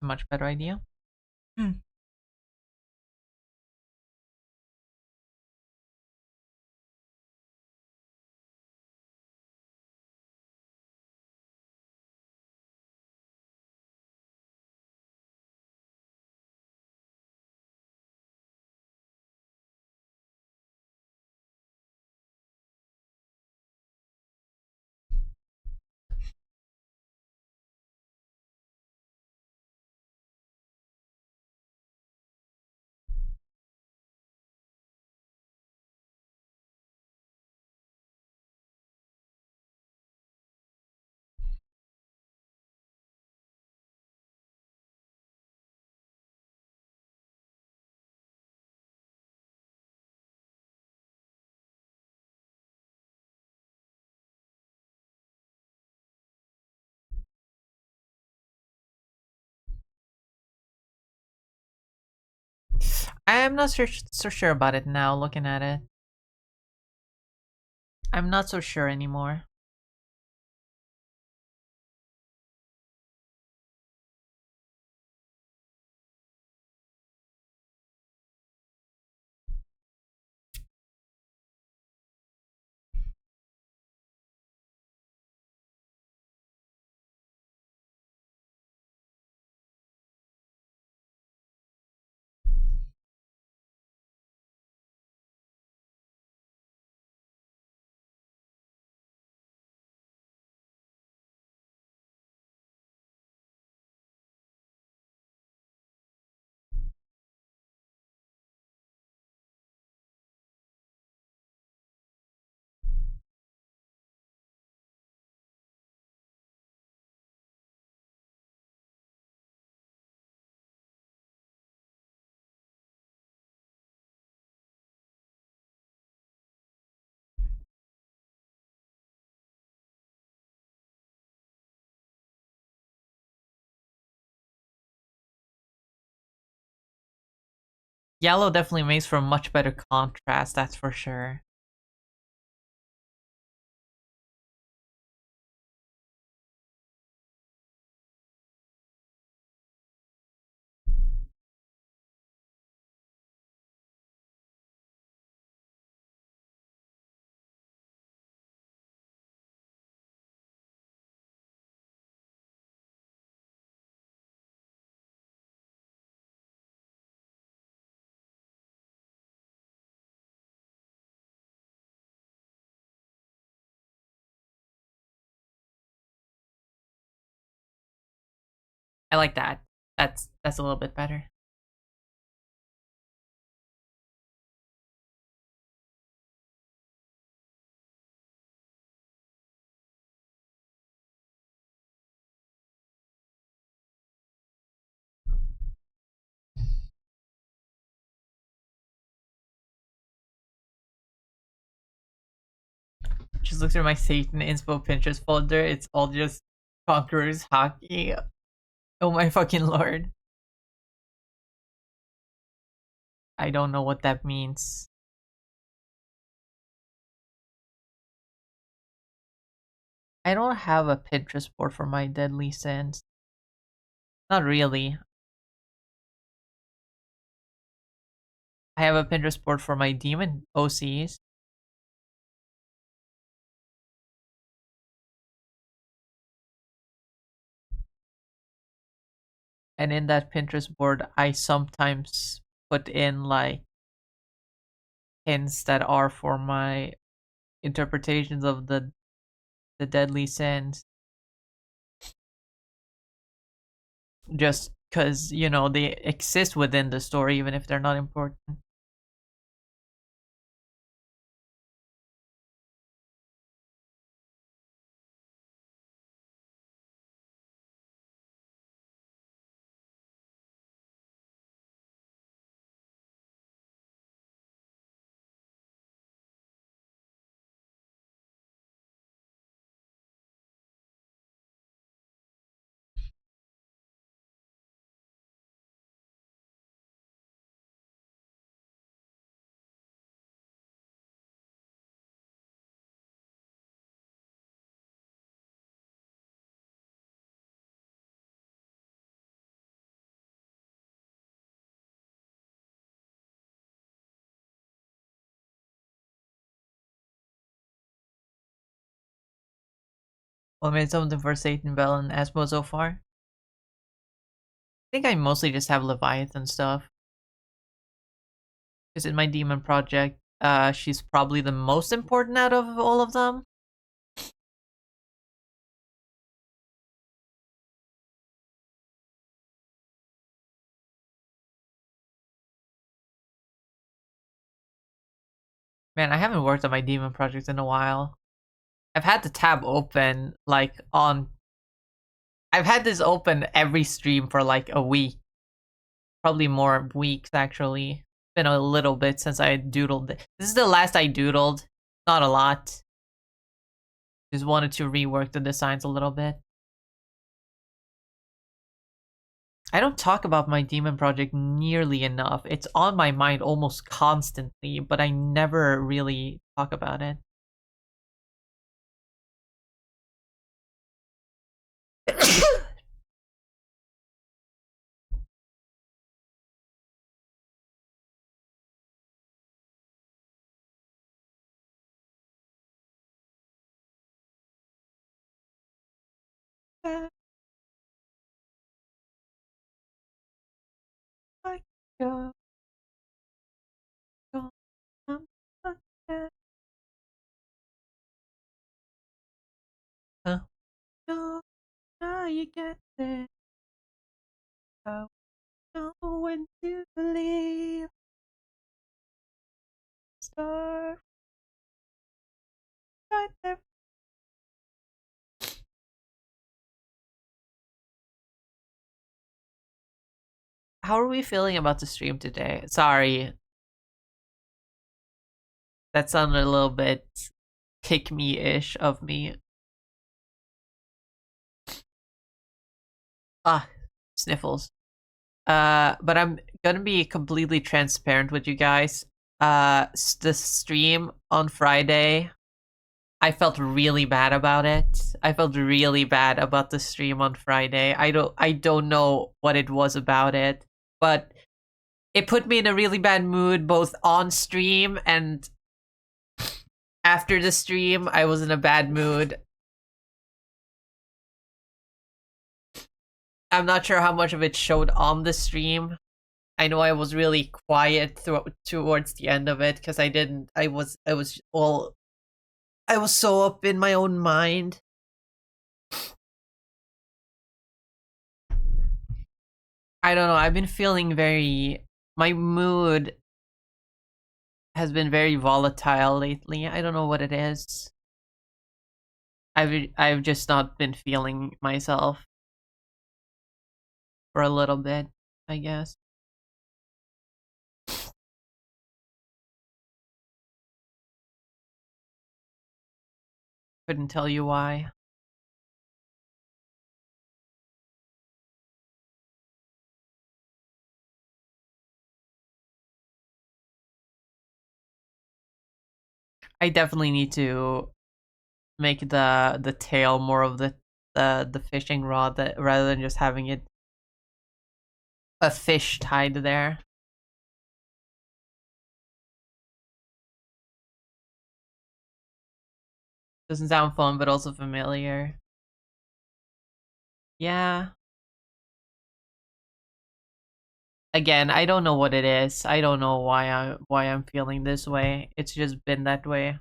A much better idea. I'm not so sure about it now, looking at it. I'm not so sure anymore. Yellow definitely makes for much better contrast, that's for sure. I like that. That's a little bit better. Just look through my Satan Inspo Pinterest folder. It's all just Conquerors hockey. Oh my fucking lord. I don't know what that means. I don't have a Pinterest board for my deadly sins. Not really. I have a Pinterest board for my demon OCs. And in that Pinterest board, I sometimes put in like hints that are for my interpretations of the deadly sins. Just because, you know, they exist within the story, even if they're not important. Well, I made something for Satan Bell and Asmo so far. I think I mostly just have Leviathan stuff. Because in my demon project, she's probably the most important out of all of them. Man, I haven't worked on my demon project in a while. I've had the tab open, like, on... I've had this open every stream for, like, a week. Probably more weeks, actually. It's been a little bit since I doodled it. This is the last I doodled. Not a lot. Just wanted to rework the designs a little bit. I don't talk about my demon project nearly enough. It's on my mind almost constantly, but I never really talk about it. You get there. I know when to believe. Start right there. How are we feeling about the stream today? Sorry, that sounded a little bit kick me-ish of me. Ah, sniffles. But I'm gonna be completely transparent with you guys. The stream on Friday, I felt really bad about it. I felt really bad about the stream on Friday. I don't know what it was about it, but it put me in a really bad mood both on stream and after the stream. I was in a bad mood. I'm not sure how much of it showed on the stream. I know I was really quiet towards the end of it because I didn't. I was so up in my own mind. I don't know. I've been feeling very. My mood has been very volatile lately. I don't know what it is. I've just not been feeling myself for a little bit, I guess. Couldn't tell you why. I definitely need to make the tail more of the fishing rod that rather than just having it a fish tied there. Doesn't sound fun, but also familiar. Yeah. Again, I don't know what it is. I don't know why I'm feeling this way. It's just been that way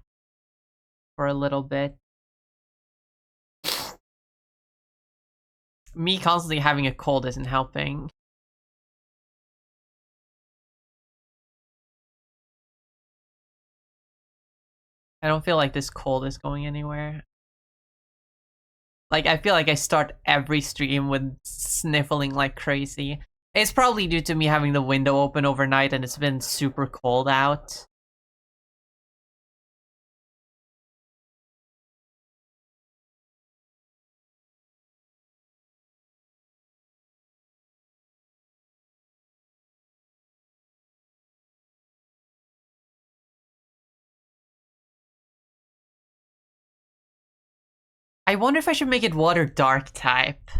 for a little bit. Me constantly having a cold isn't helping. I don't feel like this cold is going anywhere. Like, I feel like I start every stream with sniffling like crazy. It's probably due to me having the window open overnight and it's been super cold out. I wonder if I should make it water dark type.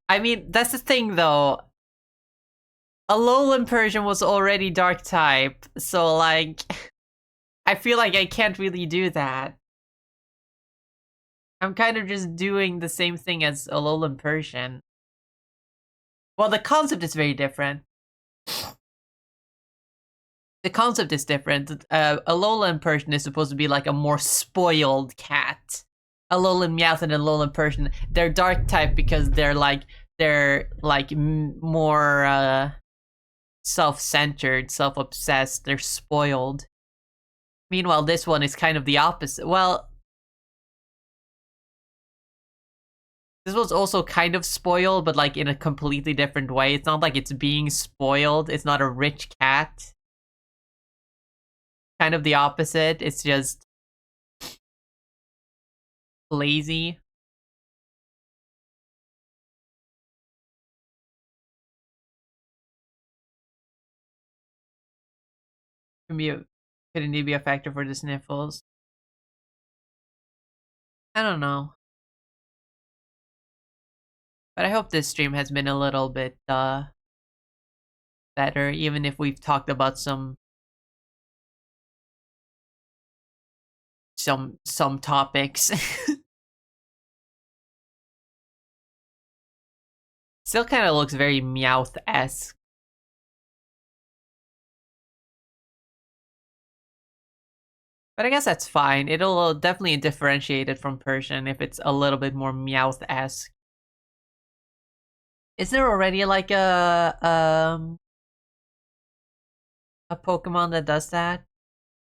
I mean, that's the thing though. Alolan Persian was already dark type, so like, I feel like I can't really do that. I'm kind of just doing the same thing as Alolan Persian. Well, the concept is very different. The concept is different. Alolan Persian is supposed to be like a more spoiled cat. Alolan Meowth and Alolan Persian, they're dark type because they're more self-centered, self-obsessed. They're spoiled. Meanwhile, this one is kind of the opposite. Well, this was also kind of spoiled, but like in a completely different way. It's not like it's being spoiled. It's not a rich cat. Kind of the opposite. It's just lazy. Could indeed be a factor for the sniffles. I don't know. But I hope this stream has been a little bit better, even if we've talked about some topics. Still kind of looks very Meowth-esque. But I guess that's fine. It'll definitely differentiate it from Persian if it's a little bit more Meowth-esque. Is there already like a Pokemon that does that?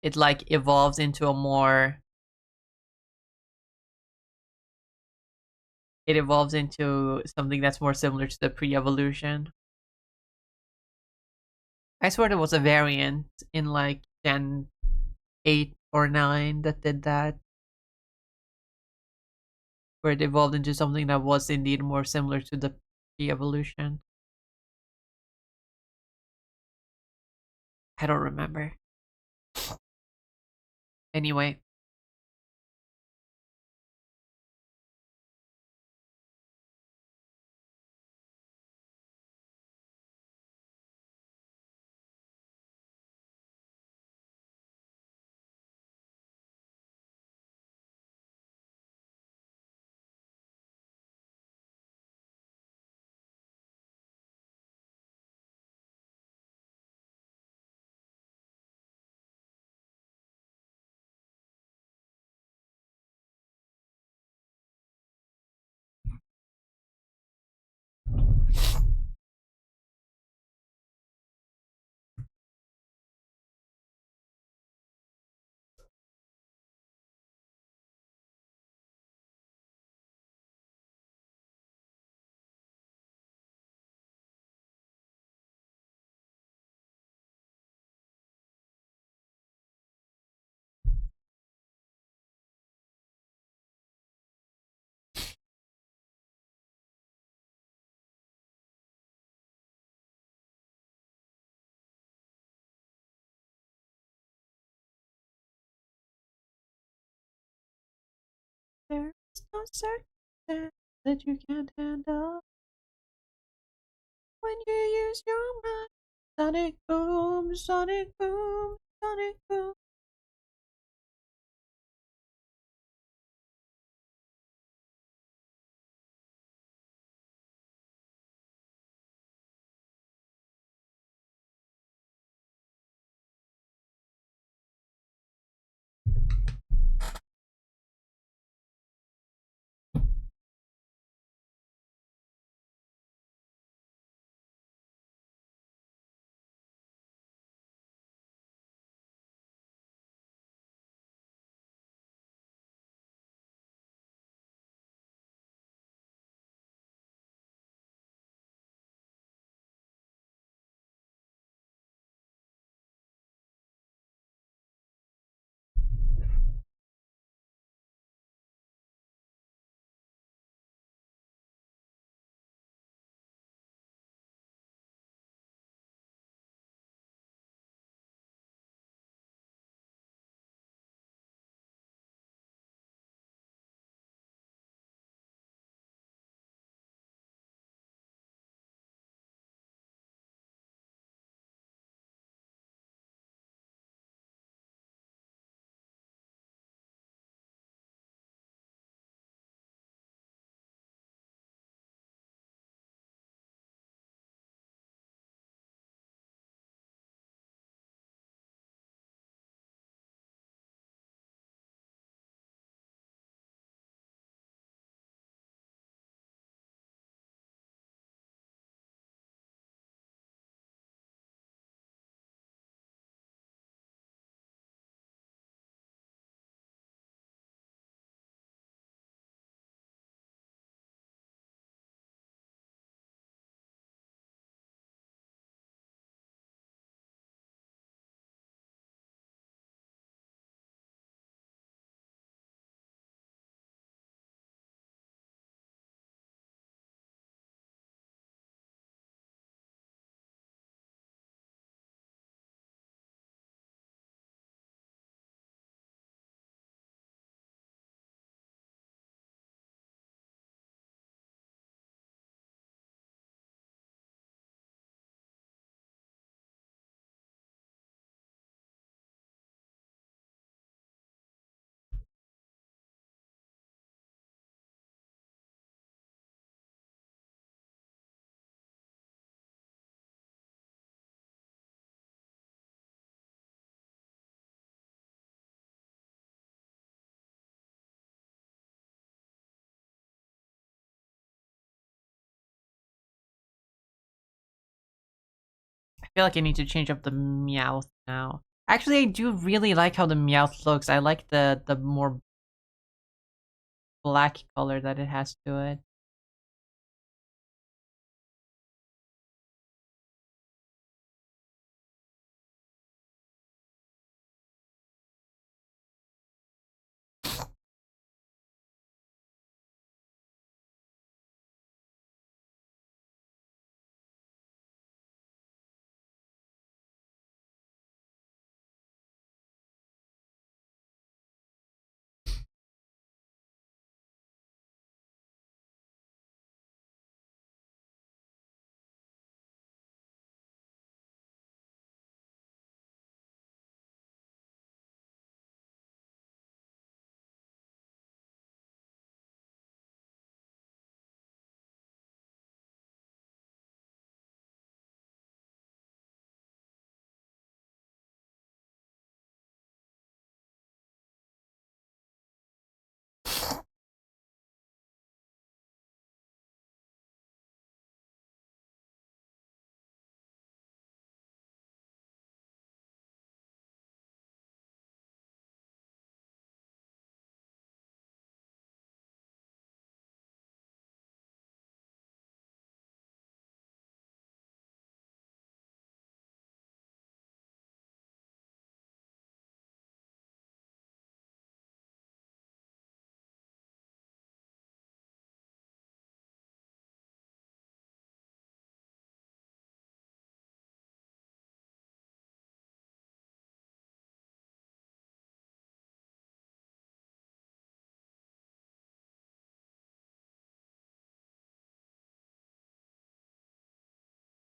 It like evolves into a more. It evolves into something that's more similar to the pre-evolution. I swear there was a variant in like Gen 8 or 9 that did that. Where it evolved into something that was indeed more similar to the pre-evolution. I don't remember. Anyway. There's no circumstance that you can't handle when you use your mind. Sonic boom, sonic boom, sonic boom. I feel like I need to change up the Meowth now. Actually, I do really like how the Meowth looks. I like the more black color that it has to it.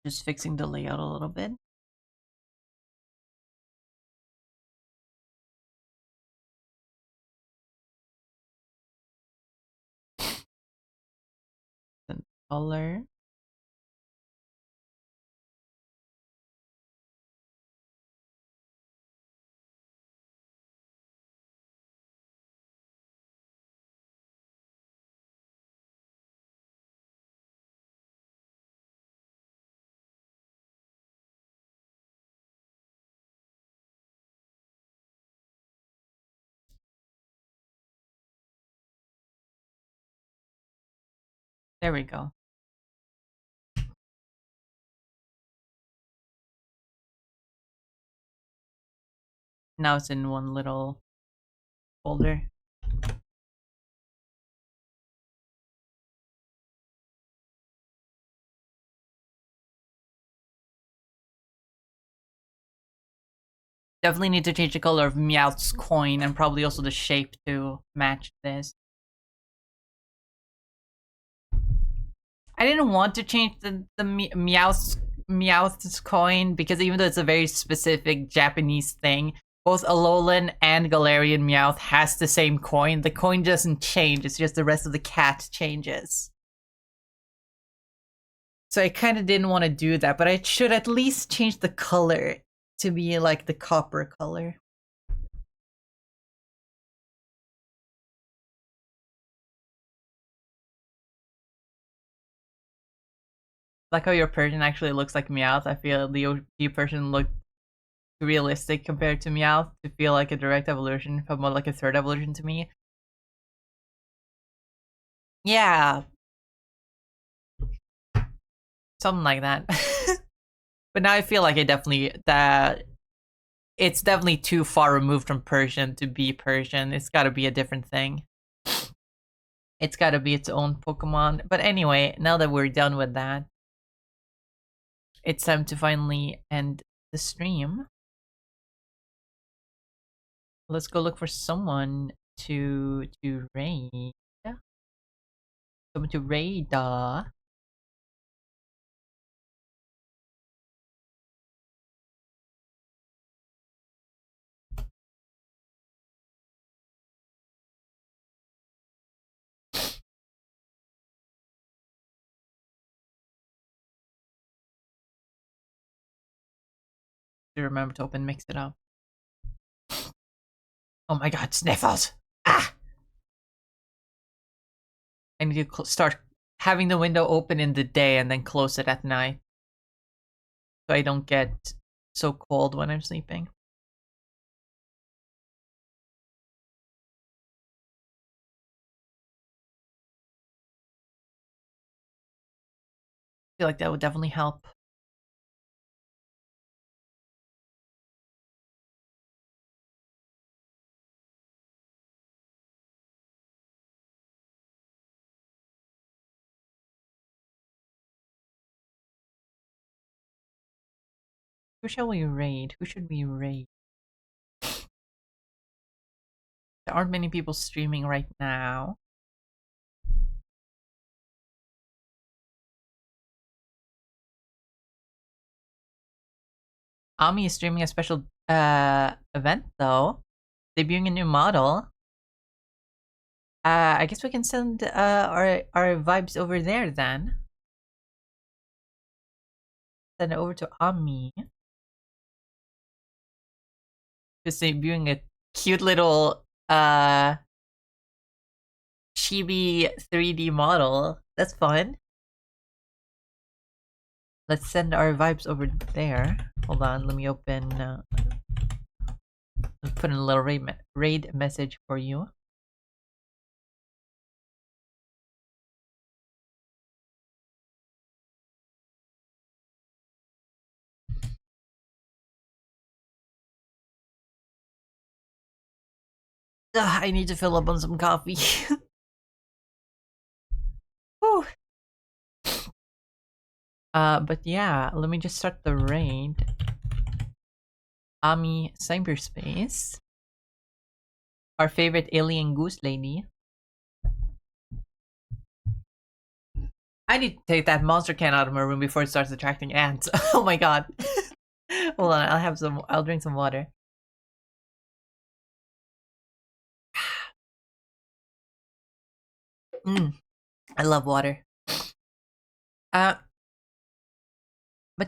Just fixing the layout a little bit. And color. There we go. Now it's in one little folder. Definitely need to change the color of Meowth's coin and probably also the shape to match this. I didn't want to change the Meowth's coin because even though it's a very specific Japanese thing, both Alolan and Galarian Meowth has the same coin. The coin doesn't change, it's just the rest of the cat changes. So I kind of didn't want to do that, but I should at least change the color to be like the copper color. Like how your Persian actually looks like Meowth. I feel the OG Persian looked realistic compared to Meowth to feel like a direct evolution, but more like a third evolution to me. Yeah. Something like that. But now I feel like it's definitely too far removed from Persian to be Persian. It's gotta be a different thing. It's gotta be its own Pokemon. But anyway, now that we're done with that, it's time to finally end the stream. Let's go look for someone to raid. Someone to raid. To remember to open mix it up. Oh my god, sniffles! Ah! I need to start having the window open in the day and then close it at night. So I don't get so cold when I'm sleeping. I feel like that would definitely help. Who shall we raid? Who should we raid? There aren't many people streaming right now. Ami is streaming a special event though. Debuting a new model. I guess we can send our vibes over there then. Send it over to Ami. Just debuting a cute little chibi 3D model. That's fun. Let's send our vibes over there. Hold on, let me open. Let's put in a little raid message for you. Ugh, I need to fill up on some coffee. Whew. But yeah, let me just start the raid. Ami Cyberspace. Our favorite alien goose lady. I need to take that monster can out of my room before it starts attracting ants. Oh my god. Hold on, I'll drink some water. I love water. But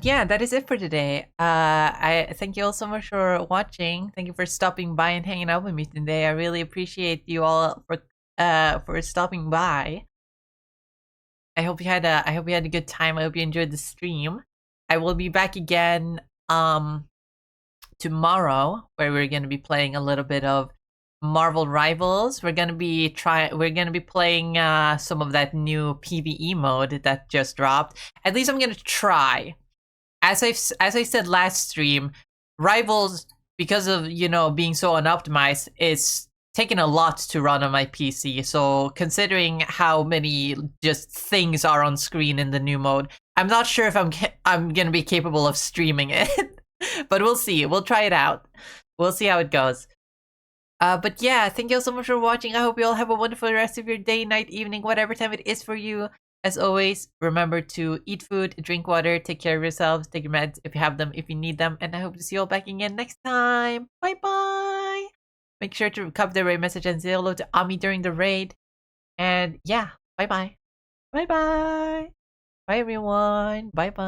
yeah, that is it for today. I thank you all so much for watching. Thank you for stopping by and hanging out with me today. I really appreciate you all for stopping by. I hope you had a good time. I hope you enjoyed the stream. I will be back again tomorrow, where we're gonna be playing a little bit of Marvel Rivals. We're gonna be playing some of that new PvE mode that just dropped. At least I'm gonna try. As I said last stream, Rivals, because of being so unoptimized, is taking a lot to run on my PC. So considering how many just things are on screen in the new mode, I'm not sure if I'm gonna be capable of streaming it. But we'll see. We'll try it out. We'll see how it goes. But yeah, thank you all so much for watching. I hope you all have a wonderful rest of your day, night, evening, whatever time it is for you. As always, remember to eat food, drink water, take care of yourselves, take your meds if you have them, if you need them, and I hope to see you all back again next time. Bye-bye! Make sure to copy the raid message and say hello to Ami during the raid. And yeah, bye-bye. Bye-bye! Bye everyone! Bye-bye!